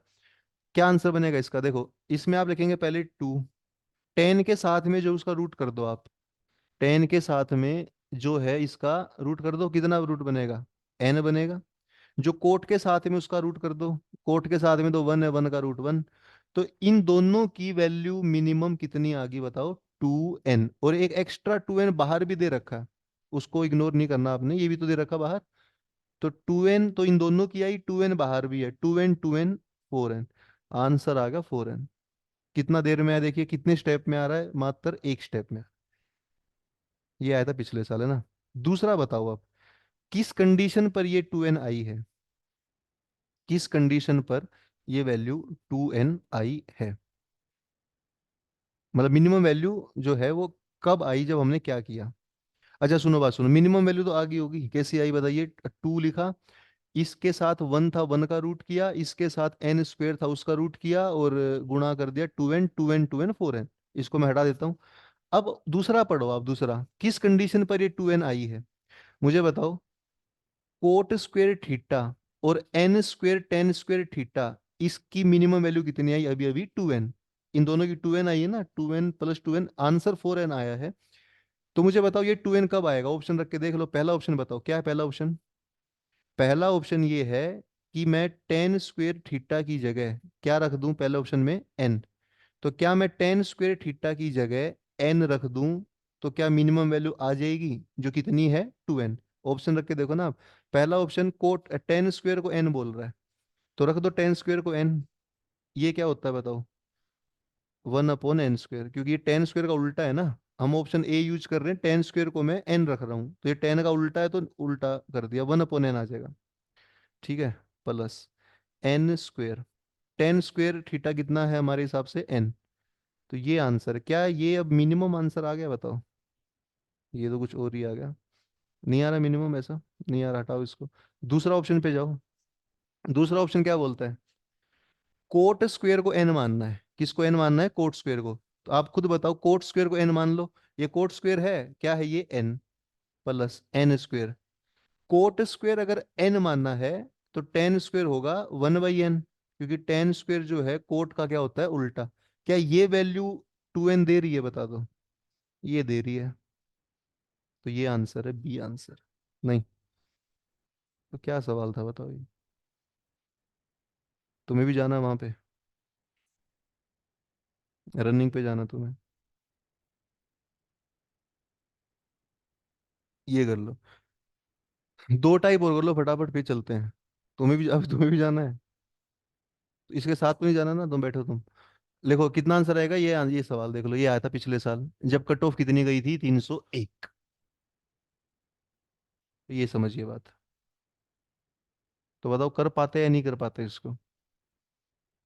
क्या आंसर बनेगा इसका? देखो, इसमें आप लिखेंगे पहले 2, 10 के साथ में जो उसका रूट कर दो आप। 10 के साथ में जो है इसका रूट कर दो, कितना रूट बनेगा? n बनेगा। जो कोट के साथ में उसका रूट कर दो, कोट के साथ में तो 1 है, 1 का रूट 1। तो इन दोनों की वैल्यू मिनिमम कितनी आ गई बताओ? 2n। और एक एक्स्ट्रा 2n बाहर भी दे रखा है, उसको इग्नोर नहीं करना आपने, ये भी तो दे रखा बाहर। तो 2n तो इन दोनों की आई, 2n बाहर भी है, 2n 4n। आंसर आ गया 4n। कितना देर में आया देखिए, कितने स्टेप में आ रहा है? मात्र एक स्टेप में। ये आया था पिछले साल, है ना। दूसरा बताओ आप, किस कंडीशन पर ये 2n आई है? किस कंडीशन पर ये वैल्यू 2n आई है? मतलब मिनिमम वैल्यू जो है वो कब आई, जब हमने क्या किया? अच्छा सुनो, बात सुनो, मिनिमम वैल्यू तो आ गई होगी, कैसी आई बताइए? 2 लिखा, इसके साथ 1 था, 1 का रूट किया, इसके साथ n स्क्वेयर था, उसका रूट किया, और गुणा कर दिया 2n 4n। इसको मैं हटा देता हूँ। अब दूसरा पढ़ो आप, दूसरा किस कंडीशन पर ये 2n आई है, मुझे बताओ। कोट स्क्वेयर थीटा और N square tan square theta, इसकी मिनिमम वैल्यू कितनी आई अभी अभी? 2n। इन दोनों की 2n आई है ना, 2n+2n, आंसर 4n आया है। तो मुझे बताओ ये 2n कब आएगा? ऑप्शन रख के देख लो, पहला ऑप्शन बताओ क्या है? पहला ऑप्शन, पहला ऑप्शन ये है कि मैं टेन स्क्वेयर थीटा की जगह क्या रख दूं पहले ऑप्शन में? n। तो क्या मैं टेन स्क्वेयर थीटा की जगह n रख दूं, तो क्या मिनिमम वैल्यू आ जाएगी, जो कितनी है? 2n। ऑप्शन रख के देखो ना आप। पहला ऑप्शन कोट टेन स्क्वेयर को n बोल रहा है, तो रख दो टेन स्क्वेयर को n। ये क्या होता है बताओ? 1/n स्क्वेयर, क्योंकि ये टेन स्क्वेयर का उल्टा है ना। हम ऑप्शन ए यूज कर रहे हैं, टेन स्क्वेयर को मैं n रख रहा हूँ, तो ये 10 का उल्टा है, तो उल्टा कर दिया, 1/n आ जाएगा। ठीक है, plus n square, tan square theta कितना है हमारे हिसाब से? n। तो ये आंसर, क्या ये अब मिनिमम आंसर आ गया बताओ? ये तो कुछ और ही आ गया, नहीं आ रहा मिनिमम, ऐसा नहीं आ रहा, हटाओ इसको। दूसरा ऑप्शन पे जाओ, दूसरा ऑप्शन क्या बोलता है? कोट स्क्वायर को एन मानना है। किसको एन मानना है? कोट स्क्वायर को। तो आप खुद बताओ, कोट स्क्वायर को एन मान लो। ये कोट स्क्वायर है, क्या है ये? N plus N square. Cot square अगर एन मानना है तो टेन स्क्वायर होगा 1/n, क्योंकि टेन स्क्वायर जो है कोट का क्या होता है? उल्टा। क्या ये वैल्यू 2n दे रही है? बता दो। ये दे रही है, तो ये आंसर है, बी आंसर। नहीं तो क्या सवाल था बताओ ये? तुम्हें भी जाना वहां पे, रनिंग पे जाना तुम्हें। ये कर लो, दो टाइप और कर लो फटाफट, फिर चलते हैं। तुम्हें भी, अब तुम्हें भी जाना है तो इसके साथ में ही जाना ना, तुम बैठो तुम। देखो कितना आंसर आएगा, ये सवाल देख लो, ये आया था पिछले साल, जब कट ऑफ कितनी गई थी? 301। ये समझिए बात। तो बताओ कर पाते या नहीं कर पाते इसको?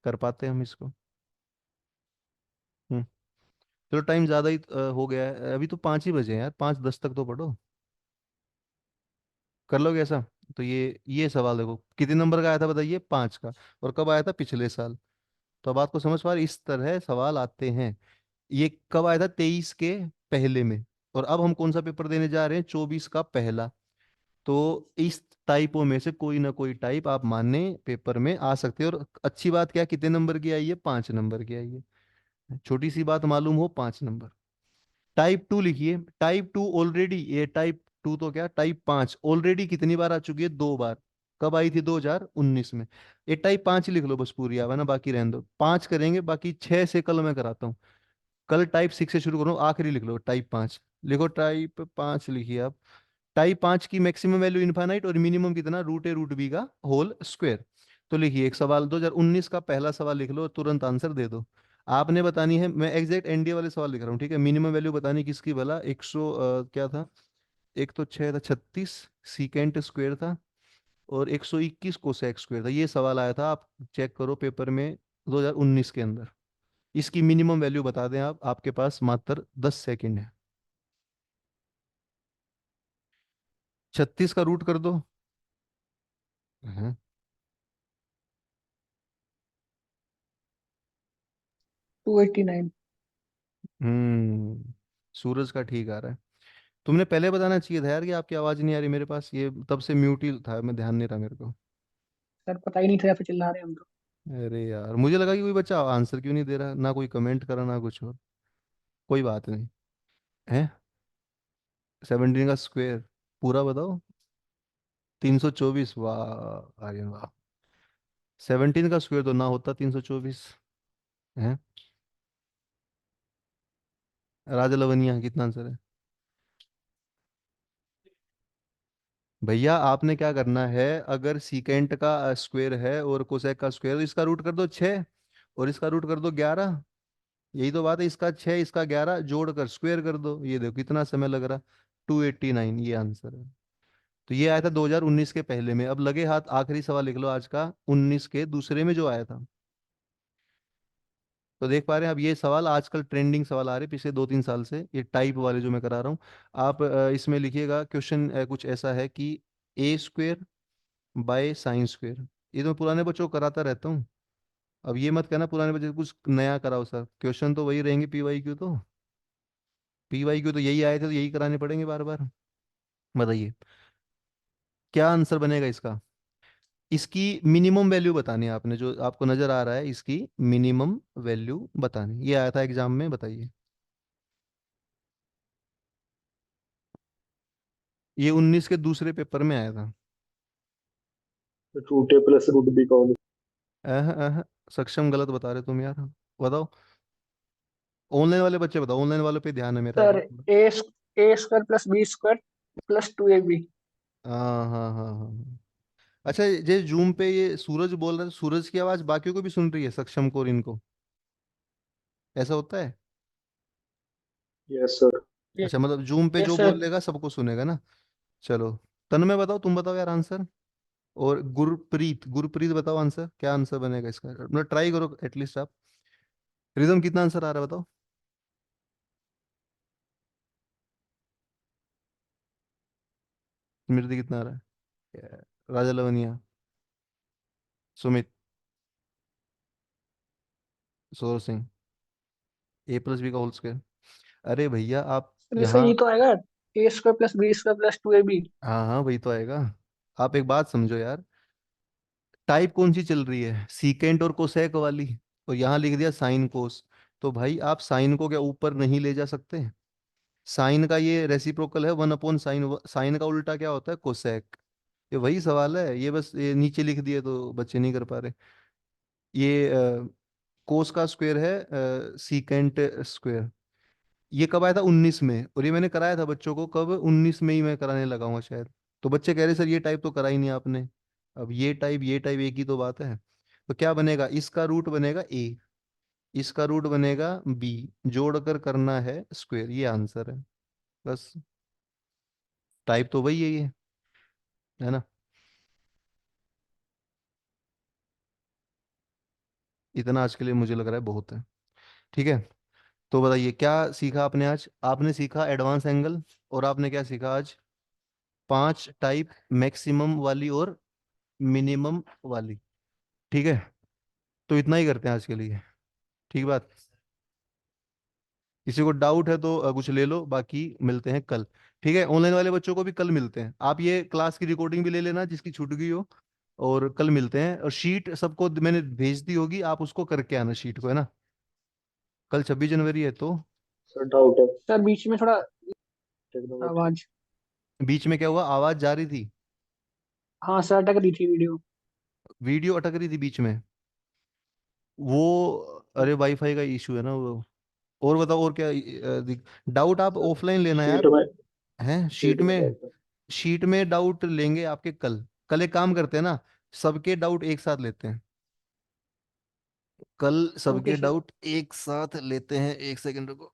कर पाते हम इसको? हम्म। चलो टाइम ज्यादा ही हो गया है, अभी तो 5 ही बजे हैं यार, 5:10 तक तो पढ़ो। कर लोगे ऐसा? तो ये सवाल देखो, कितने नंबर का आया था बताइए? 5 का। और कब आया था? पिछले साल। तो अब आपको समझ पा रहे, इस तरह सवाल आते हैं। ये कब आया था? 23 के पहले में। और अब हम कौन सा पेपर देने जा रहे हैं? 24 का पहला। तो इस टाइपों में से कोई ना कोई टाइप आप मानने पेपर में आ सकते हैं। और अच्छी बात क्या, कितने नंबर की आई है? 5 नंबर की आई है। छोटी सी बात मालूम हो, 5 नंबर। टाइप टू लिखिए। टाइप टू ऑलरेडी, ये टाइप टू तो क्या, टाइप 5 ऑलरेडी कितनी बार आ चुकी है? 2 बार। कब आई थी? 2019 में। ये टाइप 5 लिख लो बस, पूरी आवा ना, बाकी रहने दो। 5 करेंगे, बाकी 6 से कल मैं कराता हूँ। कल टाइप 6 से शुरू करो, आखिरी लिख लो टाइप 5। लिखो टाइप 5 लिखिए आप। टाइप 5 की मैक्सिमम वैल्यू इनफाइनाइट, और मिनिमम कितना? रूट ए रूट बी का होल स्क्वायर। तो लिखिए एक सवाल, 2019 का पहला सवाल लिख लो और तुरंत आंसर दे दो। आपने बतानी है, मैं एग्जैक्ट एनडीए वाले सवाल लिख रहा हूँ, ठीक है? मिनिमम वैल्यू बतानी किसकी भला? 100 क्या था? एक तो 6 था, 36 सीकेंट स्क्वायर था, और 121 कोसेक स्क्वायर था। ये सवाल आया था, आप चेक करो पेपर में 2019 के अंदर। इसकी मिनिमम वैल्यू बता दें आप, आपके पास मात्र 10 सेकंड है। 36 का रूट कर दो। हाँ। 289। सूरज का ठीक आ रहा है। तुमने पहले बताना चाहिए था यार कि आपकी आवाज नहीं आ रही मेरे पास, ये तब से म्यूट ही था, मैं ध्यान नहीं रहा मेरे को। सर पता ही नहीं था, या फिर चिल्ला रहे हैं हम तो। अरे यार, मुझे लगा कि कोई बच्चा आंसर क्यों नहीं दे रहा, ना कोई कमेंट करा ना कुछ और। कोई बात नहीं है। 17 का स्क्वायर पूरा बताओ। 324, वाह आर्यन वाह। 17 का स्क्वायर तो ना होता 324 है। राजा लवनिया कितना आंसर है? भैया आपने क्या करना है, अगर सीकेंट का स्क्वायर है और कोसेक का स्क्वायर, तो इसका रूट कर दो 6, और इसका रूट कर दो 11। यही तो बात है, इसका 6 इसका 11 जोड़कर स्क्वायर कर दो। ये देखो कितना समय लग रहा। 289 ये आंसर है। तो ये आया था 2019 के पहले में। अब लगे हाथ आखिरी सवाल लिख लो आज का, 19 के दूसरे में जो आया था। तो देख पा रहे हैं, अब ये सवाल आजकल ट्रेंडिंग सवाल आ रहे हैं पिछले 2-3 साल से, ये टाइप वाले जो मैं करा रहा हूँ। आप इसमें लिखिएगा क्वेश्चन कुछ ऐसा है कि ए स्क्वेयर बाय साइन स्क्वेयर। ये तो मैं पुराने बच्चों को कराता रहता हूँ। अब ये मत कहना पुराने बच्चे कुछ नया कराओ सर, क्वेश्चन तो वही रहेंगे, पीवाई क्यू तो। पीवाई क्यू तो यही आए थे, तो यही कराने पड़ेंगे बार बार। बताइए क्या आंसर बनेगा इसका? इसकी मिनिमम वैल्यू बतानी है आपने, जो आपको नजर आ रहा है इसकी मिनिमम वैल्यू बतानी, ये आया था एग्जाम में, बताइए। ये 19 के दूसरे पेपर में आया था। रूट ए प्लस रूट बी का होल। अह सक्षम गलत बता रहे तुम यार। बताओ, ऑनलाइन वाले बच्चे बताओ, ऑनलाइन वालों पे ध्यान है मेरा सर अभी। A square plus B square plus 2ab। हाँ हाँ हाँ हाँ हाँ। अच्छा, ये जूम पे ये सूरज बोल रहा है, सूरज की आवाज बाकियों को भी सुन रही है, सक्षम को और इनको? ऐसा होता है? Yes sir. अच्छा, मतलब जूम पे यस जो सर। बोलेगा सबको सुनेगा ना? चलो। तन्मय बताओ, तुम बताओ यार आंसर। और गुरप्रीत, गुरप्रीत बताओ आंसर, क्या आंसर बनेगा इसका? मतलब ट्राई करो एटलीस्ट आप। रिदम कितना आंसर आ रहा है बताओ? स्मृति कितना आ रहा है? राजा लवनिया, सुमित, सौरभ सिंह, ए प्लस बी का होल स्क्वायर। अरे भैया आप जैसे यहाँ, ये तो आएगा a² + b² + 2ab। हाँ हाँ वही तो आएगा। आप एक बात समझो यार, टाइप कौन सी चल रही है, सीकेंट और कोसेक वाली, और यहाँ लिख दिया साइन कोस। तो भाई आप साइन को क्या ऊपर नहीं ले जा सकते? साइन का ये रेसिप्रोकल है 1/साइन, साइन का उल्टा क्या होता है, कोसेक। ये वही सवाल है, ये बस ये नीचे लिख दिए तो बच्चे नहीं कर पा रहे। ये कोस का स्क्वायर है सीकेंट स्क्वायर। ये कब आया था, 19 में, और ये मैंने कराया था बच्चों को कब, 19 में ही मैं कराने लगा हूँ शायद। तो बच्चे कह रहे सर ये टाइप तो करा ही नहीं आपने। अब ये टाइप एक ही तो बात है। तो क्या बनेगा, इसका रूट बनेगा ए, इसका रूट बनेगा बी, जोड़कर करना है स्क्वायर, ये आंसर है बस। टाइप तो वही है ये, है ना। इतना आज के लिए मुझे लग रहा है बहुत है। ठीक है, तो बताइए क्या सीखा आपने आज। आपने सीखा एडवांस एंगल, और आपने क्या सीखा आज, 5 टाइप मैक्सिमम वाली और मिनिमम वाली। ठीक है, तो इतना ही करते हैं आज के लिए। ठीक बात। किसी को डाउट है तो कुछ ले लो, बाकी मिलते हैं कल। ठीक है, ऑनलाइन वाले बच्चों को भी कल मिलते हैं। आप ये क्लास की रिकॉर्डिंग भी ले लेना जिसकी छूट गई हो, और कल मिलते हैं। और शीट सबको मैंने भेज दी होगी, आप उसको करके आना शीट को, है ना। कल 26 जनवरी है तो। सर डाउट है। सर बीच में थोड़ा टेक्नोमेट्री। आवाज। बीच में क्या हुआ, आवाज जा रही थी, हाँ सर, अटक रही थी वीडियो। वीडियो अटक रही थी बीच में। वो अरे वाईफाई का इशू है ना वो। और बताओ और क्या डाउट, आप सर ऑफलाइन लेना शीट यार। में हैं शीट शीट में में, डाउट है। शीट में डाउट लेंगे आपके कल। कल एक काम करते हैं ना, सबके डाउट एक साथ लेते हैं। कल ओके सबके सर। डाउट एक साथ लेते हैं, एक सेकंड रुको,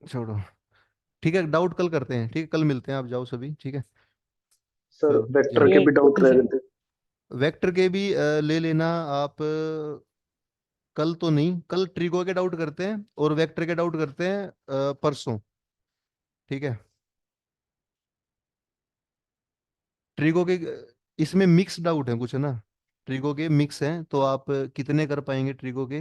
छोड़ो। ठीक है, डाउट कल करते हैं, ठीक है कल मिलते हैं, आप जाओ सभी, ठीक है। सर चलो वेक्टर जय। के ये भी डाउट रह जैसे रहे थे। वेक्टर के भी ले लेना आप कल तो नहीं, कल ट्रिगो के डाउट करते हैं और वेक्टर के डाउट करते हैं परसों। ठीक है, ट्रिगो के इसमें मिक्स डाउट है कुछ, है ना। ट्रिगो के मिक्स हैं, तो आप कितने कर पाएंगे ट्रिगो के।